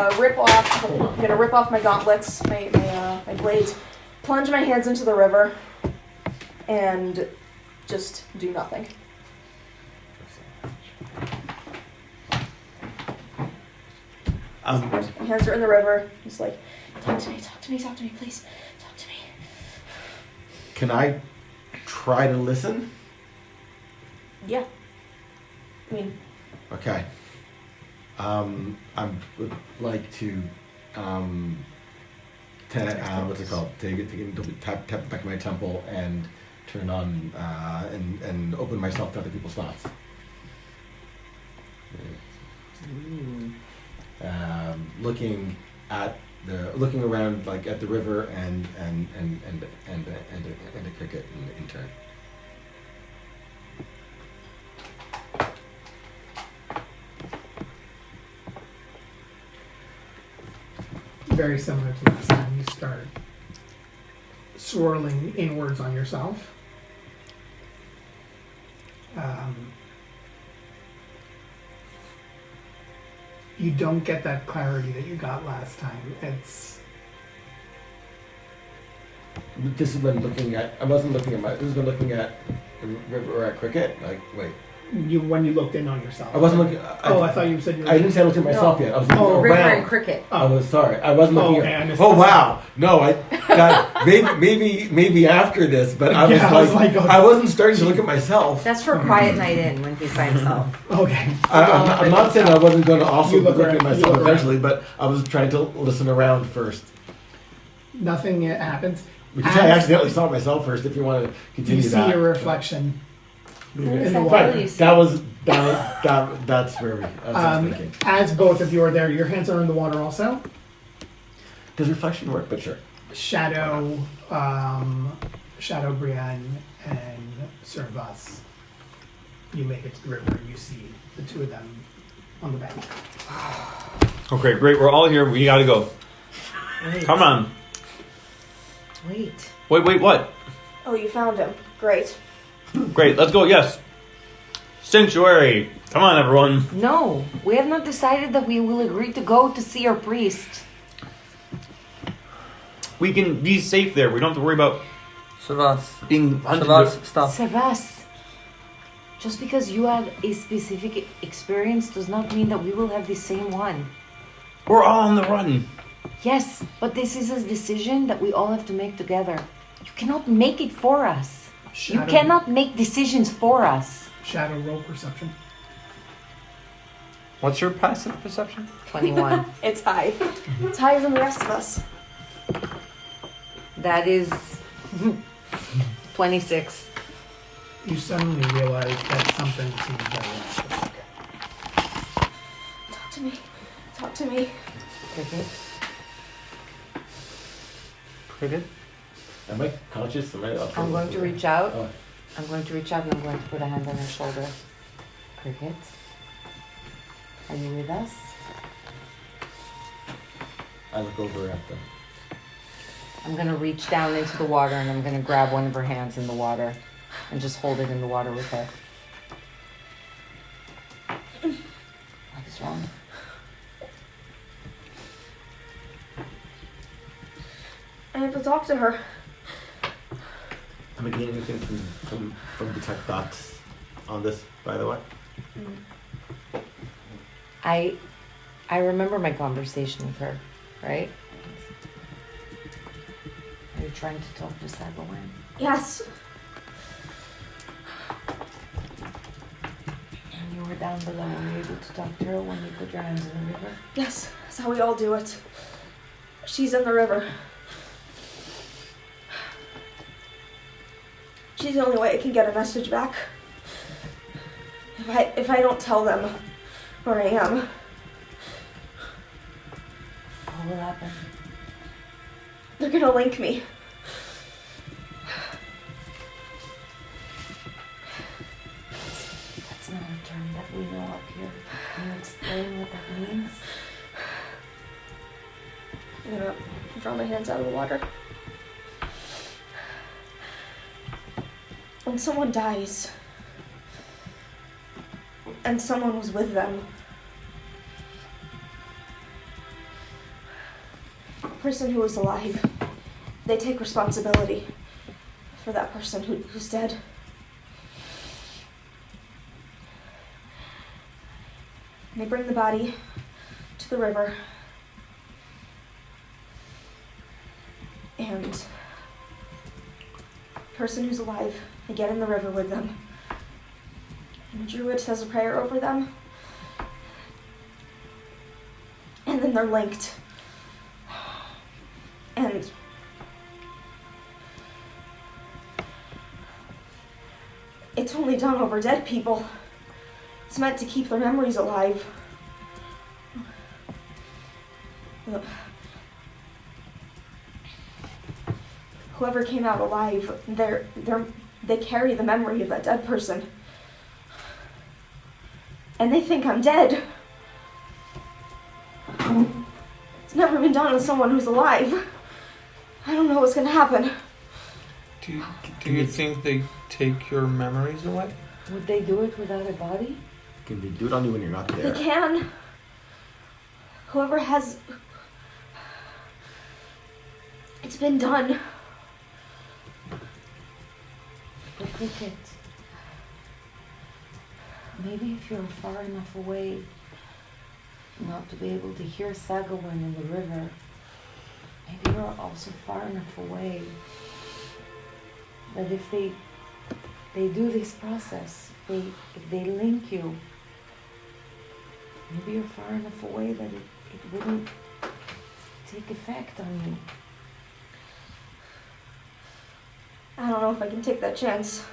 gonna rip off my gauntlets, my blades, plunge my hands into the river, and just do nothing. My hands are in the river. Just like, talk to me, please. Talk to me. Can I try to listen? Yeah. I mean, Okay. I would like to, what's it called? Tap the back of my temple and turn on and open myself to other people's thoughts. Looking around like at the river and a cricket in turn. Very similar to last time. You start swirling inwards on yourself. You don't get that clarity that you got last time. This has been looking at. I wasn't looking at my. This has been looking at the river or at cricket. Like, wait. when you looked in on yourself. I wasn't looking. I thought you said you were. I didn't say I looked at myself yet. I was looking River around. and Cricket. I was sorry. I wasn't looking. okay, I missed Oh this. wow! No, maybe after this, but I was Yeah, I was like, okay. I wasn't starting to look at myself. That's for a quiet night in when he's by himself. Okay. I'm not saying I wasn't going to also You be look looking at around- you myself look around. eventually, but I was trying to listen around first. Nothing happens. We can say I accidentally saw myself first if you want to You continue see that. your reflection. Where's In that the girl water. you see? That's where that's what I was thinking. As both of you are there, your hands are in the water also. Does reflection work? But sure. Shadow, Brienne, and Servaas. You make it to the river. You see the two of them on the bank. Okay, great. We're all here. We gotta go. Wait. Come on. Wait. Wait, what? Oh, you found him. Great. Great, let's go. Yes. Sanctuary. Come on, everyone. No, we have not decided that we will agree to go to see our priest. We can be safe there. We don't have to worry about Servaas. being hunted. Servaas, stop. Servaas, just because you had a specific experience does not mean that we will have the same one. We're all on the run. Yes, but this is a decision that we all have to make together. You cannot make it for us. You cannot make decisions for us. Shadow roll perception. What's your passive perception? 21. It's high. It's higher than the rest of us. That is 26. You suddenly realize that something seems very off. Talk to me. Talk to me. Okay. Cricket? Am I conscious? Am I? I'm going to reach out. Oh. I'm going to reach out and I'm going to put a hand on her shoulder. Cricket, are you with us? I look over at them. I'm going to reach down into the water and I'm going to grab one of her hands in the water and just hold it in the water with her. What is wrong? I have to talk to her. Am I getting anything from detect thoughts on this, by the way? I remember my conversation with her, right? Are you trying to talk to Servaas? Yes. And you were down below and you were able to talk to her when you put your hands in the river? Yes. That's how we all do it. She's in the river. She's the only way I can get a message back. If I don't tell them where I am, What will happen? they're gonna link me. That's not a term that we know up here. Can you explain what that means? I'm gonna draw my hands out of the water. When someone dies, and someone was with them, the person who was alive, they take responsibility for that person who's dead. And they bring the body to the river, and the person who's alive, they get in the river with them. And the druid says a prayer over them. And then they're linked. And it's only done over dead people. It's meant to keep their memories alive. Whoever came out alive, they carry the memory of that dead person. And they think I'm dead. It's never been done with someone who's alive. I don't know what's gonna happen. Do you think they take your memories away? Would they do it without a body? Can they do it on you when you're not there? They can. Whoever has... It's been done. The cricket. maybe if you're far enough away not to be able to hear Sagawin in the river, maybe you're also far enough away that if they do this process, if they link you, maybe you're far enough away that it wouldn't take effect on you. I don't know if I can take that chance.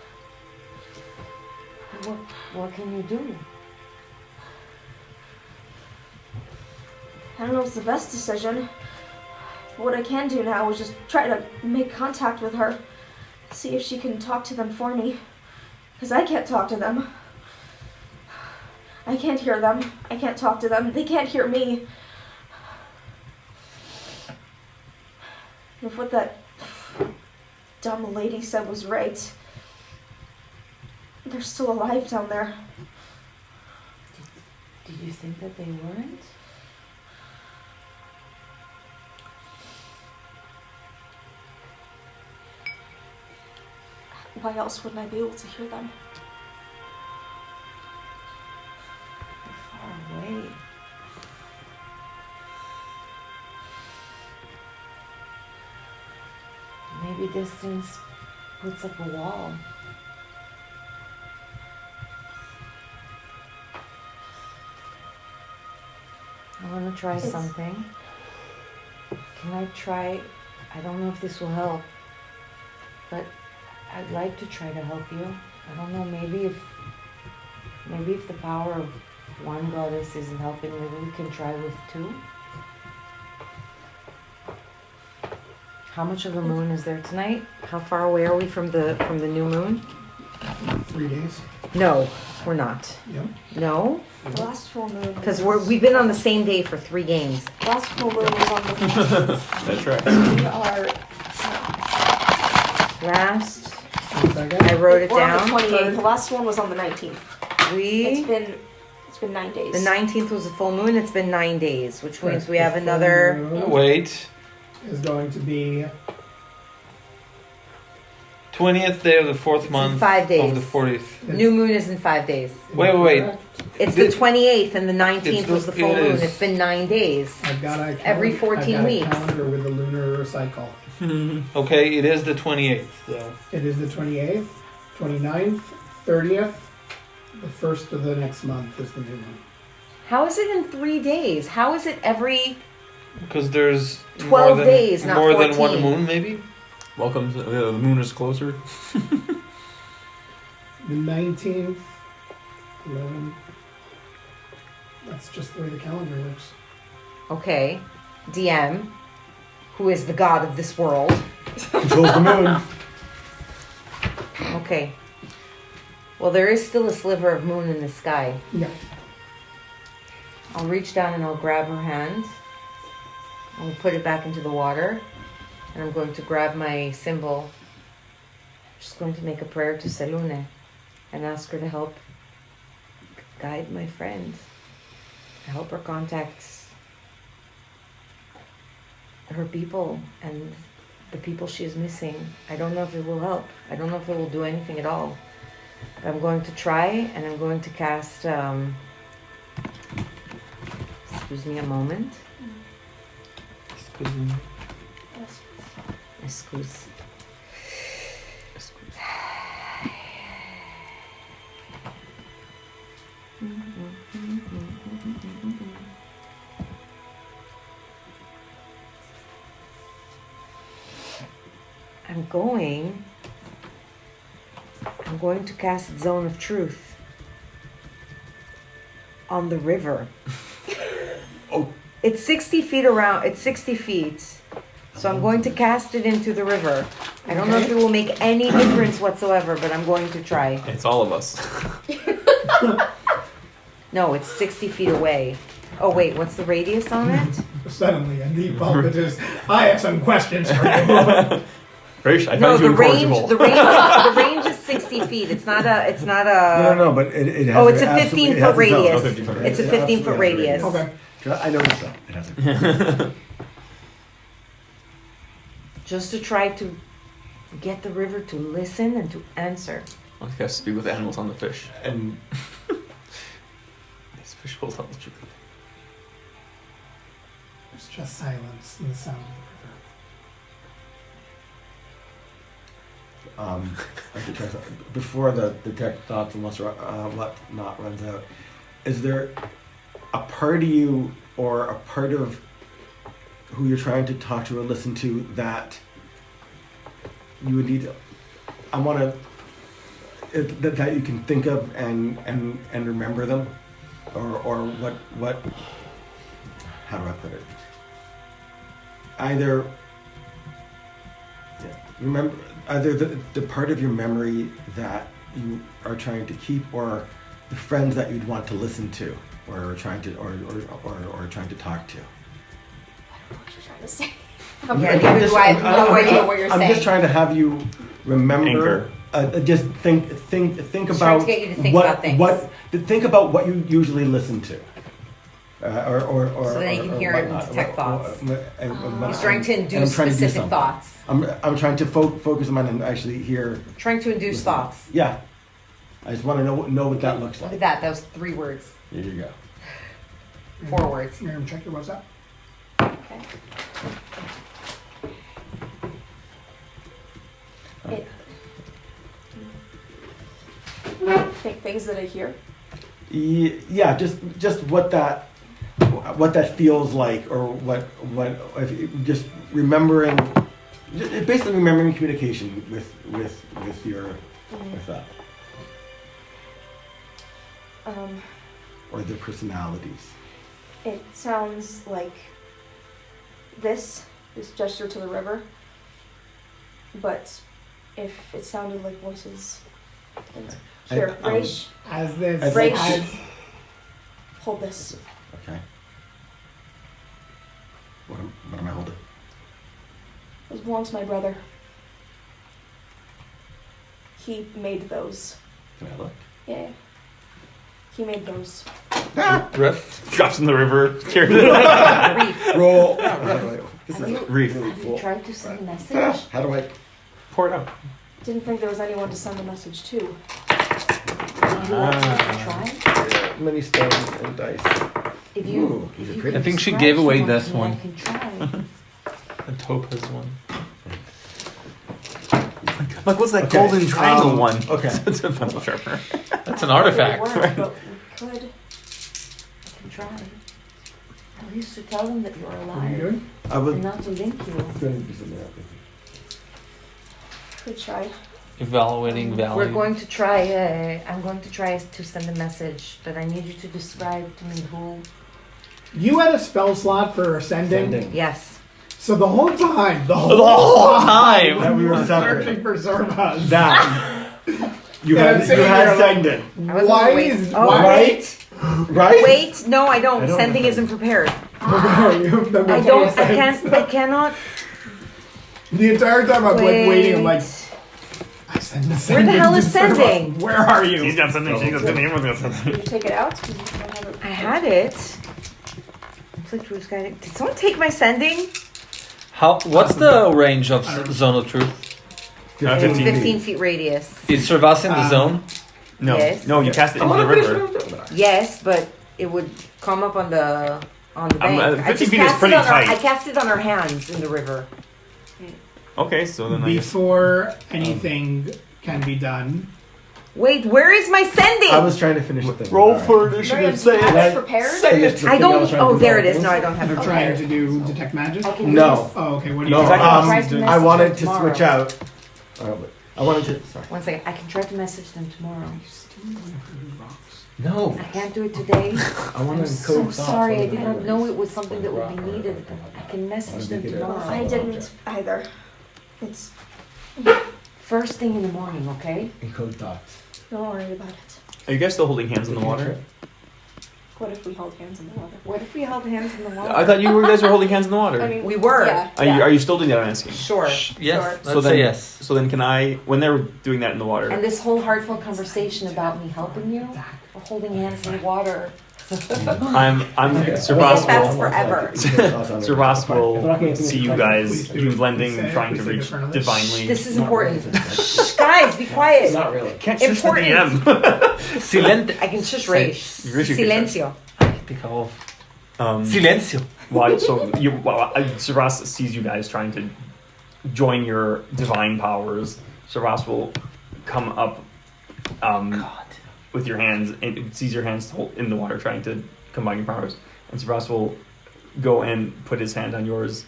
What can you do? I don't know if it's the best decision. What I can do now is just try to make contact with her. See if she can talk to them for me. Because I can't talk to them. I can't hear them. I can't talk to them. They can't hear me. If what that dumb lady said was right, they're still alive down there. Did you think that they weren't? Why else wouldn't I be able to hear them? They're far away. Maybe distance puts up a wall. I want to try something. Can I try? I don't know if this will help, but I'd like to try to help you. I don't know, maybe if the power of one goddess isn't helping, maybe we can try with two. How much of a moon is there tonight? How far away are we from the new moon? 3 days. No, we're not. Yep. No, The last full moon. because we've been on the same day for 3 games. Last full moon was on the. That's right. We are. Last, 1 second. I wrote it We're on down. the 28th. The last one was on the 19th. It's been 9 days. The 19th was a full moon. It's been 9 days, which means Correct. we have The full another. moon Wait. is going to be 20th day of the fourth in month 5 days. of the 40th. New moon is in 5 days. Wait. It's the This- 28th and the 19th It's was the the- full it moon. is. It's been 9 days. I've got a Every I've 14 got a weeks. calendar with the lunar cycle. Okay, it is the 28th though. It is the 28th, 29th, 30th. The first of the next month is the new one. How is it in 3 days? How is it every? Because there's 12 more than, days, not more than one 14. moon, maybe. Welcome to the moon is closer. The 19th, 11. That's just the way the calendar works. Okay, DM, who is the god of this world. Controls the moon. Okay. Well, there is still a sliver of moon in the sky. Yeah. I'll reach down and I'll grab her hand. I'll put it back into the water. And I'm going to grab my symbol. I'm just going to make a prayer to Selune and ask her to help guide my friend. To help her contact her people and the people she is missing. I don't know if it will help. I don't know if it will do anything at all. But I'm going to try, and I'm going to cast, excuse me a moment. Excuse. I'm going to cast Zone of Truth on the river. Oh. It's 60 feet around. It's 60 feet. So I'm going to cast it into the river. I don't know if it will make any difference whatsoever, but I'm going to try. It's all of us. No, it's 60 feet away. Oh wait, what's the radius on it? Suddenly, a deep pulpit is. I have some questions for you. Raish, I No, found you the range. incorrigible. The range is 60 feet. It's not a. No, but it has. Oh, it's a absolutely- 15 it has foot its own. radius. 15 foot It's a It 15 absolutely foot has a radius. Okay. I noticed that. It has Just to try to get the river to listen and to answer. I guess speak with the animals on the fish. and Visual level truth. There's just silence and the sound of I could try something. Before the detect thoughts and whatnot runs out, is there a part of you or a part of who you're trying to talk to or listen to that you would need? I want to that you can think of and remember them, or what? How do I put it? Either remember either the part of your memory that you are trying to keep, or the friends that you'd want to listen to, or trying to or trying to talk to. I don't know what you're trying to say. neither do I have no idea what you're I'm saying. just trying to have you remember. Just think Just about trying to get you to think about things. Think about what you usually listen to, or So then you can hear it and whatnot. detect thoughts. He's trying to and induce I'm trying to do specific something. thoughts. I'm trying to focus them on and actually hear. Trying to induce thoughts. Yeah, I just want to know what that looks Look like. at that. That was 3 words. Here you go. 4 words. Miriam, check your WhatsApp. Okay. Think things that I hear. Yeah, just what that feels like, or what just remembering, basically remembering communication with your with that, or their personalities. It sounds like this gesture to the river, but if it sounded like voices, then here, Raish, As this, I'd like as, hold this. Okay. What am I holding? Those belong to my brother. He made those. Can I look? Yeah. He made those. Riff. Drops in the river. Carries it away. Reef. Roll. This Have is you- really Have you cool. tried to send a message? How do I? Pour it out. Didn't think there was anyone to send a message to. Would you like to try? Many stones and dice. If you, Ooh, these are if you pretty. I think she describe gave away someone this to me, one. I can try. The topaz one. Like, what's that Okay, golden triangle one? Okay. It's a pencil sharpener. That's an artifact. It worked, but we could. I can try. I used to tell them that you're what are you alive doing? I was and not to link you. going to do something else. Could try. Evaluating value. We're going to try. I'm going to try to send a message, but I need you to describe to me who. You had a spell slot for sending. Sending. Yes. So the whole time, The whole time. That we were searching separate. for Servaas. That you Yeah, I'm had sitting here like- sending. I was Why gonna wait. is Oh, why? Right? Right? Wait, no, I don't. I don't Sending know. isn't prepared. That I makes don't. no I sense. can't. I cannot. The entire time I'm like waiting. I'm like, Wait. I send the Where the sending hell to is Servaas. sending? Where are you? She's got something. She's got something. Everyone's got Can something. you take it out? 'Cause you don't have it. I had it. Click through Sky. Did someone take my sending? How? What's the range of zone of truth? It's 15 15 feet radius. Is Servaas in the zone? No, Yes. no, you cast it into the river. Yes, but it would come up on the bank. 50 feet is pretty tight. I cast it on our hands in the river. Okay, so then I guess Before anything can be done, Wait, where is my sending? I was trying to finish the thing. roll All right. for Miriam, initiative. do Say you have it. this prepared? Say it. The I thing don't. was trying to Oh, do there all it is. things. No, I don't have it Okay. trying prepared. to do detect magic. I can do No. this. Oh, okay. What do No, you? I can try to I message wanted them to tomorrow. switch out. I wanted to. Sorry. One second. I can try to message them tomorrow. No, I can't do it today. I want I'm to so code thoughts sorry. I on the did not memories. know it was something that would be needed. I can message them tomorrow. I didn't either. It's. First thing in the morning, okay? Encode thoughts. Don't worry about it. Are you guys still holding hands in the water? What if we held hands in the water? What if we held hands in the water? I thought you guys were holding hands in the water. I mean, We were. Yeah. Are you still doing that? I'm asking. Sure. Yes. Sure. Let's So then, say yes. So then, can I? When they're doing that in the water, And this whole heartfelt conversation about me helping you, we're holding hands in the water. I'm That's Servaas forever. Servaas will see you guys Please do. you blending, Say it. trying to Please take reach it for another. divinely. This is important. Shh, guys, be quiet. Not really. Can't shush the Important. DM. Silente. I can shush rage. Rishi can Silencio. Táctica of Silencio. Servaas sees you guys trying to join your divine powers. Servaas will come up with your hands and sees your hands in the water trying to combine your powers. And Servaas will go and put his hand on yours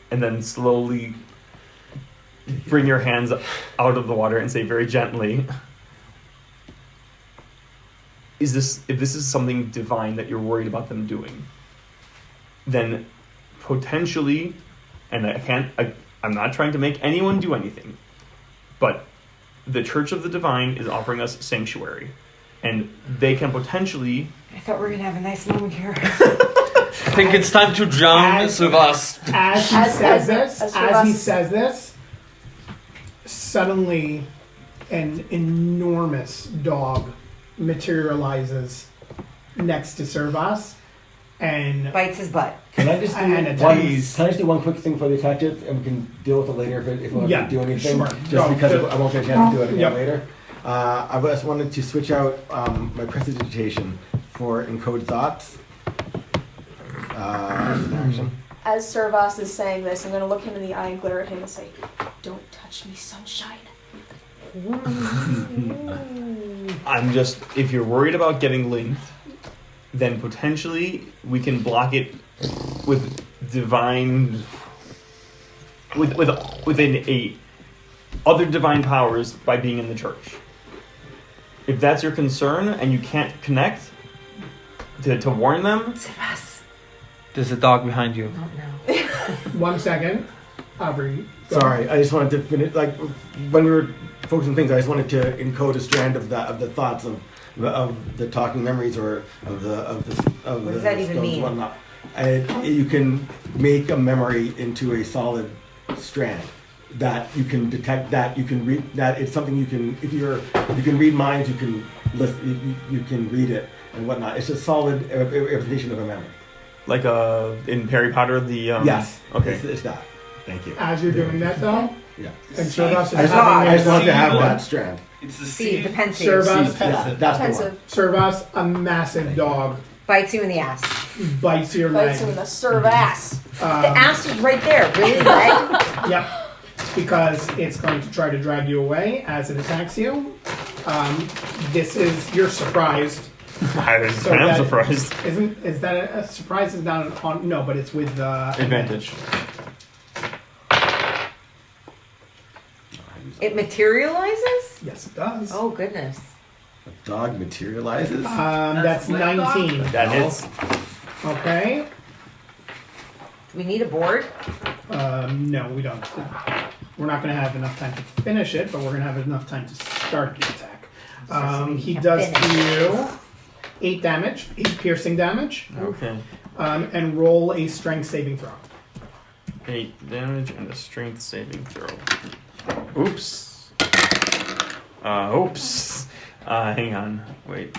and then slowly bring your hands out of the water and say very gently, if this is something divine that you're worried about them doing, then potentially, and I'm not trying to make anyone do anything, but the Church of the Divine is offering us sanctuary, and they can potentially... I thought we were going to have a nice moment here. I think it's time to drown Servaas. As he says this, suddenly an enormous dog materializes next to Servaas and bites his butt. Can I just do one quick thing for the attack, and we can deal with it later if we want to do anything? Sure. Just because I won't get a chance to do it again later. I just wanted to switch out my prestidigitation for encode thoughts. Action. As Servaas is saying this, I'm going to look him in the eye and glare at him and say, "Don't touch me, sunshine." if you're worried about getting linked, then potentially we can block it with divine, within other divine powers by being in the church. If that's your concern and you can't connect to warn them, There's a dog behind you. Oh, no. 1 second. Aubrey. Sorry, I just wanted to finish. Like when we were focusing on things, I just wanted to encode a strand of the thoughts of the talking memories or of What does that even mean? Whatnot. You can make a memory into a solid strand that you can detect. That you can read. That it's something you can. If you can read minds, you can you can read it and whatnot. It's a solid representation of a memory. like in Harry Potter, the yes. Okay, it's that. Thank you. As you're doing that, though, Yeah. and Servaas is I just want to have Seed. that strand. It's the See, the pensive. Servaas, Yeah, that's the one. Offensive. Servaas, a massive dog, Bites you in the ass. bites your Bites him in leg. the Servaas. The ass is right there. Really, leg? Yep. Because it's going to try to drag you away as it attacks you. You're surprised. I'm that- surprised. Is that a surprise? Is not on? No, but it's with Advantage. It materializes? Yes, it does. Oh, goodness. A dog materializes. That's 19. That hits. Okay. Do we need a board? No, we don't. We're not going to have enough time to finish it, but we're going to have enough time to start the attack. He does to you 8 damage, 8 piercing damage, Okay. and roll a strength saving throw. 8 damage and a strength saving throw. Oops. Oops. Hang on. Wait.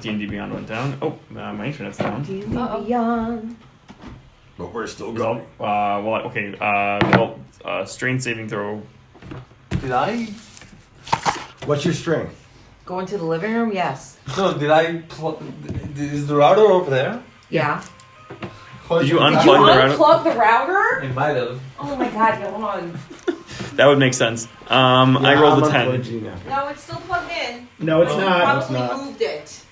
D&D Beyond went down. Oh, my internet's down. Beyond. But we're still Well, going. okay. Strength saving throw. Did I? What's your strength? Go into the living room? Yes. No, did I? Is the router over there? Yeah. Did you Did you unplug the router? unplug the router? It might have. Oh my god, hold on. That would make sense. I rolled a 10. No, it's still plugged in. No, it's Oh. not. Probably not. moved it.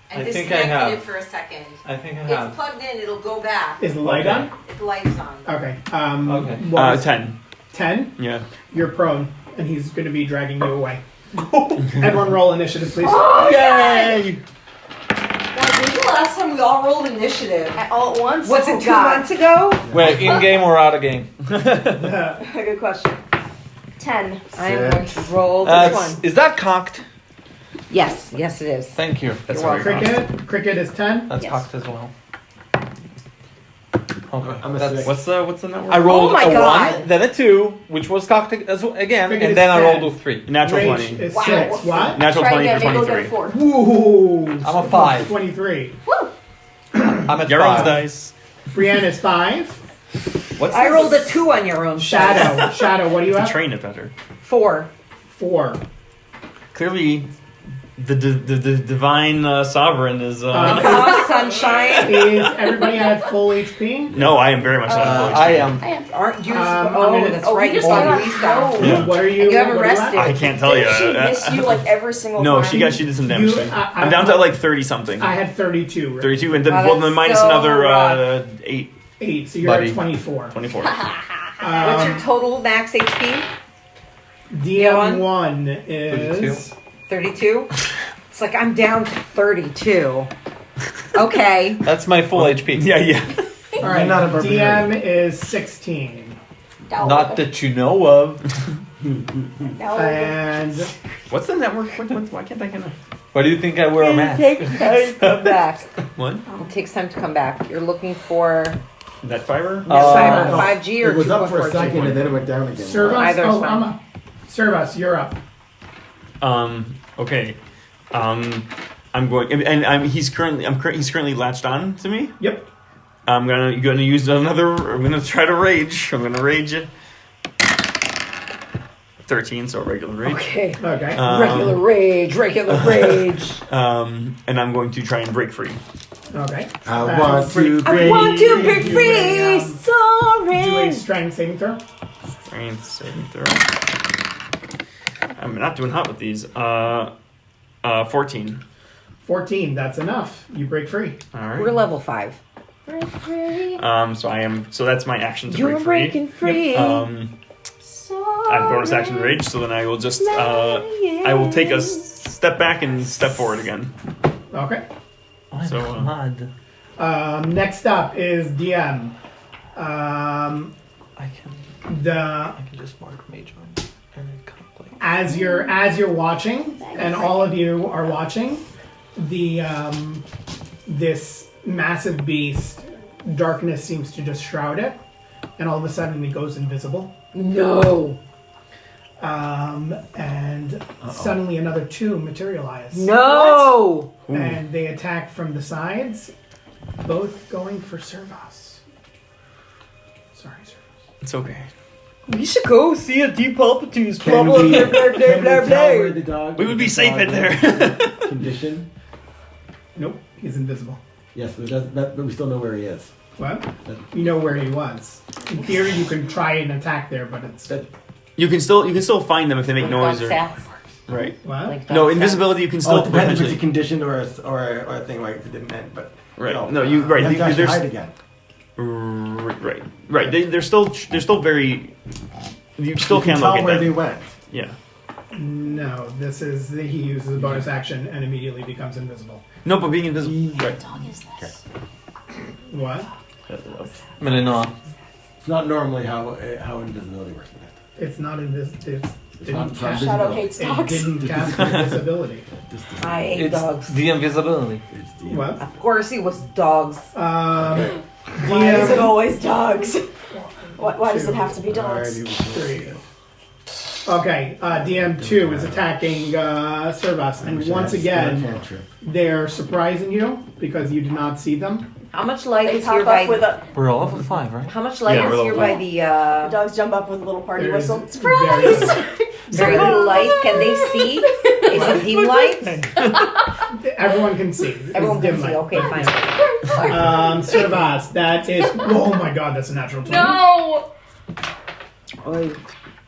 And I think I disconnected have. it for a second. I think I It's have. plugged in, it'll go back Is the light on? if the light is on. Okay. Okay. What was 10. 10? Yeah. You're prone, and he's going to be dragging you away. Everyone roll initiative, please. Yay! Well, when was the last time we all rolled initiative? All at once? Was Oh, it 2 God. months ago? Wait, in game or out of game? Good question. 10. I am going to roll this one. Is that cocked? Yes, yes it is. Thank you. That's You're very Cricket. Cricket is 10. That's Yes. cocked as well. Okay. I'm a That's- six. What's the number? I rolled Oh my a God. 1, then a 2, which was cocked again, Cricket and then is I 10. rolled a 3. Natural Range 20. is Wow. 6. What? Natural Try 20 again, for maybe we'll get 23. a 4. Woo! I'm a 5. 23. I'm at Yaron's 5. dice. Brienne is 5. What's I this? rolled a 2 on your own. Shadow, what do you To have? train it better. 4. 4. Clearly, The divine sovereign is. Oh, sunshine. Is everybody at full HP? No, I am very much not full I HP. am. Aren't you? I'm Oh, gonna- that's Oh, right. we You just saw got Lisa. no. Yeah. What are you? And you haven't what are rested. at? I can't tell you. She missed you like every single No, time. she did some damage. You- thing. I- I'm down to like 30 something. I had 32. Right? 32, and then Wow, well, then that's minus so another rough. 8, 8, so you're Buddy. at 24. 24. What's your total max HP? DM1 is 32. It's like I'm down to 32. Okay. That's my full HP. Yeah. all right. not a barbarian. DM is 16, Not that you know of. and What's the network? Why can't I get a... Why do you think I wear a mask? It takes time to come back. What? It takes time to come back. You're looking for Net fiber? cyber no. 5G or It was up for a 2.4G? second and then it went down again. Servaas. Either's Oh, fine. I'm up. Servaas, you're up. Okay. I'm going, and he's currently latched on to me. Yep. I'm gonna use another. I'm gonna try to rage. I'm gonna rage. 13, so regular rage. Okay. Okay. Regular rage. And I'm going to try and break free. Okay. I want to I break. want to break You free. may, do a Sorry. strength saving throw. Strength saving throw. I'm not doing hot with these. 14. 14, that's enough. You break free. All right. We're level 5. So I am. So that's my action to You're break free. breaking free. I have bonus action rage, so then I will just I will take a step back and step forward again. Okay. Oh So, my God. Next up is DM. I can just mark mage on and it kind of like. As you're watching, and all of you are watching, the this massive beast, darkness seems to just shroud it, and all of a sudden it goes invisible. No. And suddenly another 2 materialize. No. And they attack from the sides, both going for Servaas. Sorry, Servaas. It's okay. We should go see a deep Palpatine's Can we tell where the dog? We would be safe in there. Condition. Nope, he's invisible. Yes, but we still know where he is. What? You know where he was. In theory, you can try and attack there, but it's You can still find them if they make noise or right. what? No, invisibility you can Oh, still it depends if it's a potentially condition or a thing like it meant, but right. No, No, you right. You have to actually There's hide again. right. They're still very. You still You can can't tell locate where they them. went. Yeah. No, this is he uses a bonus action and immediately becomes invisible. No, but being invisible. Right. What? Melinoa. It's not normally how invisibility works. It's not invisible. It's not Shadow visible. hates It dogs. didn't cast invisibility. I hate It's dogs. the invisibility. It's the What? Of course, it was dogs. Why is it always dogs? Why does it have to be dogs? 3. Okay, DM2 is attacking Servaas, and once again, they're surprising you because you did not see them. How much light They is here pop by? up with a. We're all level 5, right? How much light Yeah, is we're here level by the? The dogs jump up with a little party There's whistle. very Surprise! Very little light. Can they see? Is it dim light? Everyone can see. It's Everyone dim can see. light. Okay, fine. Servaas, that is. Oh my god, that's a natural 20. No! Oy.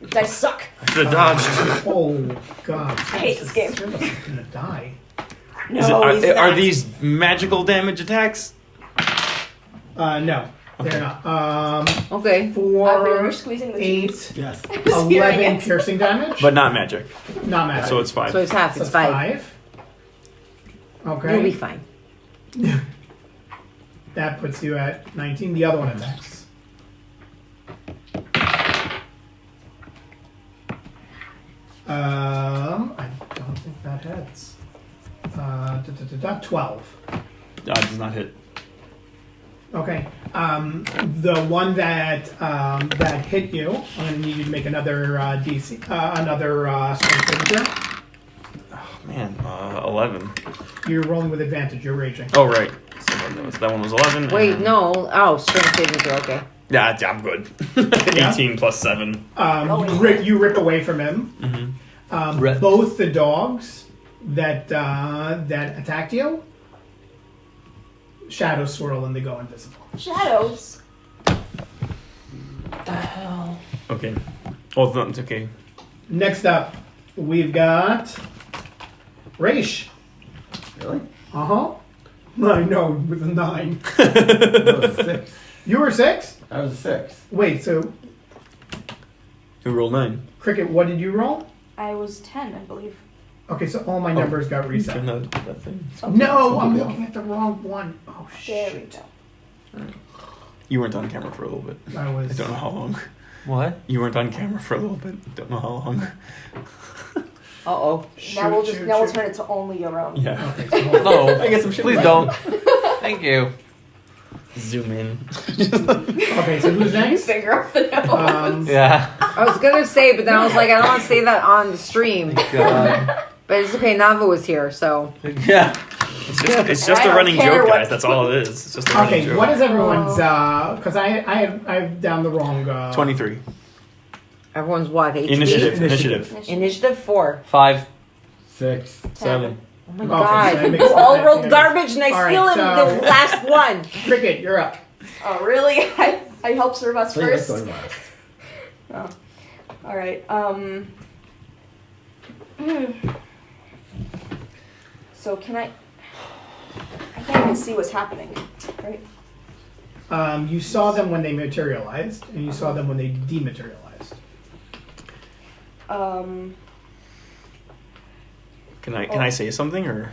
You guys suck. The dodge. Oh god. I hate this game. Servaas is gonna die. No, he's Are not. these magical damage attacks? No, they're not. Okay. You're 4, squeezing the cheese. 8, Yes. 11 piercing damage. But not magic. Not magic. So it's 5. So it's half. So It's 5. Okay. You'll be fine. That puts you at 19. The other one attacks. I don't think that hits. 12. Does not hit. Okay. The one that that hit you, I'm gonna need you to make another DC, another strength saving throw. Oh, man, 11. You're rolling with advantage. You're raging. Oh, right. So that one was 11. Wait, and- no. Oh, strength saving throw. Okay. Yeah, I'm good. 18 plus 7. You rip away from him. Mm-hmm. Rip. Both the dogs that attacked you, shadows swirl and they go invisible. Shadows. The hell? Okay. Oh, it's okay. Next up, we've got Raish. Really? I know, with a 9. That was a 6. You were 6? I was a 6. Wait, so Who rolled 9? Cricket, what did you roll? I was 10, I believe. Okay, so all my numbers got reset. Turn that thing. No, I'm looking at the wrong one. Oh There we shit! go. You weren't on camera for a little bit. I was. I don't know how long. What? You weren't on camera for a little bit. Don't know how long. Uh-oh. Now we'll turn it to only your own. Yeah. Okay, so hold on. No, I guess I'm please don't. Thank you. Zoom in. Okay, so who's next? Finger up the nose. Yeah. I was gonna say, but then I was like, I don't want to say that on the stream. God. But it's okay. Nava was here, so Yeah. It's just I a don't running care joke, what- guys. That's all it is. It's just a running Okay, joke. what is everyone's? Because I've down the wrong. 23. everyone's what? HP? Initiative. Initiative 4. 5. 6. 7. Oh my Okay, god. so that makes You sense. all I rolled think garbage and I All right, still am so- the last one. Cricket, you're up. Oh, really? I helped Servaas So you're first. going last. Oh. All right. So can I? I can't even see what's happening, right? You saw them when they materialized, and you saw them when they dematerialized. Can I say something or?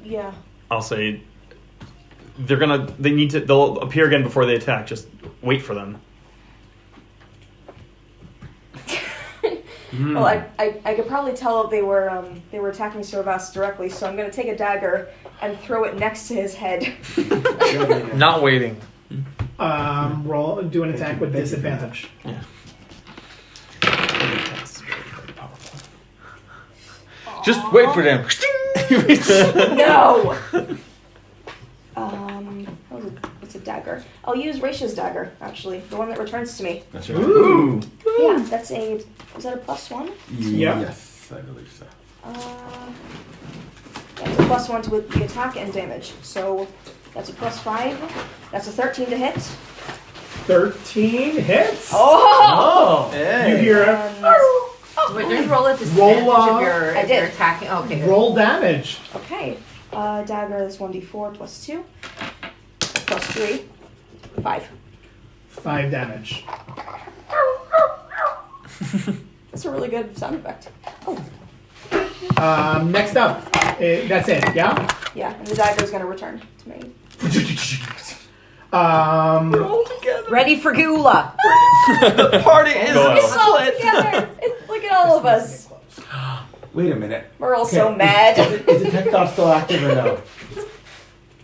Yeah. I'll say they'll appear again before they attack. Just wait for them. Well, I could probably tell they were attacking Servaas directly, so I'm gonna take a dagger and throw it next to his head. Not waiting. Do an attack with disadvantage. Yeah. That's very powerful. Just wait for them. No. It's a dagger. I'll use Raisha's dagger, actually, the one that returns to me. That's right. Ooh. Yeah, that's a. Is that a +1? Yeah. Yes, I believe so. That's a +1 to the attack and damage. So that's a +5. That's a 13 to hit. 13 hits. Oh! You hear it. And, Wait, don't you roll at Roll, disadvantage I if you're did. attacking? Oh, okay. Roll damage. okay. Dagger is 1d4 +2. +3. 5. 5 damage. That's a really good sound effect. Next up, that's it. Yeah. Yeah, and the dagger is going to return to me. Ready for Gula. The party is Go It's out. all together. Look at all of us. Wait a minute. We're all so Okay, mad. Is the tech dot still active or no?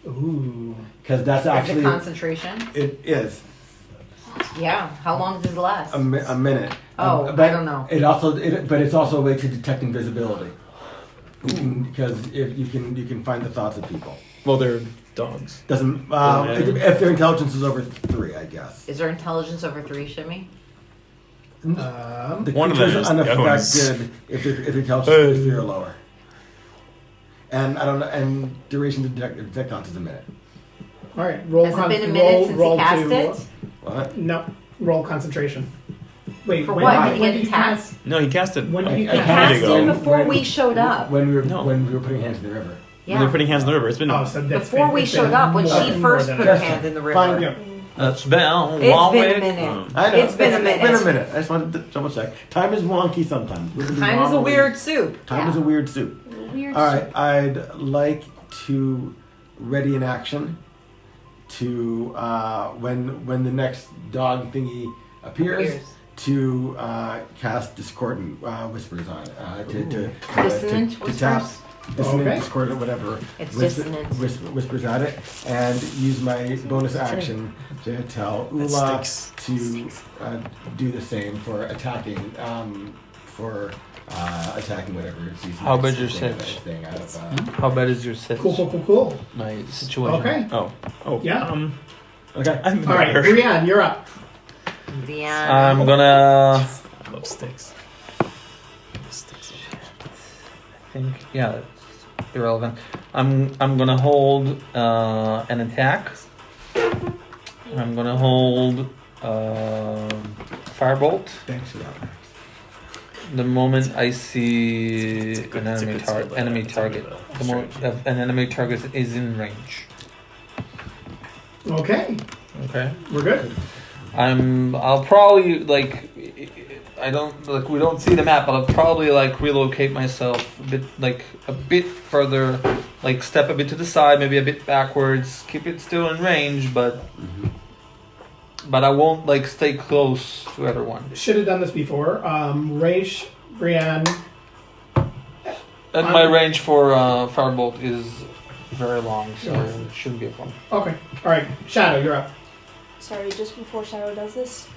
Ooh. Because that's The actually concentration. it is Yeah. How long does it last? a minute. Oh, But I don't know. But it's also a way to detect invisibility. Because if you can find the thoughts of people. Well, they're dogs. Doesn't matter. if their intelligence is over 3, I guess. Is there intelligence over 3, Shimmy? The One of them creature's is unaffected if their intelligence is 3 or lower. And I don't know. And duration to detect thoughts is a minute. All right. Roll. Has it been a minute since he cast it? What? No. Roll concentration. Wait. For when, what? When, Did he when get did you attacked? cast? No, he cast it. When did you I cast? Cast ago. it before we showed up. When we were No. putting hands in the river. When they're putting hands in the river. It's been. Oh, so that's Before been- we it's showed been up, when more- she more first than put a- her hand in the river. Fine. Yeah. That's been a It's long been way. a minute. I know. It's been a minute. It's been a minute. I just wanted to double check. Time is wonky sometimes. Time is a weird soup. Time is a weird soup. Weird. All right, I'd like to ready an action to when the next dog thingy appears to cast discordant whispers on it. Dissonant to whispers? tap dissonant, Okay. discordant, whatever. It's dissonant. Whispers at it, and use my bonus action to tell Ula sticks. to do the same for attacking. Attacking whatever. sees How next big your thing- cinch? thing out of, How bad is your sit? Cool. My situation. Okay. Oh. Yeah. Okay. I'm All right, better. Brianne, you're up. Brianna. I'm gonna. I love sticks. Sticks. I think yeah. It's irrelevant. I'm gonna hold an attack. I'm gonna hold firebolt. Thanks for that. The moment I see It's a good enemy skill, though. enemy It's a target, good, the moment strategy. an enemy target is in range. Okay, Okay. we're good. I'll probably like. We don't see the map, but I'll probably like relocate myself a bit further, like step a bit to the side, maybe a bit backwards, keep it still in range, but I won't like stay close to everyone. Should have done this before. Raish, Brienne. And my range for firebolt is very long, so it shouldn't be a problem. Okay, all right. Shadow, you're up. Sorry, just before Shadow does this,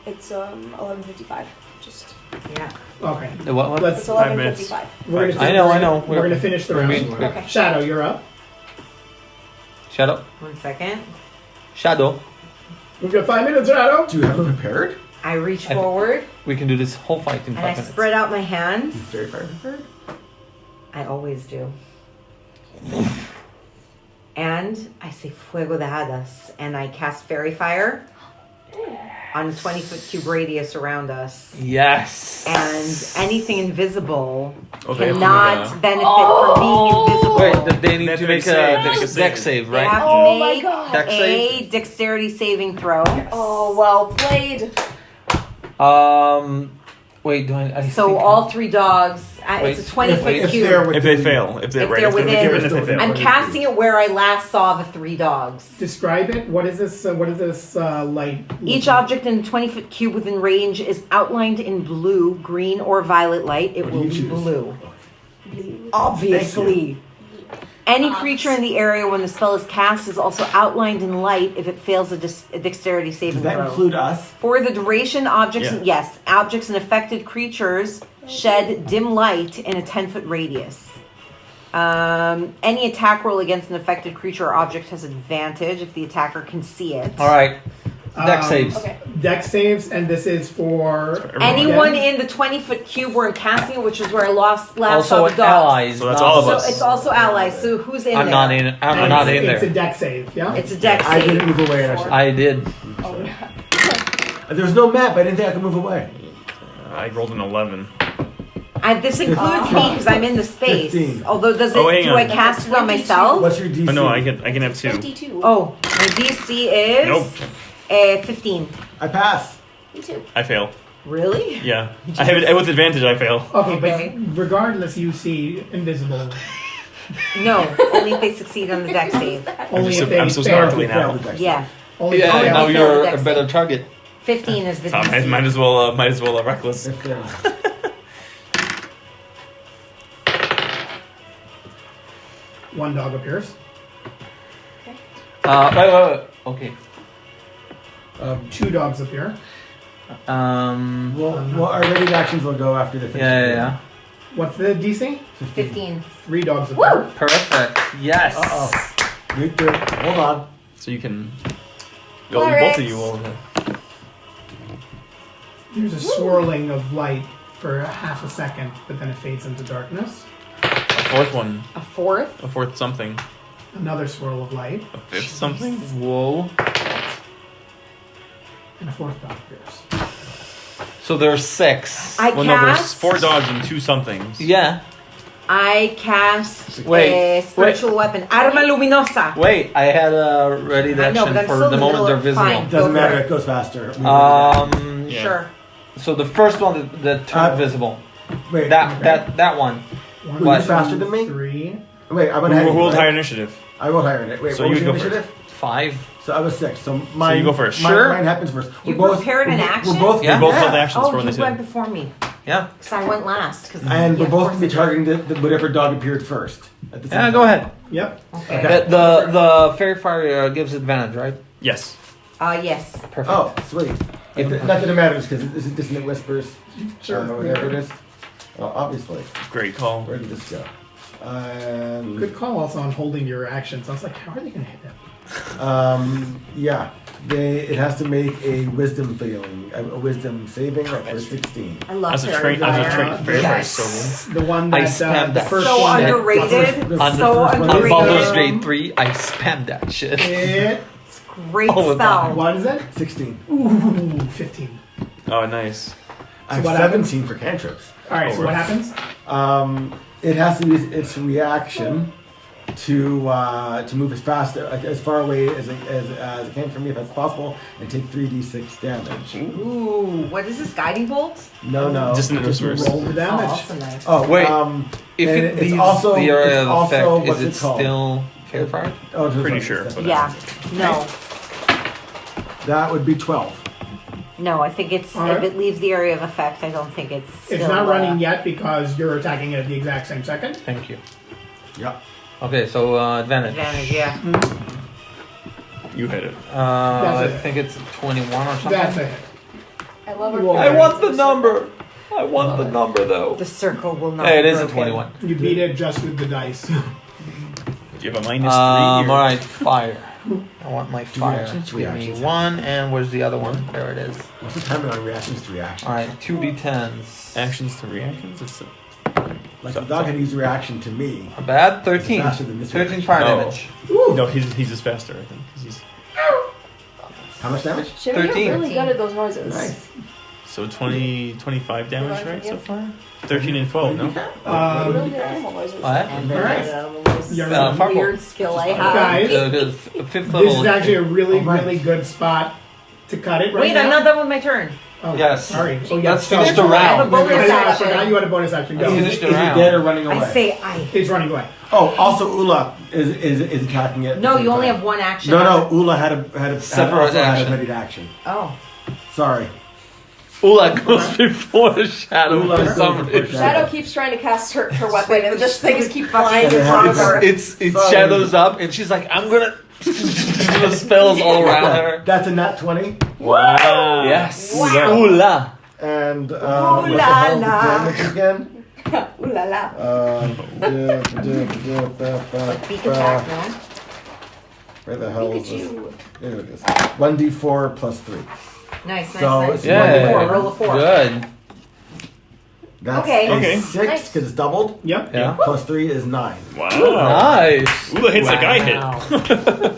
it's 11:55. Just Yeah. Okay, The what? let's. it's 5 minutes. 11:55. We're gonna I know. We're gonna finish the we're round. being quick. Okay. Shadow, you're up. Shadow. 1 second. Shadow. We've got 5 minutes, Shadow. Do you have it prepared? I reach I- forward We can do this whole fight in and I 5 minutes. spread out my hands. Very far prepared. I always do. And I say Fuego de Hadas, and I cast Fairy Fire on a 20-foot cube radius around us. Yes. And anything invisible Okay, cannot benefit from being invisible. Wait, they need They to have make to a make a dex save. save, They have right? to Oh my make god. Dex a save. dexterity saving throw. Oh, well played. Wait, do I So think all 3 dogs. It's a Wait, 20-foot If cube. they're If they fail, if they're If right, they're if they're within- within, if they fail. I'm casting it where I last saw the 3 dogs. Describe it. What is this? What is this light? Each object in a 20-foot cube within range is outlined in blue, green, or violet light. It What do will you be choose? blue. Obviously. Any creature in the area when the spell is cast is also outlined in light if it fails a dexterity saving Does that throw. include us? For the duration, objects Yeah. objects and affected creatures shed dim light in a 10-foot radius. Any attack roll against an affected creature or object has advantage if the attacker can see it. All right. Dex saves. Okay. Dex saves, and this is for Everyone. Anyone again? in the 20-foot cube where I'm casting it, which is where I last Also saw the dogs. allies. So that's not- all of So us. it's also allies. So who's in I'm there? not in. I'm And not in it's a there. dex save. Yeah. It's a dex I save. didn't move away. And I did. Oh, there was no map. I didn't think I could move away. I rolled an 11. This includes me because I'm in the space. 15. Although does it? Oh, hang do on. I cast it on 22. myself? What's your DC? Oh no, I can have 2. 52. Oh, my DC is Nope. 15. I pass. Me too. I fail. Really? Yeah, I have it with advantage. I fail. Okay, Okay. but regardless, you see invisible. No, only if they succeed on the dex save. Only so- if they I'm so fail. sparkly now. Yeah, Only Yeah, if they now fail. you're dex a better save. target. 15 is the Tom, I DC. might as well reckless. If they're- One dog appears. Wait. Okay. 2 dogs appear. well, our ready actions will go after the finish. Yeah. What's the DC? 15. 3 dogs appear. Perfect. Yes. Uh-oh. You do. Hold on. So you can. Both Clerics. of you will. There's a swirling of light for a half a second, but then it fades into darkness. A fourth one. A fourth. A fourth something. Another swirl of light, A fifth something. Whoa. and a 4th dog appears. So there's 6. I Well, no, there's cast. 4 dogs and 2 somethings. Yeah. I cast Wait, a spiritual weapon, Arma Luminosa. Wait, I had a ready I know, action but I'm for still the in the moment middle they're of- visible. fine. Doesn't Go for matter. it. It goes faster. Yeah. Sure. So the first one that turned visible. Wait. That one. One, Who, What? you faster than me? 3. Wait, I'm Who gonna have you, rolled right? higher initiative? I rolled higher in it. Wait, So what was you your go initiative? 5. So I was 6. So mine. you go first. Mine, Sure. Mine happens first. You prepared an action? We're both. Yeah. We both held actions Oh, for you this. went before me. Yeah. Because I went last. Cause And yeah, we're of both course be I did. targeting whatever dog appeared first. At the same Yeah, time. go ahead. Yep. Okay. The fairy fire gives advantage, right? Yes. Yes. Perfect. Oh, sweet. Not that it matters because this is dissonant whispers. Sure. Whatever it is. Well, obviously. Great call. Where did this go? Good call also on holding your actions. I was like, how are they going to hit him? Yeah. it has to make a wisdom saving for 16. I love As a fairy train, as a fire. train, very Yes. The one that spammed the that first So one. underrated. the On So first one. On Baldur's underrated. Gate 3, I spammed that shit. It's Great All the spell. time. what is it? 16. Ooh, 15. Oh, nice. I have what 17 for cantrips. All right. So Over. what happens? It has to use its reaction to move as far away as it can from me if that's possible, and take 3d6 damage. Ooh, what is this? Guiding bolt? No. Just in the Just reverse. roll the Oh, damage. also nice. Oh Wait, If and it it's leaves also- the area it's of also- effect, what's is it it called? still fair fire? Oh, it's Pretty right, sure, it's but- Yeah. No. that would be 12. No, I think it's All right. if it leaves the area of effect. I don't think it's. It's Still, not running yet because you're attacking it at the exact same second. Thank you. Yep. Okay, so advantage. Advantage, yeah. You hit it. That's I a hit. think it's 21 or something. That's a hit. I love Well, our. I want the number. I want the number though. The circle will not. Hey, it be is a broken. 21. You beat it just with the dice. Do you have a -3? All or- right, fire. I want my fire. reactions? Give me Reactions. 1, and where's the other one? There it is. What's the timing on reactions to reaction? All right, 2d10s. Actions to reactions? It's a, Like the dog had used a reaction to me. Not bad. 13. Faster than this 13 reaction. fire No. damage. no, he's just faster, I think. 'Cause he's, How much damage? Shimmy, you're 13. really good at those noises. Nice. so 25 damage, right, so far? 13 and 12, no? You're really Um, good at animal noises. What? And All right. You're You're- a Farble. weird skill I have. Guys, The fifth level. this is actually a really, All right. really good spot to cut it right Wait, now. I'm not done with my turn. Oh, Yes. Sorry. Oh, yeah. Let's finish the I have a round. bonus I action. forgot you had a bonus action. Go. Is Is Finish it the round. dead or running away? I say I. It's running away. Oh, also Ula is attacking it. No, you only have one action. No, Ula had a Separate also had action. a ready to action. Oh. Sorry. Ula goes before Shadow Ula for goes some before reason. Shadow keeps trying to cast her weapon, wait and for just the things stupid keep fucking flying in thing. front of her. It's Sorry. Shadows up, and she's like, I'm gonna. The spells all around her. That's a nat 20. Wow. Yes. Wow. Ula. And Ooh what the la hell's the la. damage again? Ooh la la. Beak attack, no? Where the hell is this? Pikachu. There it is. 1d4 plus 3. Nice, nice, So nice. it's Yeah. Roll a 4, roll a 4. Good. That's Okay. a Okay. 6 Nice. because it's doubled. Yep. Yeah. Plus 3 is 9. Wow. Nice. Ula hits like I Wow. hit.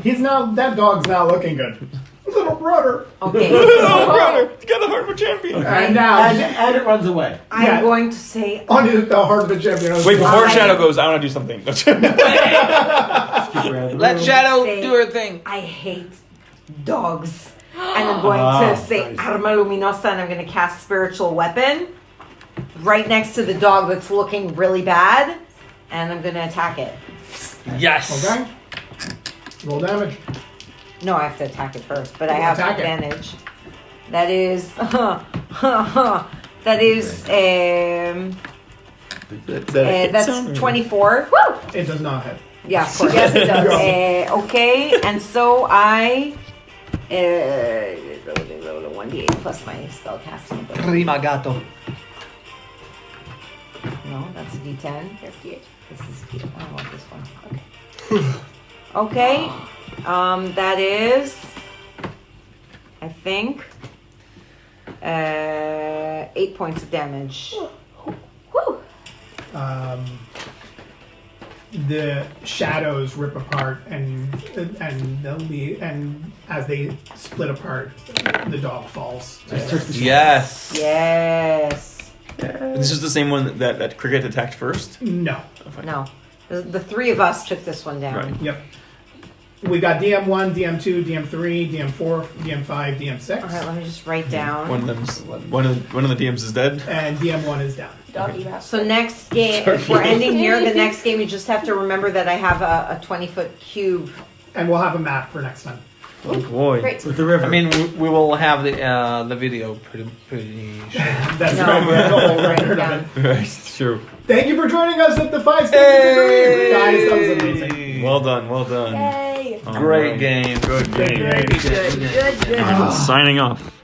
He's not. That dog's not looking good. Little brother. Okay. Oh, brother, you got the heart of a champion. And now And it runs away. I'm Yeah. going to say on the heart of the champion. Wait, before I- Shadow goes, I want to do something. Let Shadow Say- do her thing. I hate dogs. And I'm going Ah, to say nice. Arma Luminosa and I'm going to cast Spiritual Weapon right next to the dog that's looking really bad. And I'm going to attack it. Yes. Okay. Roll damage. No, I have to attack it first, but I Well, have attack it. advantage. That is. That is. That's 24. Woo! It does not hit. Yeah, of course. Yes, it does. Okay, and so I. 1d8 plus my spell casting ability. Prima gato. No, that's a d10. 58. This is I don't want this one. Okay. That is, I think, 8 points of damage. Woo! The shadows rip apart, and they'll be, and as they split apart, the dog falls. Yes. Yes. This is the same one that Cricket attacked first? No. No. The three of us took this one down. Right. Yep. We got DM1, DM2, DM3, DM4, DM5, DM6, All right, let me just write down. One of the DMs is dead. and DM1 is down. Doggy mask. So next game, if we're ending here, the next game you just have to remember that I have a 20-foot cube. And we'll have a map for next time. Oh boy. Great. With the river. I mean, we will have the video pretty sure. That's No, right. We have the whole write it record of down. it. Right, it's true. Thank you for joining us at the 5 Stages of Grief, guys. That was amazing. Well done, well done. Yay! All Great right. game. Good game. Good, good, good. Signing off.